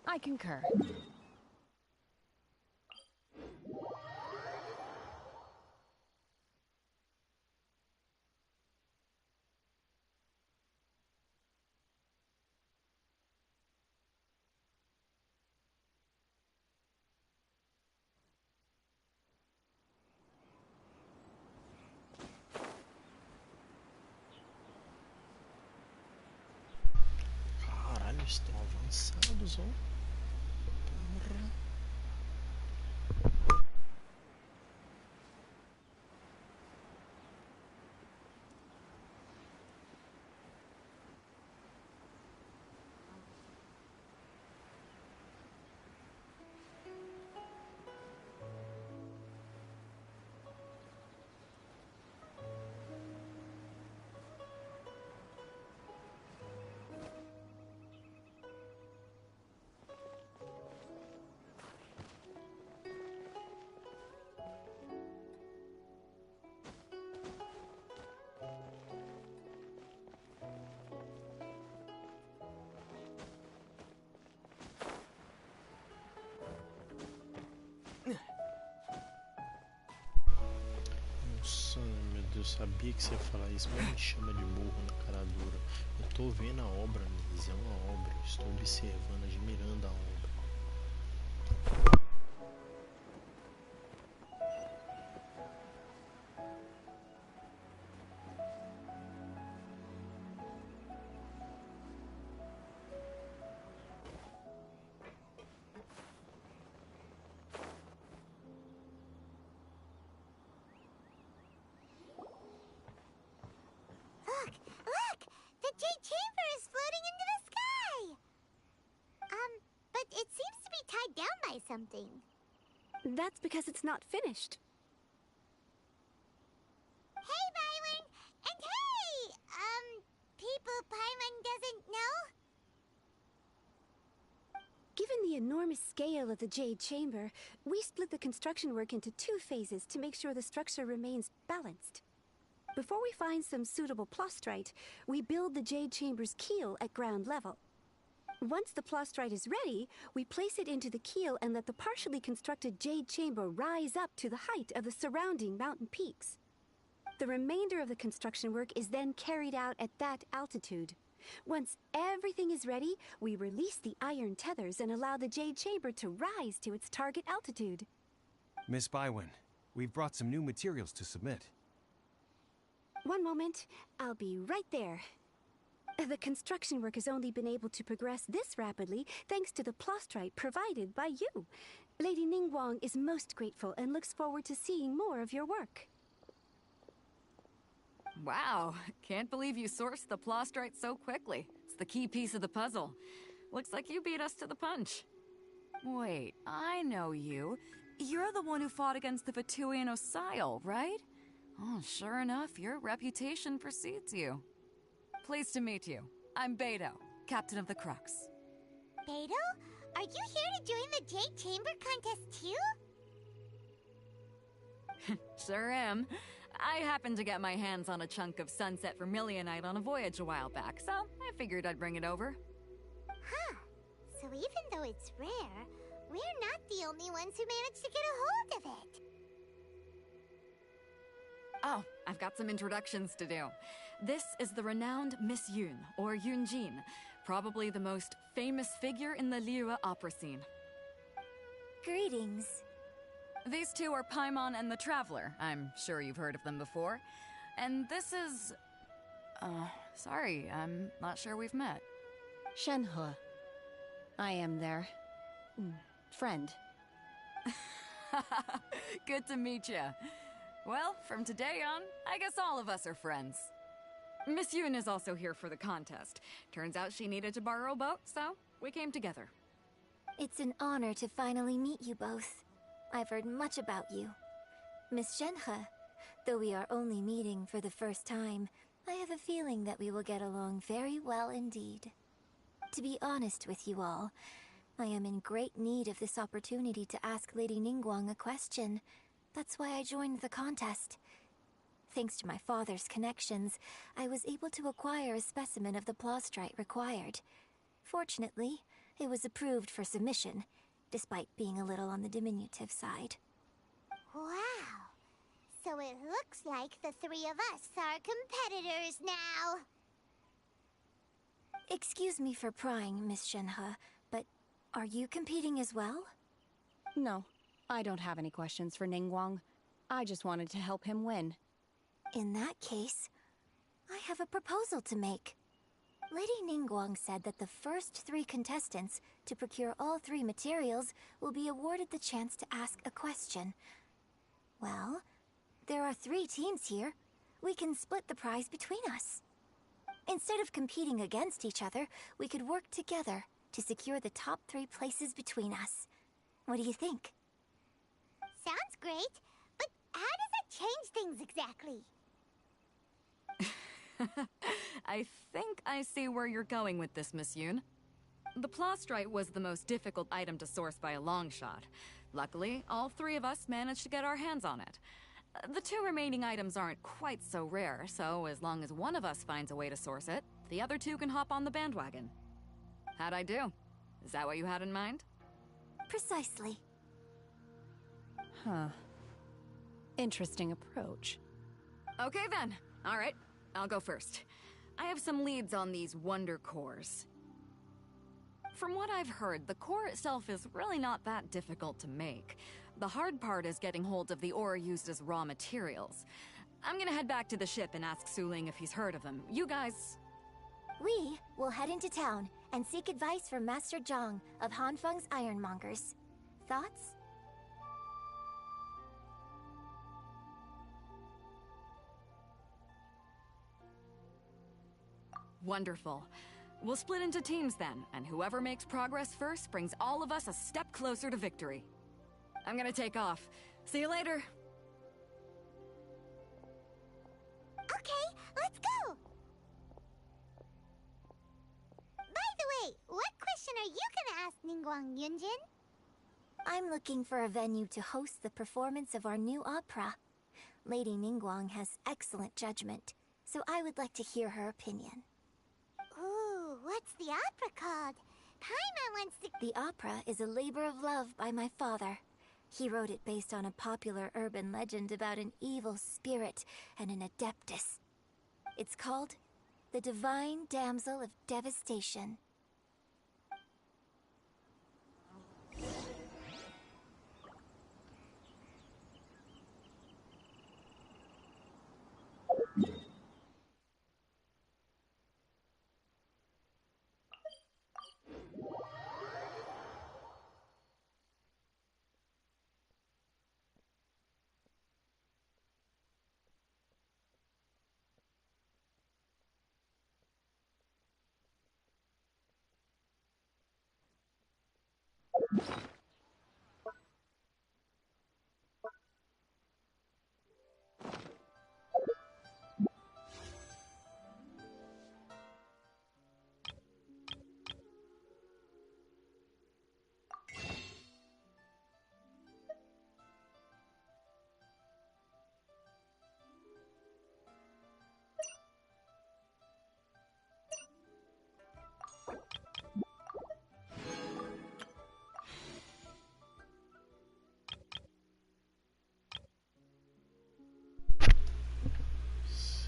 I concur. Caralho, estão avançados, ó. Porra. Nossa, meu Deus, sabia que você ia falar isso, mas me chama de burro na cara dura. Eu tô vendo a obra, mas é uma obra. Eu estou observando, admirando a obra. something. That's because it's not finished. Hey, Byron! And hey! People Paimon doesn't know? Given the enormous scale of the Jade Chamber, we split the construction work into 2 phases to make sure the structure remains balanced. Before we find some suitable plastrite, we build the Jade Chamber's keel at ground level. Once the plastrite is ready, we place it into the keel and let the partially constructed Jade Chamber rise up to the height of the surrounding mountain peaks. The remainder of the construction work is then carried out at that altitude. Once everything is ready, we release the iron tethers and allow the Jade Chamber to rise to its target altitude. Miss Bywin, we've brought some new materials to submit. One moment, I'll be right there. The construction work has only been able to progress this rapidly thanks to the plastrite provided by you. Lady Ningguang is most grateful and looks forward to seeing more of your work. Wow, can't believe you sourced the plastrite so quickly. It's the key piece of the puzzle. Looks like you beat us to the punch. Wait, I know you. You're the one who fought against the Fatuian Osile, right? Oh, sure enough, your reputation precedes you. Pleased to meet you. I'm Beto, captain of the Crux. Beto? Are you here to join the Jade Chamber contest too? Sure am. I happened to get my hands on a chunk of sunset vermilionite on a voyage a while back, so I figured I'd bring it over. Huh. So even though it's rare, we're not the only ones who managed to get a hold of it. Oh, I've got some introductions to do. This is the renowned Miss Yun, or Yunjin, probably the most famous figure in the Liyue opera scene. Greetings. These two are Paimon and the Traveler. I'm sure you've heard of them before. And this is... sorry, I'm not sure we've met. Shenhe. I am their... friend. Good to meet you. Well, from today on, I guess all of us are friends. Miss Yun is also here for the contest. Turns out she needed to borrow a boat, so we came together. It's an honor to finally meet you both. I've heard much about you. Miss Shenhe, though we are only meeting for the first time, I have a feeling that we will get along very well indeed. To be honest with you all, I am in great need of this opportunity to ask Lady Ningguang a question. That's why I joined the contest. Thanks to my father's connections, I was able to acquire a specimen of the plastrite required. Fortunately, it was approved for submission, despite being a little on the diminutive side. Wow. So it looks like the 3 of us are competitors now. Excuse me for prying, Miss Shenhe, but are you competing as well? No, I don't have any questions for Ningguang. I just wanted to help him win. In that case, I have a proposal to make. Lady Ningguang said that the first 3 contestants to procure all 3 materials will be awarded the chance to ask a question. Well, there are 3 teams here. We can split the prize between us. Instead of competing against each other, we could work together to secure the top 3 places between us. What do you think? Sounds great, but how does it change things exactly? I think I see where you're going with this, Miss Yun. The plastrite was the most difficult item to source by a long shot. Luckily, all 3 of us managed to get our hands on it. The 2 remaining items aren't quite so rare, so as long as one of us finds a way to source it, the other 2 can hop on the bandwagon. How'd I do? Is that what you had in mind? Precisely. Huh. Interesting approach. Okay then. All right. I'll go first. I have some leads on these wonder cores. From what I've heard, the core itself is really not that difficult to make. The hard part is getting hold of the ore used as raw materials. I'm gonna head back to the ship and ask Su Ling if he's heard of them. You guys... We will head into town and seek advice from Master Zhang of Hanfeng's Ironmongers. Thoughts? Wonderful. We'll split into teams then, and whoever makes progress first brings all of us a step closer to victory. I'm gonna take off. See you later. Okay, let's go! By the way, what question are you gonna ask Ningguang, Yunjin? I'm looking for a venue to host the performance of our new opera. Lady Ningguang has excellent judgment, so I would like to hear her opinion. Ooh, what's the opera called? Paimon wants to... The opera is A Labor of Love by my father. He wrote it based on a popular urban legend about an evil spirit and an adeptus. It's called The Divine Damsel of Devastation.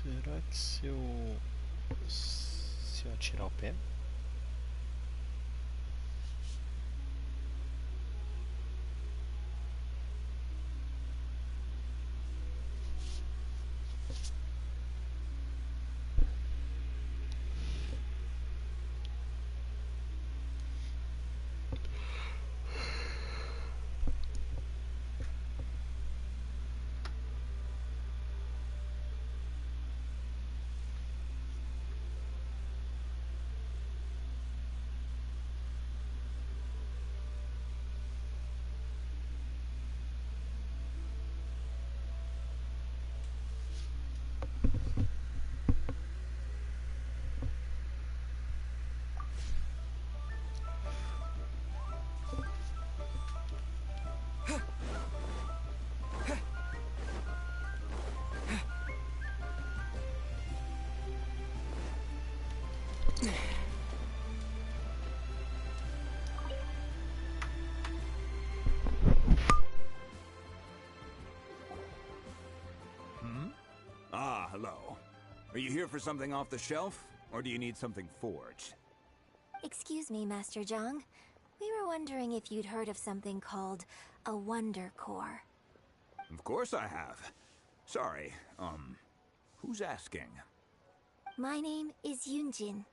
Será que se eu atirar o pé? Ah, hello. Are you here for something off the shelf, or do you need something forged? Excuse me, Master Zhang. We were wondering if you'd heard of something called a Wonder Core. Of course I have. Sorry, who's asking? My name is Yunjin.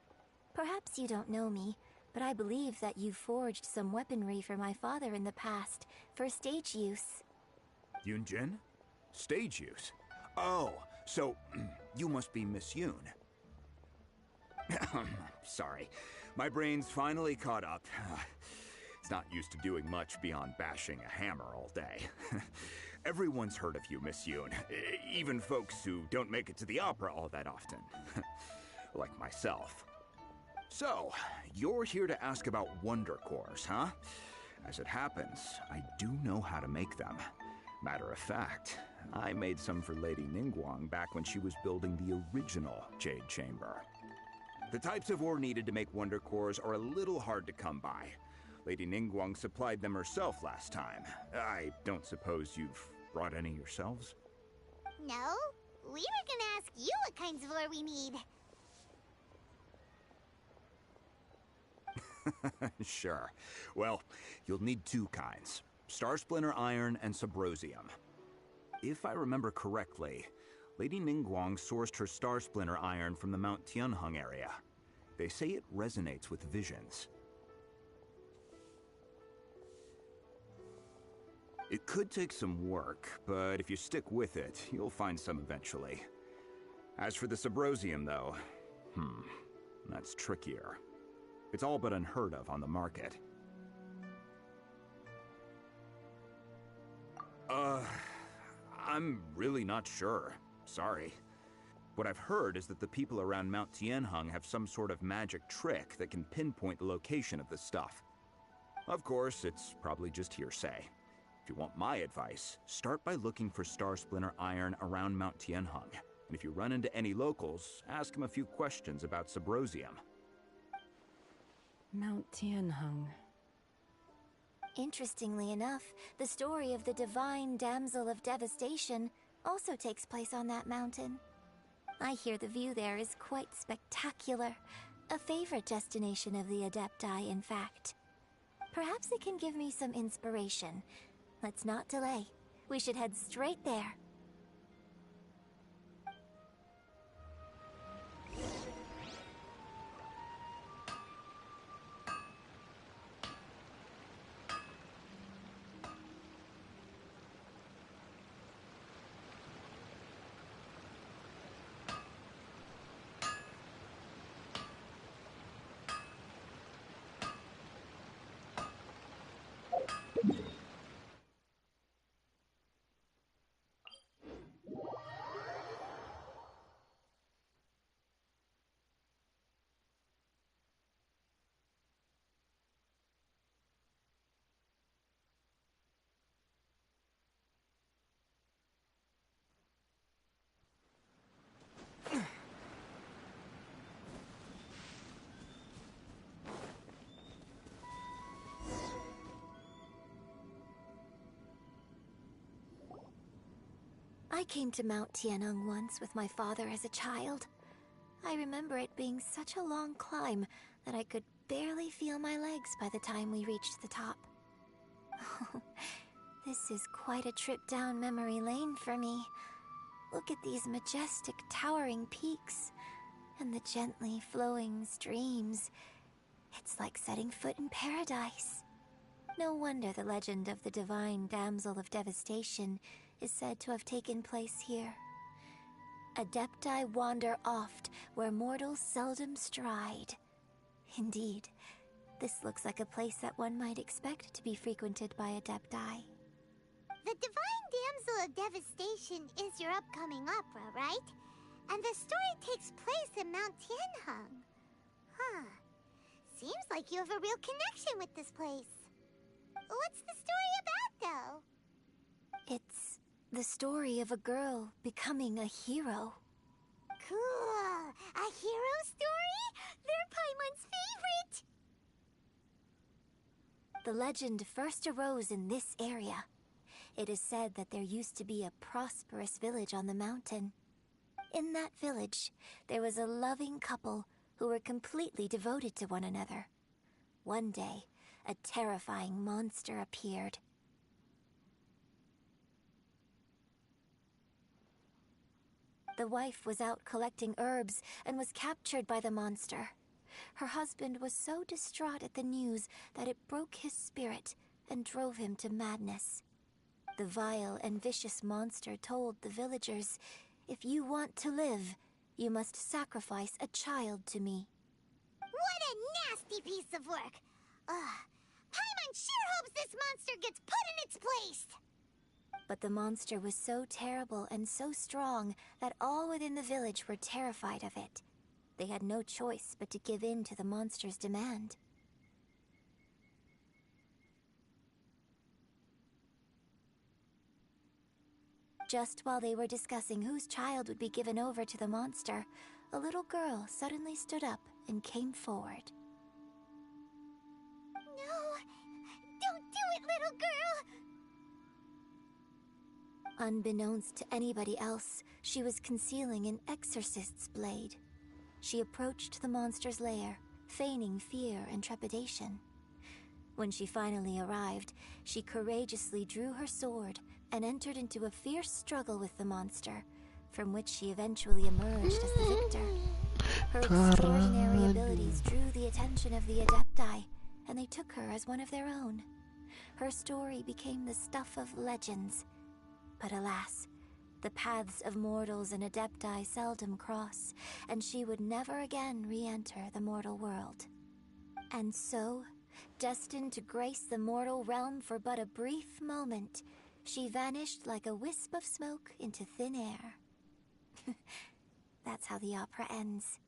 Perhaps you don't know me, but I believe that you forged some weaponry for my father in the past, for stage use. Yunjin? Stage use? Oh, so you must be Miss Yoon. Sorry, my brain's finally caught up. It's not used to doing much beyond bashing a hammer all day. Everyone's heard of you, Miss Yoon. Even folks who don't make it to the opera all that often. Like myself. So, you're here to ask about Wonder Cores, huh? As it happens, I do know how to make them. Matter of fact, I made some for Lady Ningguang back when she was building the original Jade Chamber. The types of ore needed to make Wonder Cores are a little hard to come by. Lady Ningguang supplied them herself last time. I don't suppose you've brought any yourselves? No, we were gonna ask you what kinds of ore we need. Sure. Well, you'll need two kinds. Star Splinter Iron and Subrosium. If I remember correctly, Lady Ningguang sourced her Star Splinter Iron from the Mount Tianheng area. They say it resonates with visions. It could take some work, but if you stick with it, you'll find some eventually. As for the Subrosium, though, that's trickier. It's all but unheard of on the market. I'm really not sure. Sorry. What I've heard is that the people around Mount Tianheng have some sort of magic trick that can pinpoint the location of the stuff. Of course, it's probably just hearsay. If you want my advice, start by looking for Star Splinter iron around Mount Tianheng. And if you run into any locals, ask them a few questions about Subrosium. Mount Tianheng. Interestingly enough, the story of the divine damsel of devastation also takes place on that mountain. I hear the view there is quite spectacular. A favorite destination of the Adepti, in fact. Perhaps it can give me some inspiration. Let's not delay. We should head straight there. I came to Mount Tianheng once with my father as a child. I remember it being such a long climb that I could barely feel my legs by the time we reached the top. Oh, this is quite a trip down memory lane for me. Look at these majestic towering peaks and the gently flowing streams. It's like setting foot in paradise. No wonder the legend of the divine damsel of devastation is said to have taken place here. Adepti wander oft where mortals seldom stride. Indeed, this looks like a place that one might expect to be frequented by Adepti. The Divine Damsel of Devastation is your upcoming opera, right? And the story takes place in Mount Tianheng. Huh. Seems like you have a real connection with this place. What's the story about, though? It's the story of a girl becoming a hero. Cool! A hero story? They're Paimon's favorite! The legend first arose in this area. It is said that there used to be a prosperous village on the mountain. In that village, there was a loving couple who were completely devoted to one another. One day, a terrifying monster appeared. The wife was out collecting herbs and was captured by the monster. Her husband was so distraught at the news that it broke his spirit and drove him to madness. The vile and vicious monster told the villagers, "If you want to live, you must sacrifice a child to me." What a nasty piece of work! Paimon sure hopes this monster gets put in its place! But the monster was so terrible and so strong that all within the village were terrified of it. They had no choice but to give in to the monster's demand. Just while they were discussing whose child would be given over to the monster, a little girl suddenly stood up and came forward. No! Don't do it, little girl! Unbeknownst to anybody else, she was concealing an exorcist's blade. She approached the monster's lair, feigning fear and trepidation. When she finally arrived, she courageously drew her sword and entered into a fierce struggle with the monster, from which she eventually emerged as the victor. Her extraordinary abilities drew the attention of the Adepti, and they took her as one of their own. Her story became the stuff of legends. But alas, the paths of mortals and Adepti seldom cross, and she would never again re-enter the mortal world. And so, destined to grace the mortal realm for but a brief moment, she vanished like a wisp of smoke into thin air. That's how the opera ends.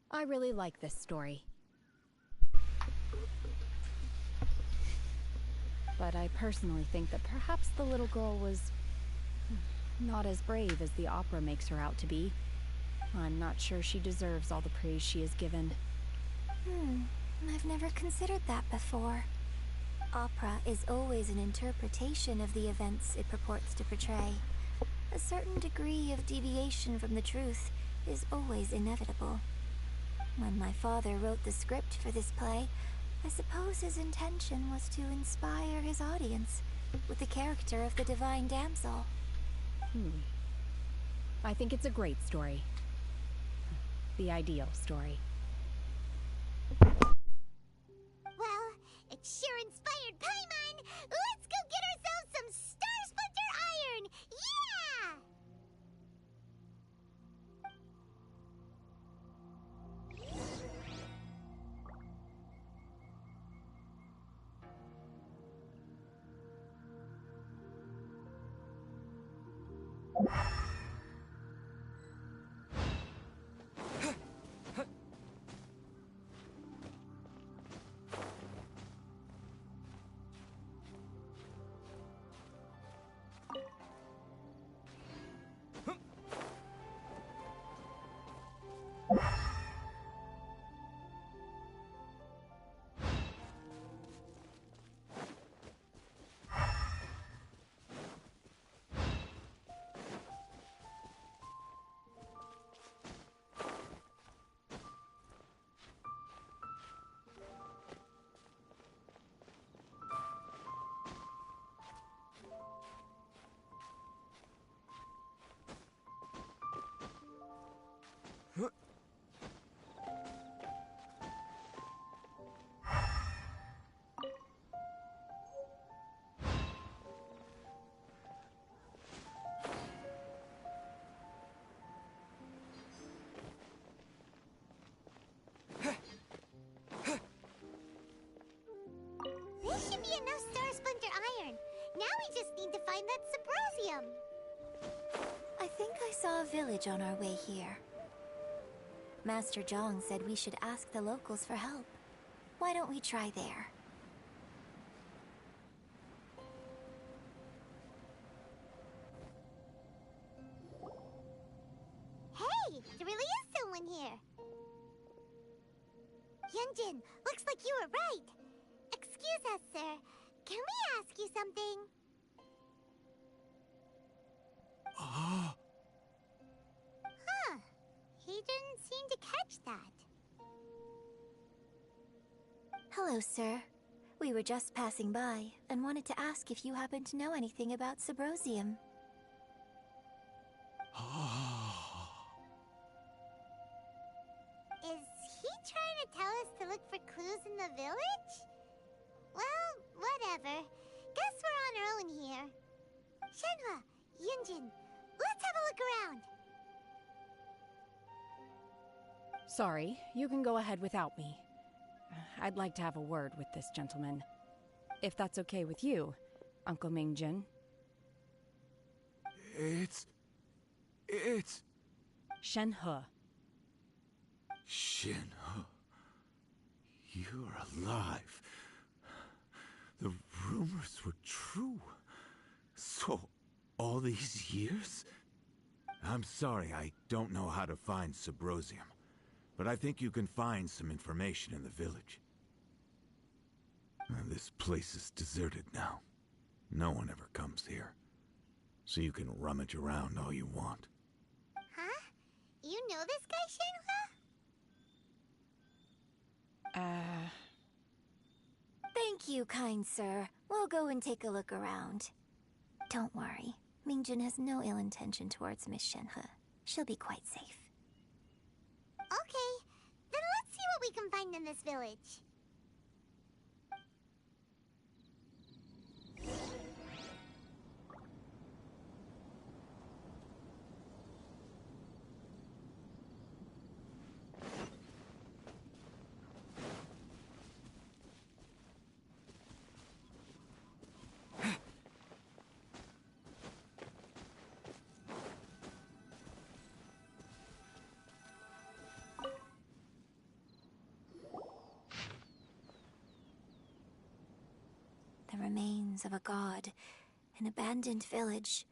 I really like this story. But I personally think that perhaps the little girl was not as brave as the opera makes her out to be. I'm not sure she deserves all the praise she is given. I've never considered that before. Opera is always an interpretation of the events it purports to portray. A certain degree of deviation from the truth is always inevitable. When my father wrote the script for this play, I suppose his intention was to inspire his audience with the character of the divine damsel. I think it's a great story. The ideal story. Well, it sure inspired Paimon! Let's go get ourselves some Star Splinter Iron! Yeah! This should be enough Star Splinter Iron. Now we just need to find that Subrosium. I think I saw a village on our way here. Master Zhong said we should ask the locals for help. Why don't we try there? Hey, there really is someone here. Yunjin, looks like you were right. Excuse us, sir. Can we ask you something? Huh. He didn't seem to catch that. Hello, sir. We were just passing by and wanted to ask if you happen to know anything about Subrosium. Is he trying to tell us to look for clues in the village? Well, whatever. Guess we're on our own here. Shenhua, Yunjin, let's have a look around. Sorry, you can go ahead without me. I'd like to have a word with this gentleman. If that's okay with you, Uncle Mingjin. It's... Shenhe. Shenhe. You're alive. The rumors were true. So, all these years? I'm sorry, I don't know how to find Subrosium. But I think you can find some information in the village. This place is deserted now. No one ever comes here. So you can rummage around all you want. Huh? You know this guy, Shenhua? Thank you, kind sir. We'll go and take a look around. Don't worry. Mingjun has no ill intention towards Miss Shenhe. She'll be quite safe. Okay, then let's see what we can find in this village. The remains of a god, an abandoned village,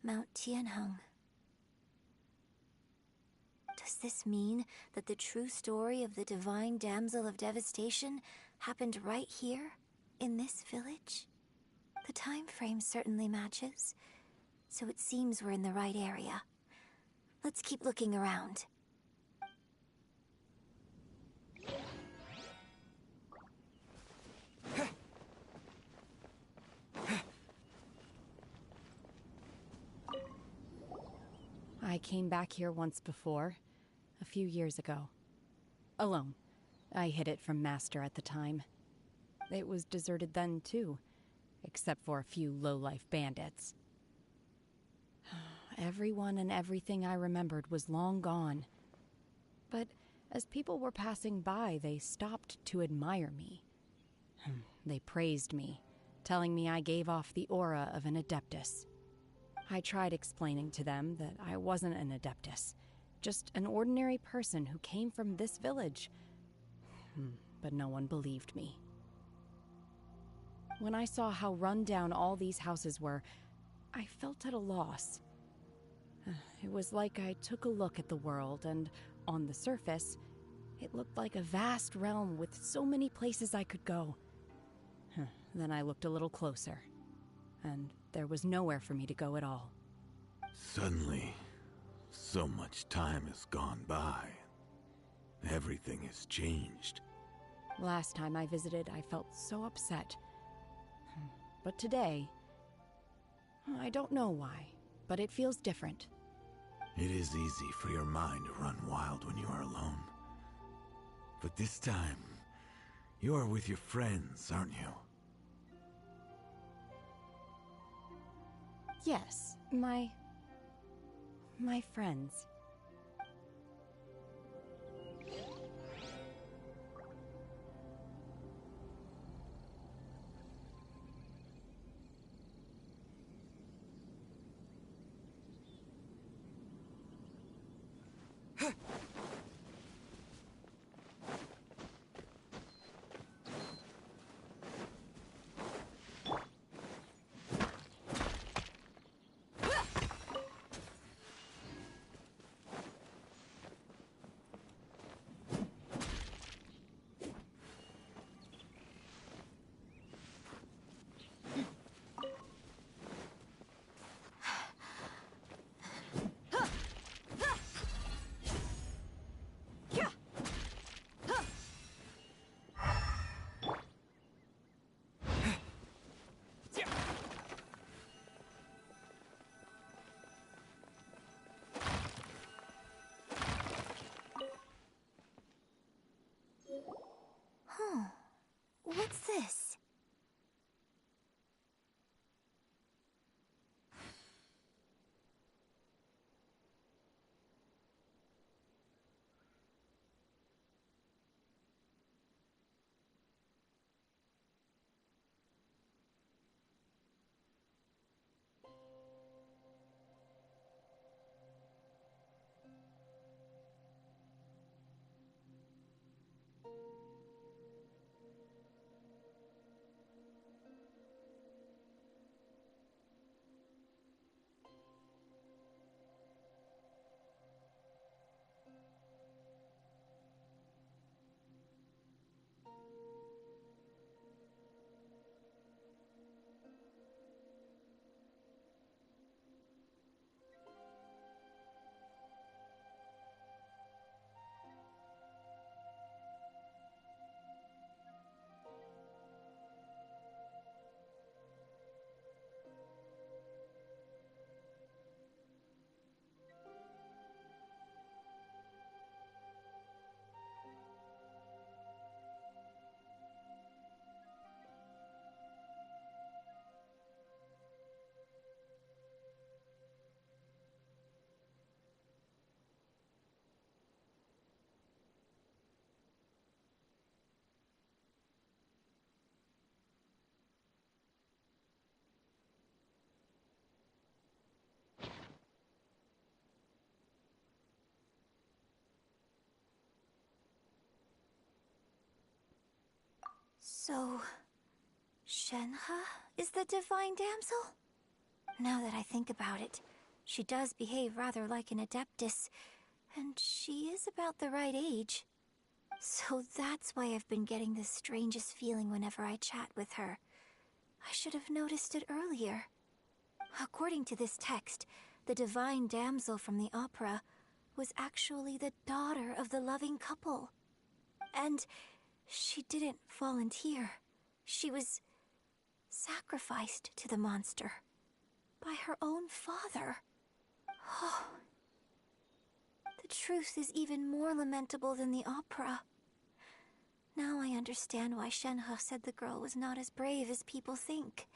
Mount Tianheng. Does this mean that the true story of the divine damsel of devastation happened right here, in this village? The time frame certainly matches, so it seems we're in the right area. Let's keep looking around. I came back here once before, a few years ago. Alone. I hid it from Master at the time. It was deserted then, too, except for a few low-life bandits. Everyone and everything I remembered was long gone. But as people were passing by, they stopped to admire me. They praised me, telling me I gave off the aura of an Adeptus. I tried explaining to them that I wasn't an Adeptus, just an ordinary person who came from this village. But no one believed me. When I saw how run down all these houses were, I felt at a loss. It was like I took a look at the world, and on the surface, it looked like a vast realm with so many places I could go. Then I looked a little closer, and there was nowhere for me to go at all. Suddenly, so much time has gone by. Everything has changed. Last time I visited, I felt so upset. But today, I don't know why, but it feels different. It is easy for your mind to run wild when you are alone. But this time, you are with your friends, aren't you? Yes, my friends. So, Shenhe is the divine damsel? Now that I think about it, she does behave rather like an adeptus, and she is about the right age. So that's why I've been getting the strangest feeling whenever I chat with her. I should have noticed it earlier. According to this text, the divine damsel from the opera was actually the daughter of the loving couple. And she didn't volunteer. She was sacrificed to the monster by her own father. Oh. The truth is even more lamentable than the opera. Now I understand why Shenhe said the girl was not as brave as people think.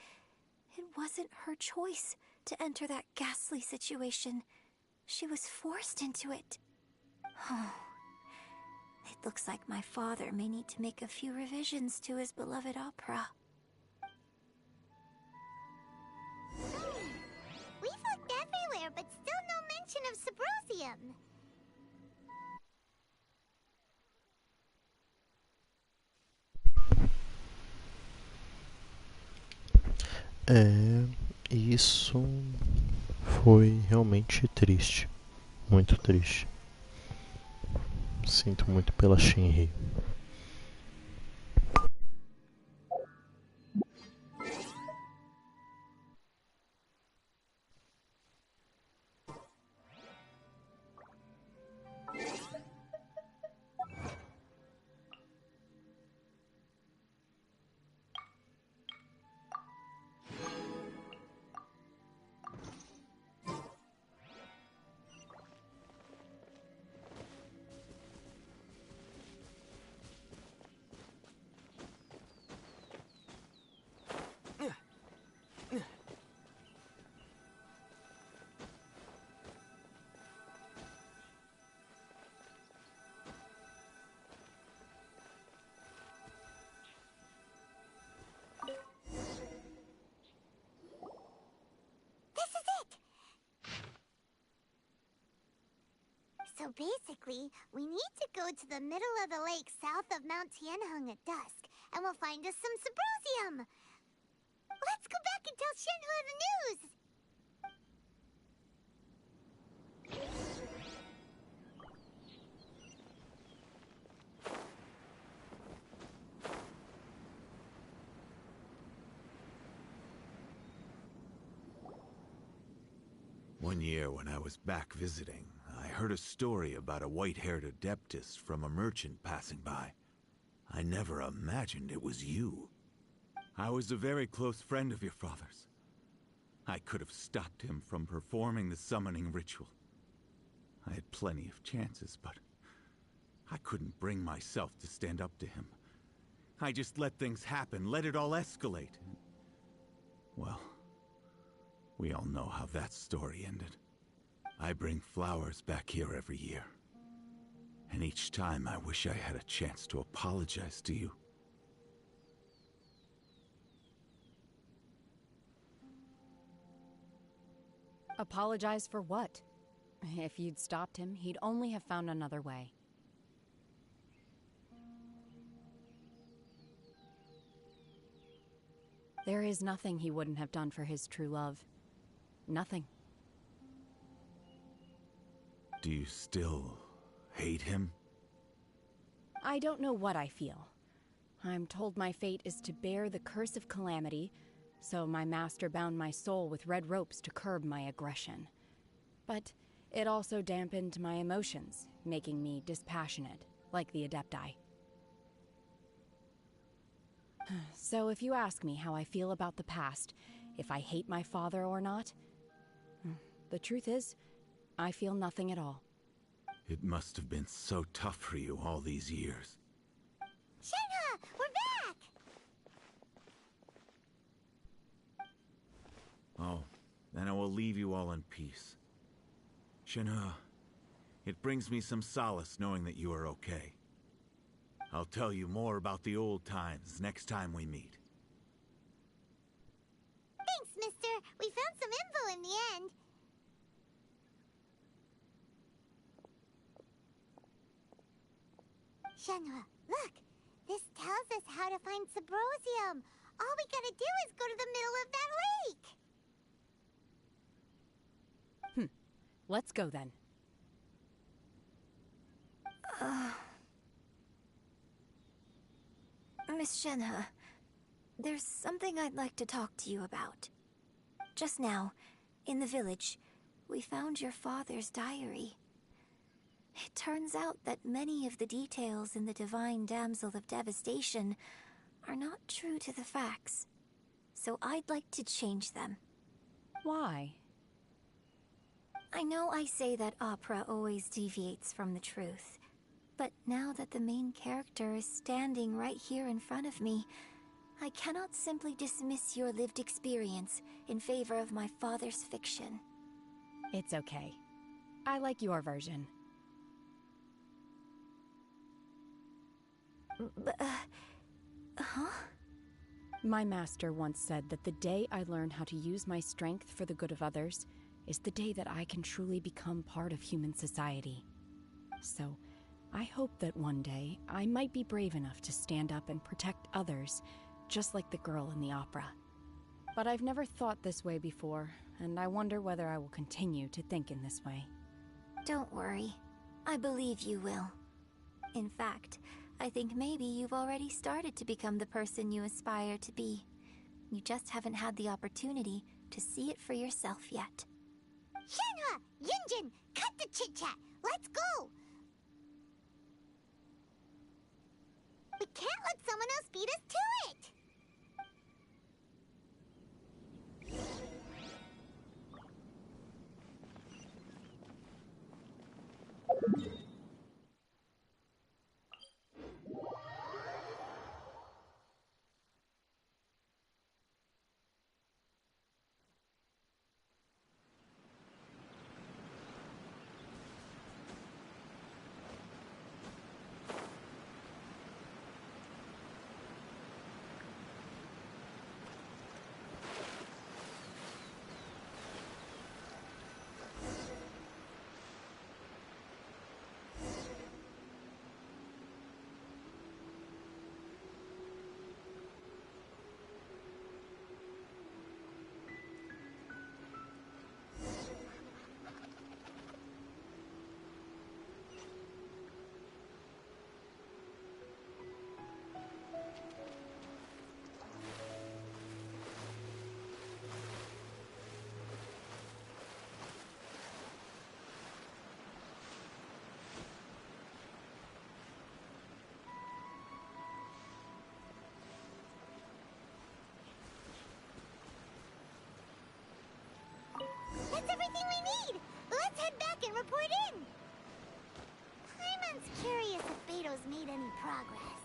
It wasn't her choice to enter that ghastly situation. She was forced into it. Oh. It looks like my father may need to make a few revisions to his beloved opera. We've looked everywhere, but still no mention of Sabrosium. Isso foi realmente triste. Muito triste. Sinto muito pela Shinri. So basically, we need to go to the middle of the lake south of Mount Tianheng at dusk, and we'll find us some Sabrosium! Let's go back and tell Shenhe the news! One year when I was back visiting, I heard a story about a white-haired adeptus from a merchant passing by. I never imagined it was you. I was a very close friend of your father's. I could have stopped him from performing the summoning ritual. I had plenty of chances, but I couldn't bring myself to stand up to him. I just let things happen, let it all escalate. Well, we all know how that story ended. I bring flowers back here every year. And each time I wish I had a chance to apologize to you. Apologize for what? If you'd stopped him, he'd only have found another way. There is nothing he wouldn't have done for his true love. Nothing. Do you still hate him? I don't know what I feel. I'm told my fate is to bear the curse of calamity, so my master bound my soul with red ropes to curb my aggression. But it also dampened my emotions, making me dispassionate, like the Adepti. So if you ask me how I feel about the past, if I hate my father or not, the truth is, I feel nothing at all. It must have been so tough for you all these years. Shenhe, we're back! Oh, then I will leave you all in peace. Shenhe, it brings me some solace knowing that you are okay. I'll tell you more about the old times next time we meet. Thanks, mister. We found some info in the end. Shenhe, look! This tells us how to find Subrosium. All we gotta do is go to the middle of that lake. Let's go then. Miss Shenhe, there's something I'd like to talk to you about. Just now, in the village, we found your father's diary. It turns out that many of the details in the Divine Damsel of Devastation are not true to the facts. So I'd like to change them. Why? I know I say that opera always deviates from the truth, but now that the main character is standing right here in front of me, I cannot simply dismiss your lived experience in favor of my father's fiction. It's okay. I like your version. Huh? My master once said that the day I learn how to use my strength for the good of others is the day that I can truly become part of human society. So, I hope that one day I might be brave enough to stand up and protect others, just like the girl in the opera. But I've never thought this way before, and I wonder whether I will continue to think in this way. Don't worry. I believe you will. In fact, I think maybe you've already started to become the person you aspire to be. You just haven't had the opportunity to see it for yourself yet. Shenhe! Yunjin! Cut the chit-chat! Let's go! We can't let someone else beat us to it! That's everything we need! Let's head back and report in! Paimon's curious if Beto's made any progress.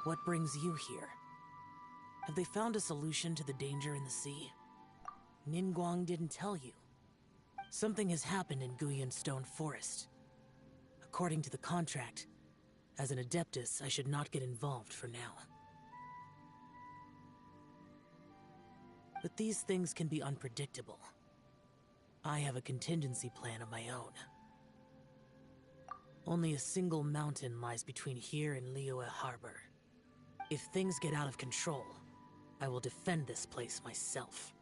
What brings you here? Have they found a solution to the danger in the sea? Ningguang didn't tell you. Something has happened in Guyan Stone Forest. According to the contract, as an Adeptus, I should not get involved for now. But these things can be unpredictable. I have a contingency plan of my own. Only a single mountain lies between here and Liyue Harbor. If things get out of control, I will defend this place myself.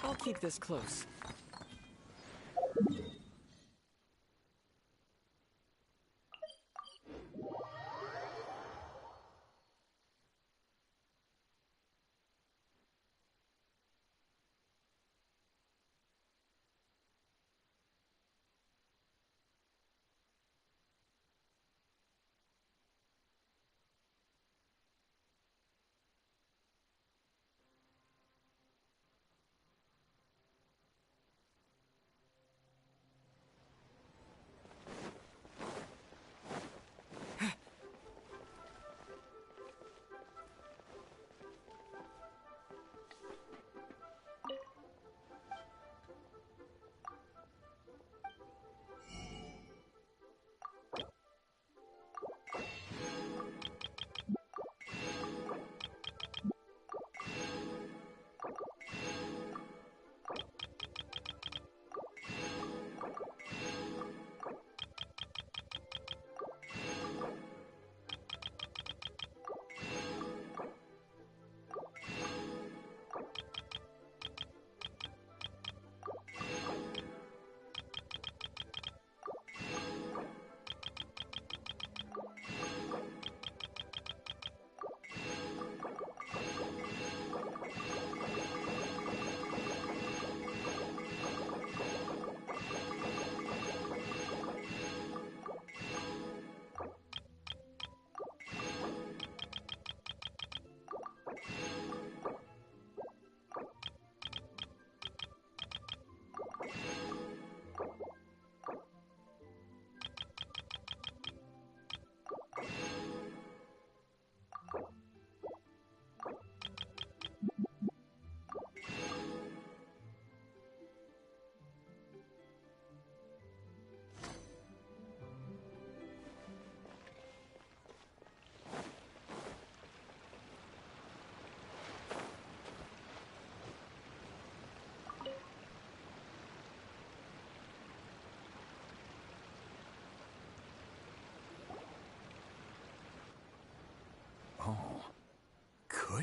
I'll keep this close.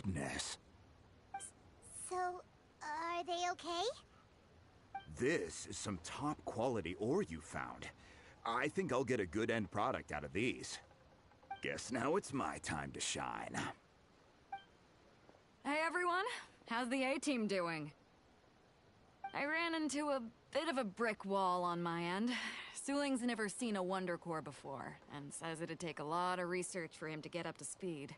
goodness. So, are they okay? This is some top quality ore you found. I think I'll get a good end product out of these. Guess now it's my time to shine. Hey everyone, how's the A-team doing? I ran into a bit of a brick wall on my end. Suling's never seen a Wonder Core before, and says it'd take a lot of research for him to get up to speed.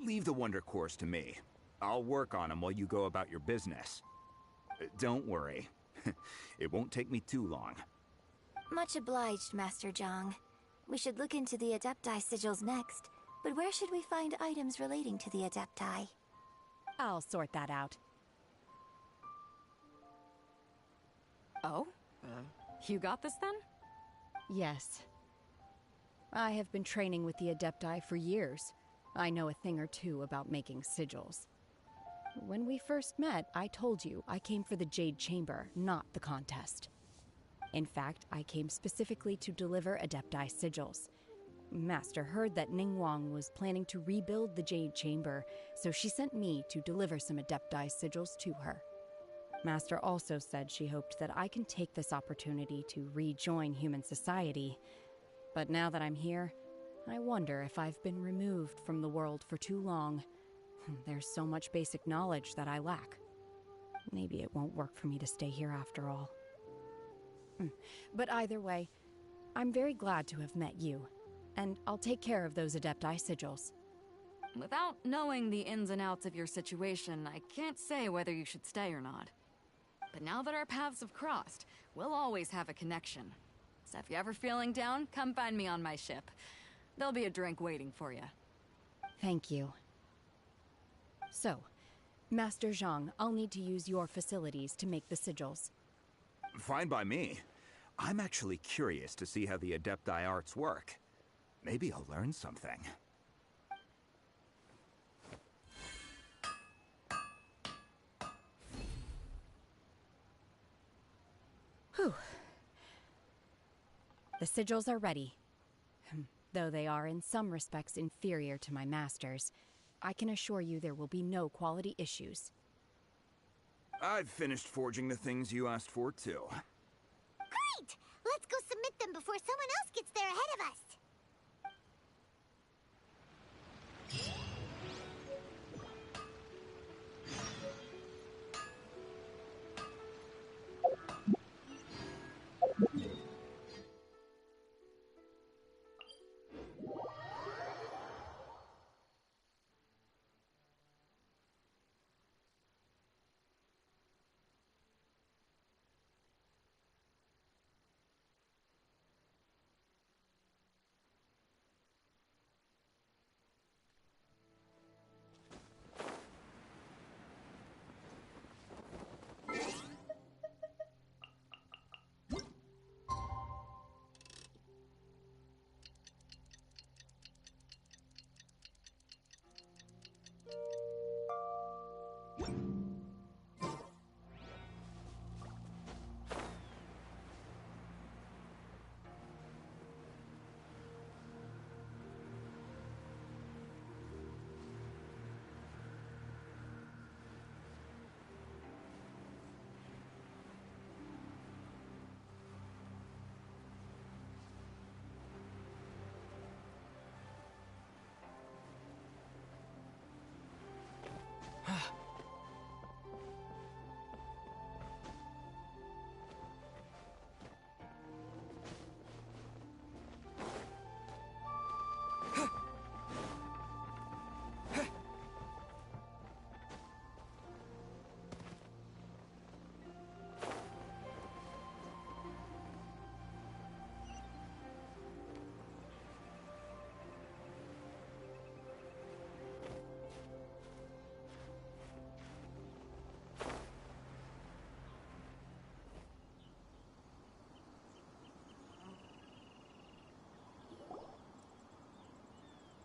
Leave the Wonder Cores to me. I'll work on them while you go about your business. Don't worry. It won't take me too long. Much obliged, Master Zhang. We should look into the Adepti sigils next, but where should we find items relating to the Adepti? I'll sort that out. Oh? You got this then? Yes. I have been training with the Adepti for years. I know a thing or two about making sigils. When we first met, I told you I came for the Jade Chamber, not the contest. In fact, I came specifically to deliver Adepti sigils. Master heard that Ningguang was planning to rebuild the Jade Chamber, so she sent me to deliver some Adepti sigils to her. Master also said she hoped that I can take this opportunity to rejoin human society. But now that I'm here, I wonder if I've been removed from the world for too long. There's so much basic knowledge that I lack. Maybe it won't work for me to stay here after all. But either way, I'm very glad to have met you, and I'll take care of those Adepti sigils. Without knowing the ins and outs of your situation, I can't say whether you should stay or not. But now that our paths have crossed, we'll always have a connection. So if you're ever feeling down, come find me on my ship. There'll be a drink waiting for you. Thank you. So, Master Zhang, I'll need to use your facilities to make the sigils. Fine by me. I'm actually curious to see how the Adepti arts work. Maybe I'll learn something. Whew. The sigils are ready. Though they are in some respects inferior to my master's, I can assure you there will be no quality issues. I've finished forging the things you asked for, too. Great! Let's go submit them before someone else gets there ahead of us.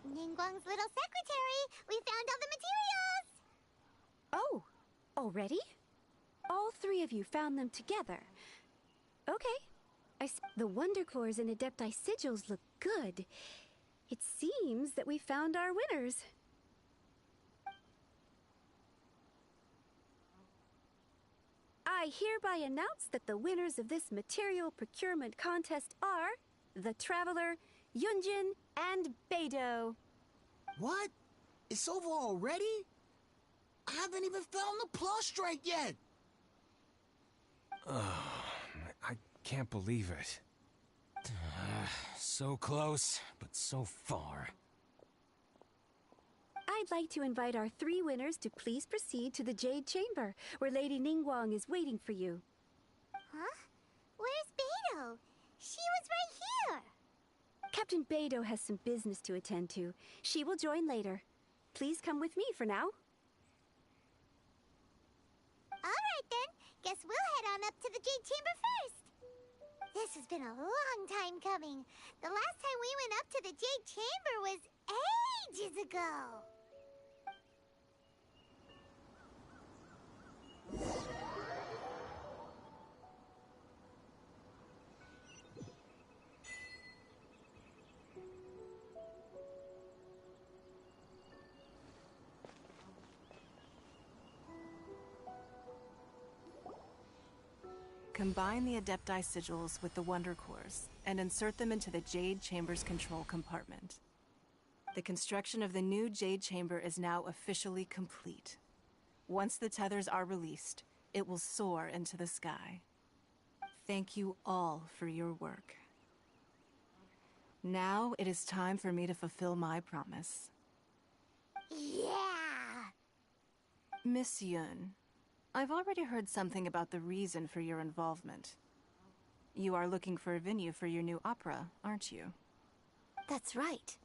Ningguang's little secretary! We found all the materials! Oh, already? All three of you found them together. Okay. The Wonder Cores and Adepti sigils look good. It seems that we found our winners. I hereby announce that the winners of this material procurement contest are the Traveler, Yunjin, and Beidou. What? It's over already? I haven't even found the Plustrite yet! I can't believe it. So close, but so far. I'd like to invite our 3 winners to please proceed to the Jade Chamber, where Lady Ningguang is waiting for you. Huh? Where's Beidou? She was right here! Captain Beidou has some business to attend to. She will join later. Please come with me for now. Alright then, guess we'll head on up to the Jade Chamber first. This has been a long time coming. The last time we went up to the Jade Chamber was ages ago. Combine the Adepti sigils with the Wonder Cores and insert them into the Jade Chamber's control compartment. The construction of the new Jade Chamber is now officially complete. Once the tethers are released, it will soar into the sky. Thank you all for your work. Now it is time for me to fulfill my promise. Yeah! Miss Yun, I've already heard something about the reason for your involvement. You are looking for a venue for your new opera, aren't you? That's right.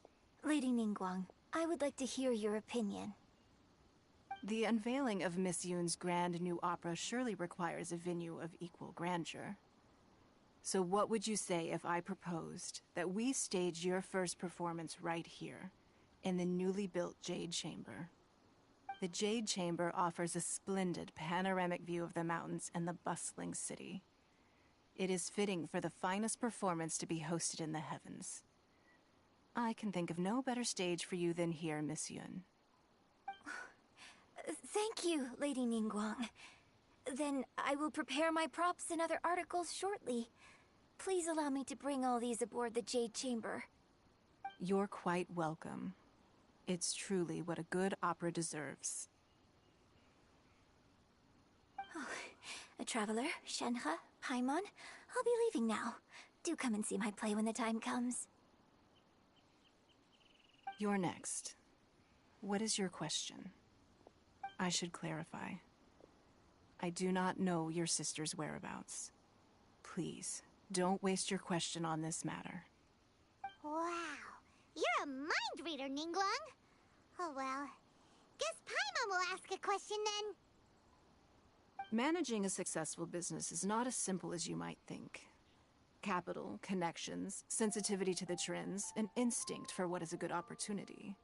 Lady Ningguang, I would like to hear your opinion. The unveiling of Miss Yun's grand new opera surely requires a venue of equal grandeur. So what would you say if I proposed that we stage your first performance right here, in the newly built Jade Chamber? The Jade Chamber offers a splendid panoramic view of the mountains and the bustling city. It is fitting for the finest performance to be hosted in the heavens. I can think of no better stage for you than here, Miss Yun. Thank you, Lady Ningguang. Then I will prepare my props and other articles shortly. Please allow me to bring all these aboard the Jade Chamber. You're quite welcome. It's truly what a good opera deserves. Oh, a traveler, Shenhe, Paimon, I'll be leaving now. Do come and see my play when the time comes. You're next. What is your question? I should clarify. I do not know your sister's whereabouts. Please, don't waste your question on this matter. Wow, you're a mind reader, Ningguang. Oh well, guess Paimon will ask a question then. Managing a successful business is not as simple as you might think. Capital, connections, sensitivity to the trends, and instinct for what is a good opportunity.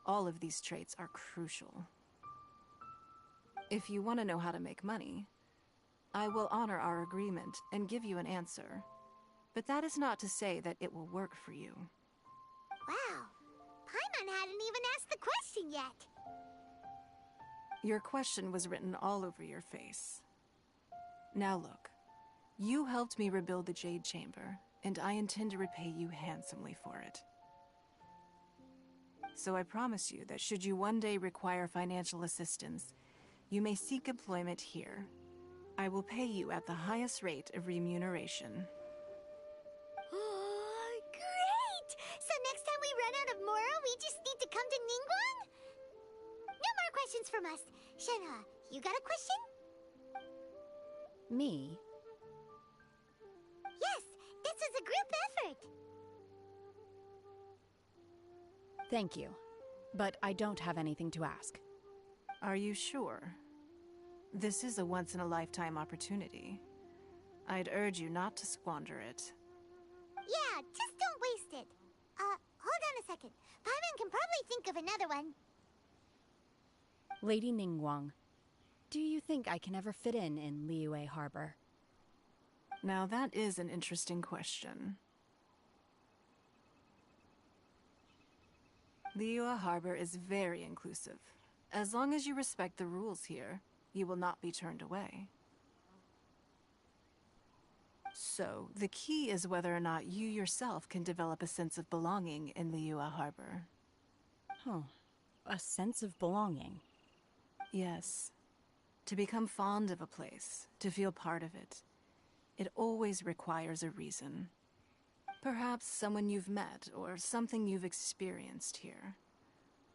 All of these traits are crucial. If you want to know how to make money, I will honor our agreement and give you an answer. But that is not to say that it will work for you. Wow, Paimon hadn't even asked the question yet. Your question was written all over your face. Now look, you helped me rebuild the Jade Chamber, and I intend to repay you handsomely for it. So I promise you that should you one day require financial assistance, you may seek employment here. I will pay you at the highest rate of remuneration. Oh, great! So next time we run out of Moro, we just need to come to Ningguang? No more questions from us. Shenhe, you got a question? Me? Yes, this is a group effort. Thank you, but I don't have anything to ask. Are you sure? This is a once-in-a-lifetime opportunity. I'd urge you not to squander it. Yeah, just don't waste it. Hold on a second. Paimon can probably think of another one. Lady Ningguang, do you think I can ever fit in Liyue Harbor? Now that is an interesting question. Liyue Harbor is very inclusive. As long as you respect the rules here, you will not be turned away. So, the key is whether or not you yourself can develop a sense of belonging in Liyue Harbor. Huh. A sense of belonging. Yes. To become fond of a place, to feel part of it, it always requires a reason. Perhaps someone you've met, or something you've experienced here.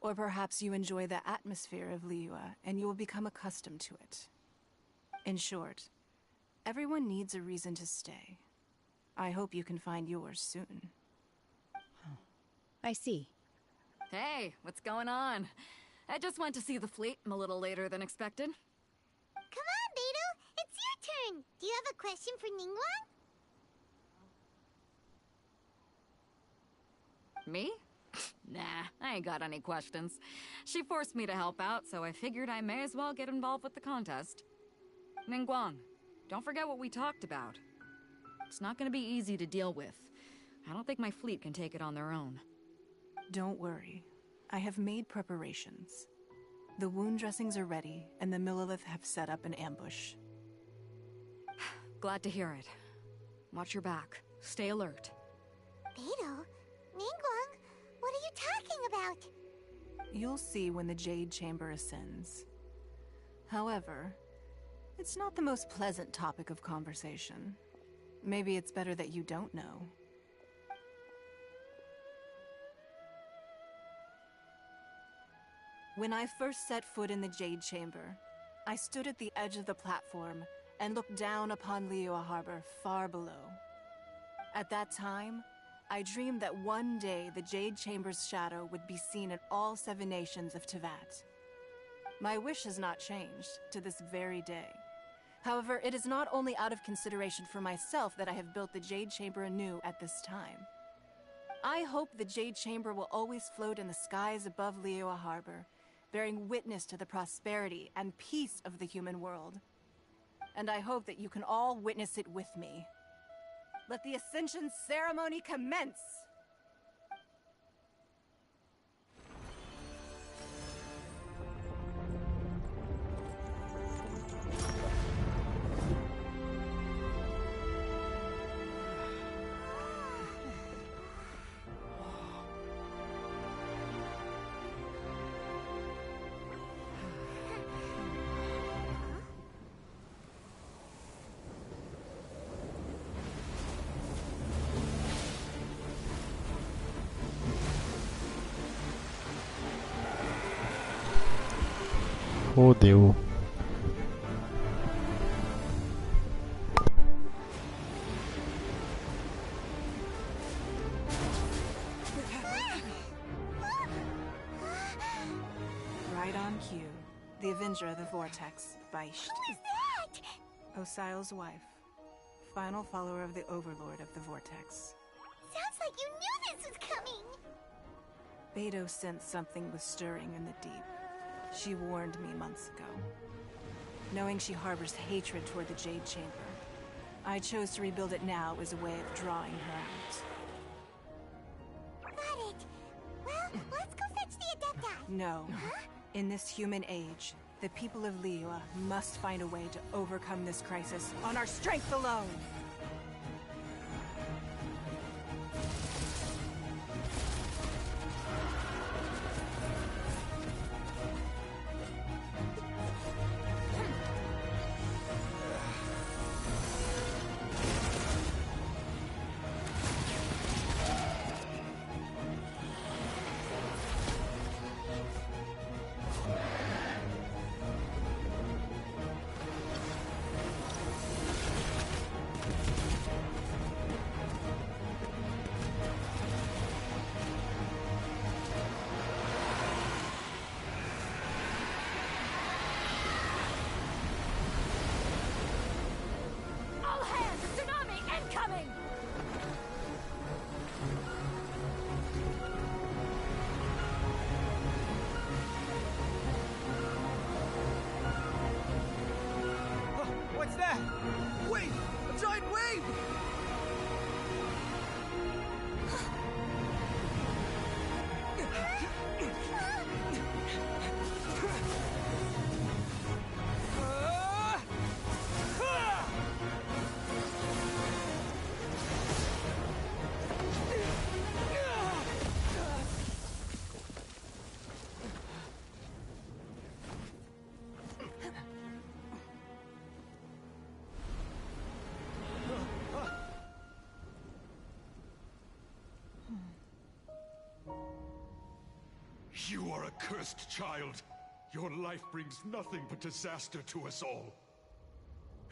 Or perhaps you enjoy the atmosphere of Liyue, and you will become accustomed to it. In short, everyone needs a reason to stay. I hope you can find yours soon. I see. Hey, what's going on? I just went to see the fleet a little later than expected. Come on, Beidou! It's your turn! Do you have a question for Ningguang? Me? Nah, I ain't got any questions. She forced me to help out, so I figured I may as well get involved with the contest. Ningguang, don't forget what we talked about. It's not gonna be easy to deal with. I don't think my fleet can take it on their own. Don't worry. I have made preparations. The wound dressings are ready, and the Millilith have set up an ambush. Glad to hear it. Watch your back. Stay alert. Beidou? Ningguang? What are you talking about? You'll see when the Jade Chamber ascends. However, it's not the most pleasant topic of conversation. Maybe it's better that you don't know. When I first set foot in the Jade Chamber, I stood at the edge of the platform and looked down upon Liyue Harbor far below. At that time, I dreamed that one day the Jade Chamber's shadow would be seen in all 7 nations of Teyvat. My wish has not changed to this very day. However, it is not only out of consideration for myself that I have built the Jade Chamber anew at this time. I hope the Jade Chamber will always float in the skies above Liyue Harbor, bearing witness to the prosperity and peace of the human world. And I hope that you can all witness it with me. Let the Ascension ceremony commence! Fodeu. Right on cue. The Avenger of the Vortex, Beisht. Who is that? Osial's wife. Final follower of the Overlord of the Vortex. Sounds like you knew this was coming! Beidou sensed something was stirring in the deep. She warned me months ago. Knowing she harbors hatred toward the Jade Chamber, I chose to rebuild it now as a way of drawing her out. Got it! Well, let's go fetch the Adepti! No. Huh? In this human age, the people of Liyue must find a way to overcome this crisis on our strength alone! What's that? Wait! A giant wave! Accursed child! Your life brings nothing but disaster to us all.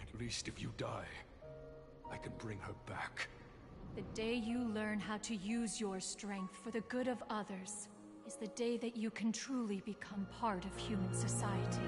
At least if you die, I can bring her back. The day you learn how to use your strength for the good of others is the day that you can truly become part of human society.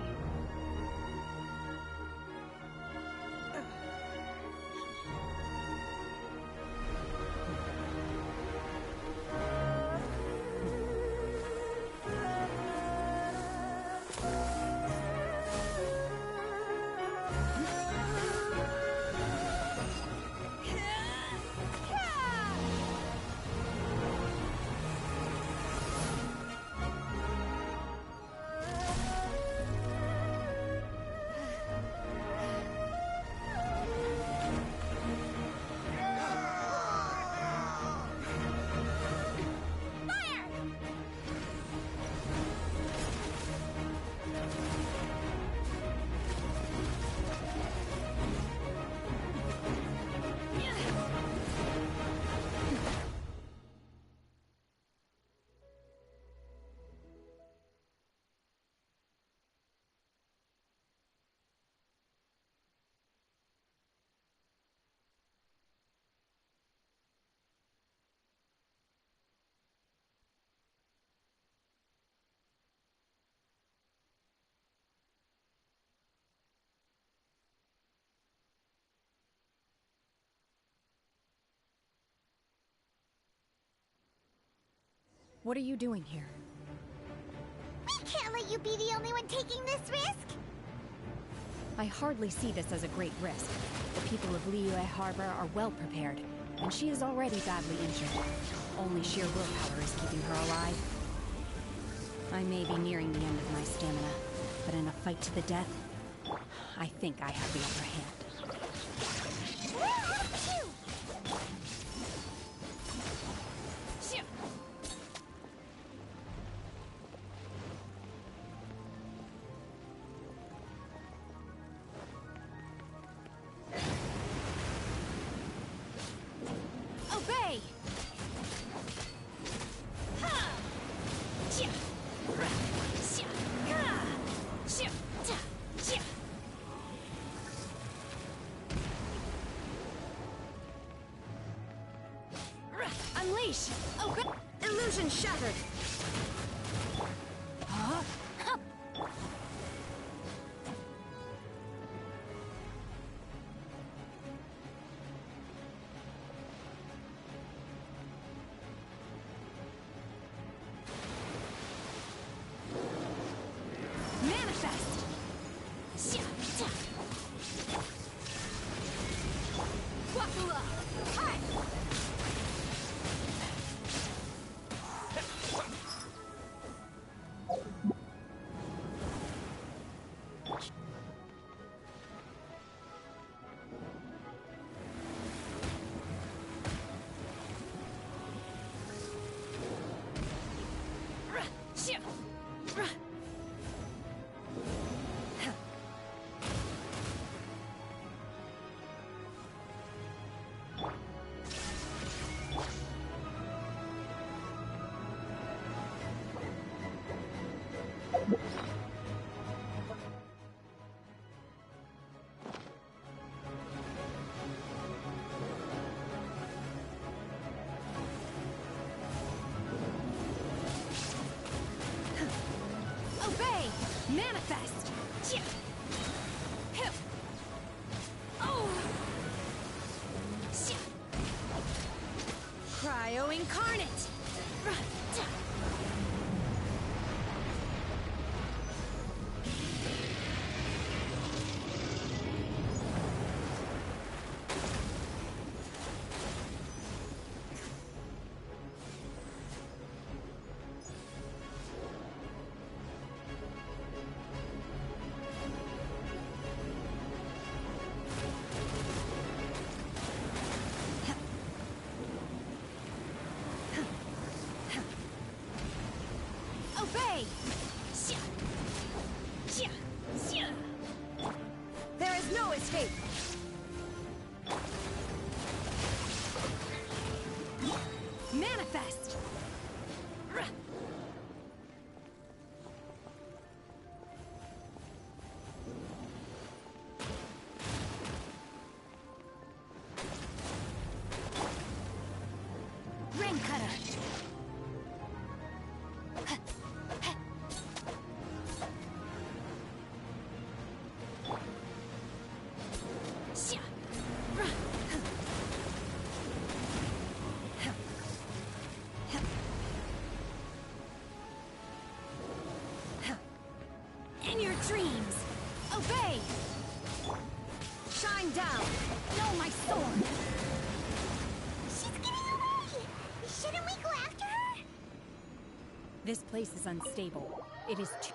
What are you doing here? We can't let you be the only one taking this risk! I hardly see this as a great risk. The people of Liyue Harbor are well prepared, and she is already badly injured. Only sheer willpower is keeping her alive. I may be nearing the end of my stamina, but in a fight to the death, I think I have the upper hand. Unleash! Open! Illusion shattered! Huh? Manifest! Wakula! Hi! Obey! Manifest! Oh! Cryo incarnate! Obey! There is no escape! Manifest! down! No, my sword! She's getting away! Shouldn't we go after her? This place is unstable. It is too...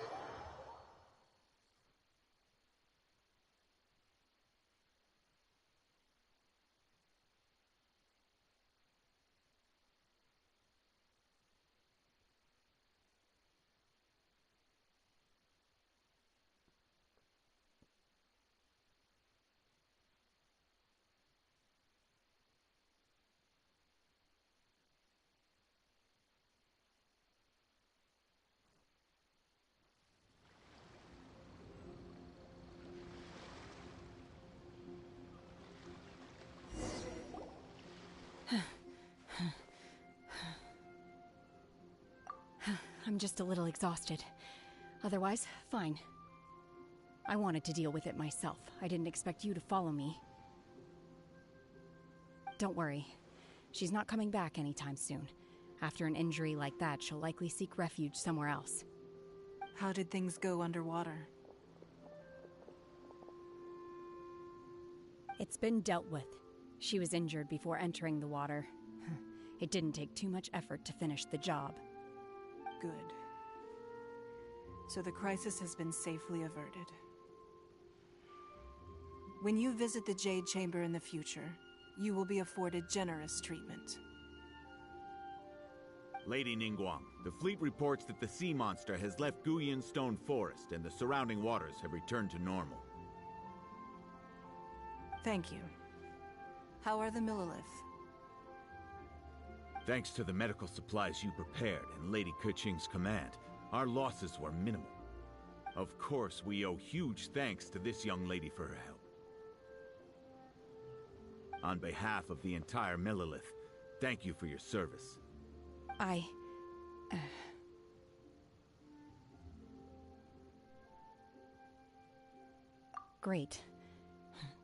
I'm just a little exhausted. Otherwise, fine. I wanted to deal with it myself. I didn't expect you to follow me. Don't worry. She's not coming back anytime soon. After an injury like that, she'll likely seek refuge somewhere else. How did things go underwater? It's been dealt with. She was injured before entering the water. It didn't take too much effort to finish the job. Good. So the crisis has been safely averted. When you visit the Jade Chamber in the future, you will be afforded generous treatment. Lady Ningguang, the fleet reports that the sea monster has left Guyan Stone Forest and the surrounding waters have returned to normal. Thank you. How are the Millilith? Thanks to the medical supplies you prepared and Lady Keqing's command, our losses were minimal. Of course, we owe huge thanks to this young lady for her help. On behalf of the entire Millilith, thank you for your service. Great.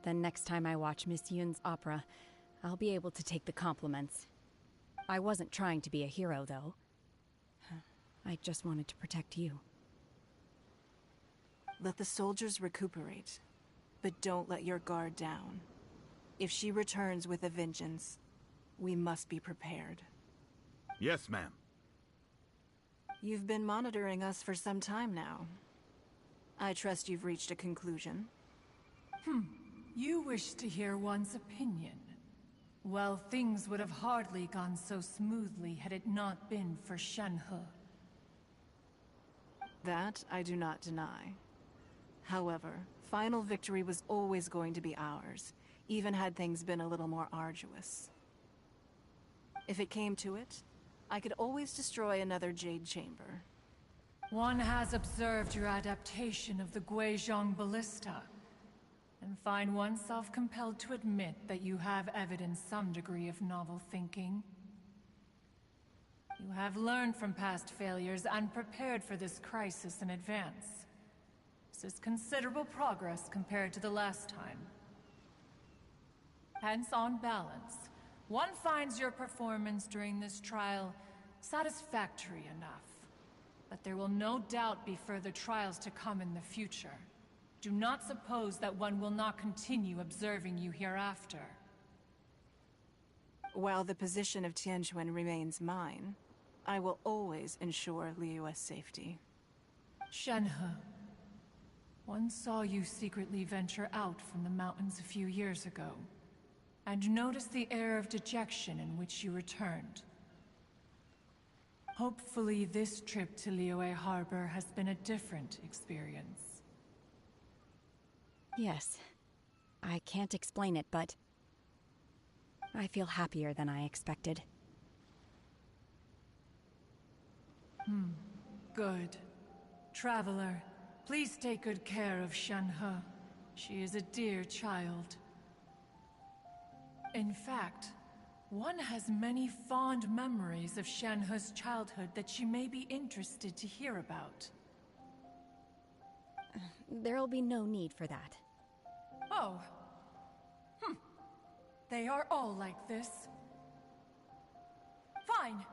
Then next time I watch Miss Yun's opera, I'll be able to take the compliments. I wasn't trying to be a hero, though. I just wanted to protect you. Let the soldiers recuperate, but don't let your guard down. If she returns with a vengeance, we must be prepared. Yes, ma'am. You've been monitoring us for some time now. I trust you've reached a conclusion. You wish to hear one's opinion. Well, things would have hardly gone so smoothly had it not been for Shenhe. That I do not deny. However, final victory was always going to be ours, even had things been a little more arduous. If it came to it, I could always destroy another Jade Chamber. One has observed your adaptation of the Guizhong Ballista, and find oneself compelled to admit that you have evidenced some degree of novel thinking. You have learned from past failures and prepared for this crisis in advance. This is considerable progress compared to the last time. Hence, on balance, one finds your performance during this trial satisfactory enough. But there will no doubt be further trials to come in the future. Do not suppose that one will not continue observing you hereafter. While the position of Tianquan remains mine, I will always ensure Liyue's safety. Shenhe, one saw you secretly venture out from the mountains a few years ago, and noticed the air of dejection in which you returned. Hopefully this trip to Liyue Harbor has been a different experience. Yes. I can't explain it, but I feel happier than I expected. Good. Traveler, please take good care of Shenhe. She is a dear child. In fact, one has many fond memories of Shenhe's childhood that she may be interested to hear about. There'll be no need for that. Oh. They are all like this. Fine.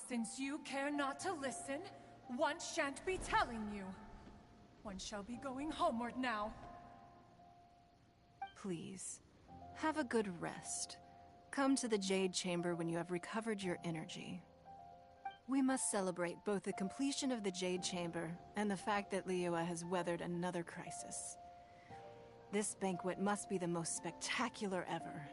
Since you care not to listen, one shan't be telling you. One shall be going homeward now. Please, Have a good rest. Come to the Jade Chamber when you have recovered your energy. We must celebrate both the completion of the Jade Chamber and the fact that Liyue has weathered another crisis. This banquet must be the most spectacular ever.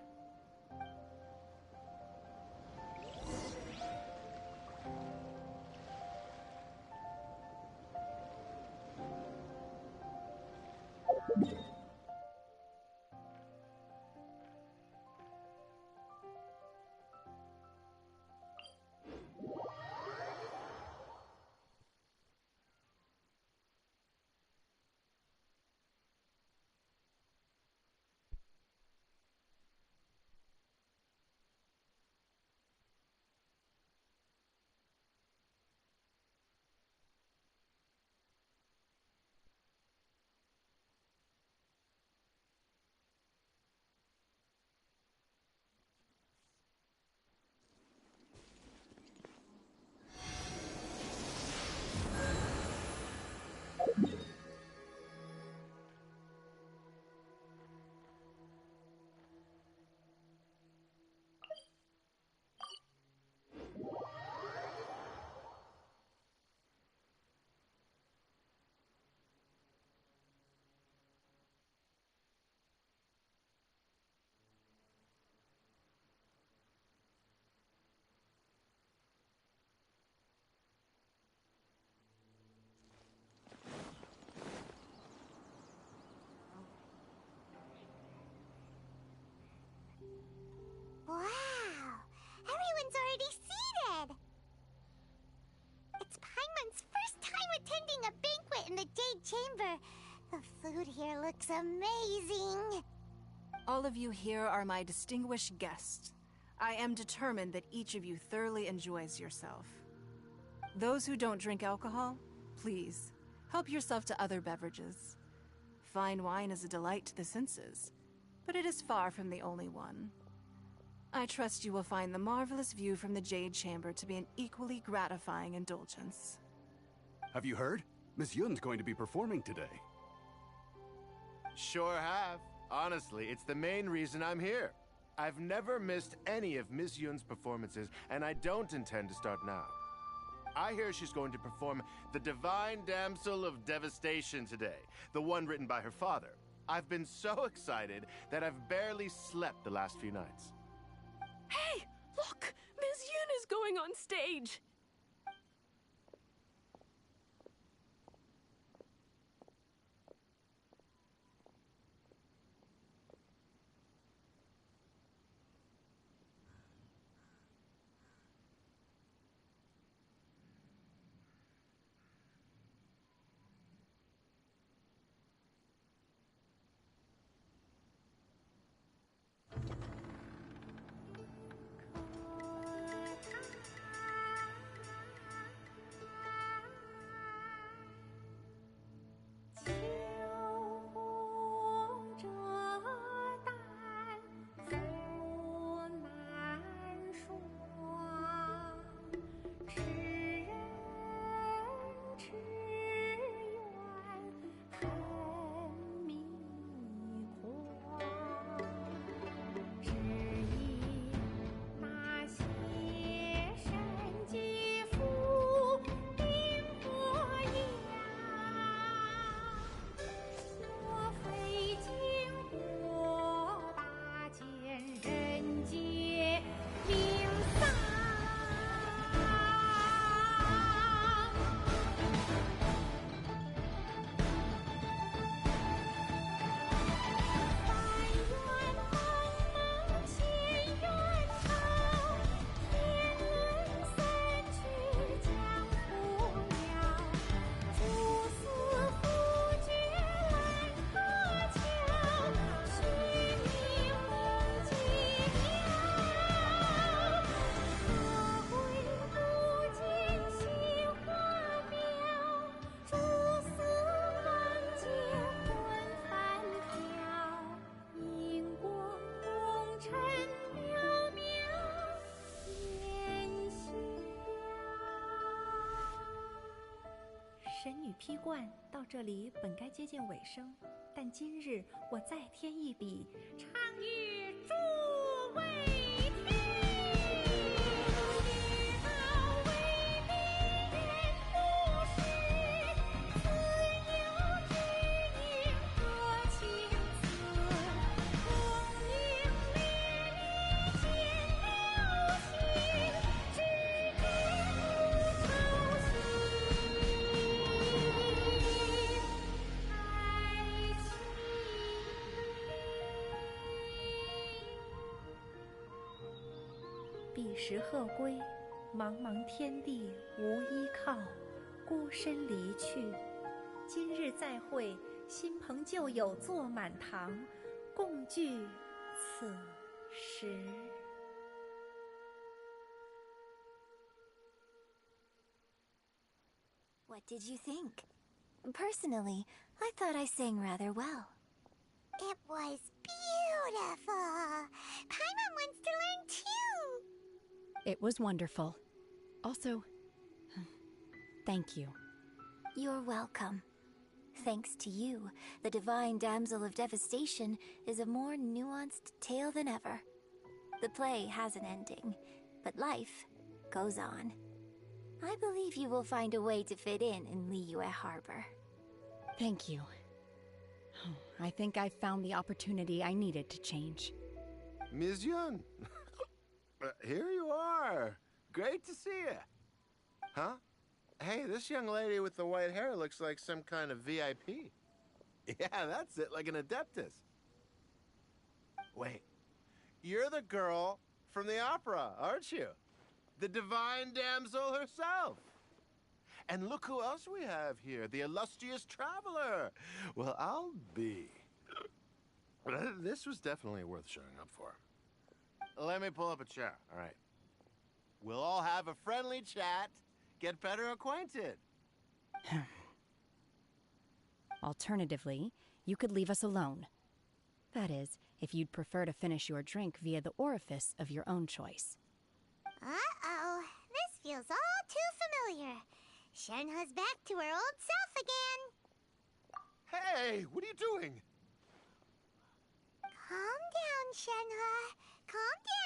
Wow! Everyone's already seated! It's Paimon's first time attending a banquet in the Jade Chamber. The food here looks amazing. All of you here are my distinguished guests. I am determined that each of you thoroughly enjoys yourself. Those who don't drink alcohol, please, help yourself to other beverages. Fine wine is a delight to the senses, but it is far from the only one. I trust you will find the marvelous view from the Jade Chamber to be an equally gratifying indulgence. Have you heard? Miss Yun's going to be performing today. Sure have. Honestly, it's the main reason I'm here. I've never missed any of Miss Yun's performances, and I don't intend to start now. I hear she's going to perform The Divine Damsel of Devastation today, the one written by her father. I've been so excited that I've barely slept the last few nights. Hey, look! Miss Yun is going on stage!神女劈冠到这里本该接近尾声，但今日我再添一笔，唱与诸位听。彼时鹤归，茫茫天地无依靠，孤身离去。今日再会，新朋旧友坐满堂，共聚此时。What did you think? Personally, I thought I sang rather well. It was beautiful. Paimon wants to learn too. It was wonderful. Also, thank you. You're welcome. Thanks to you, the Divine Damsel of Devastation is a more nuanced tale than ever. The play has an ending, but life goes on. I believe you will find a way to fit in Liyue Harbor. Thank you. I think I found the opportunity I needed to change. Ms. Yun, here you are. Great to see you. Huh? Hey, this young lady with the white hair looks like some kind of VIP. Yeah, that's it, like an Adeptus. Wait, you're the girl from the opera, aren't you? The Divine Damsel herself. And look who else we have here, the illustrious traveler. Well, I'll be. This was definitely worth showing up for. Let me pull up a chair, all right. We'll all have a friendly chat, get better acquainted. Alternatively, you could leave us alone. That is, if you'd prefer to finish your drink via the orifice of your own choice. Uh-oh, this feels all too familiar. Shenhe's back to her old self again. Hey, what are you doing? Calm down, Shenhe. Calm down.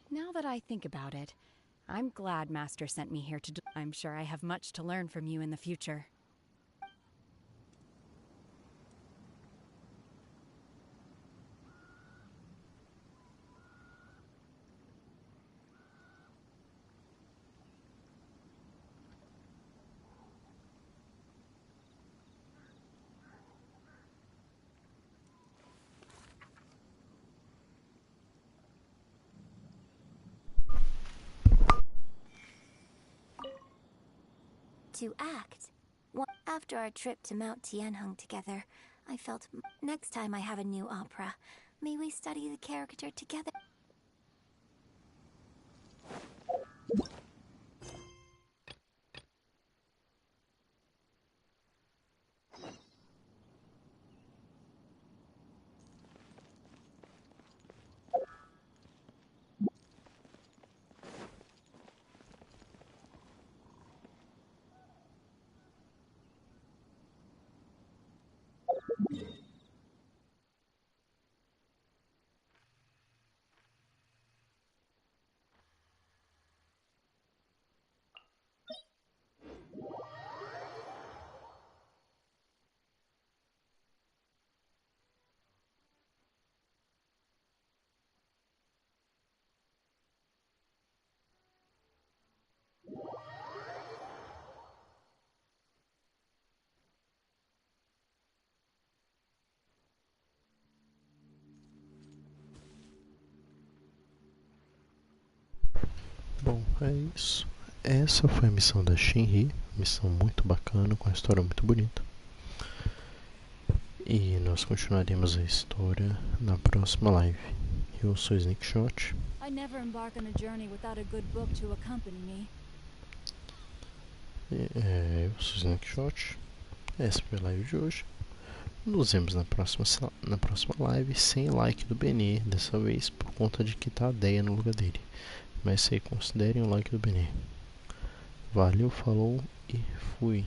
Now that I think about it, I'm glad Master sent me here to I'm sure I have much to learn from you in the future. To act. After our trip to Mount Tianheng together, I felt next time I have a new opera, may we study the character together. Bom, é isso. Essa foi a missão da Shinri. Missão muito bacana, com uma história muito bonita. E nós continuaremos a história na próxima live. Eu sou Sneakshot. I never embark on a journey without a good book to accompany me. Eu sou Sneakshot. Essa foi a live de hoje. Nos vemos na próxima live, sem like do Benê, dessa vez por conta de que tá a Deia no lugar dele. Mas aí considerem o like do Benê. Valeu, falou e fui.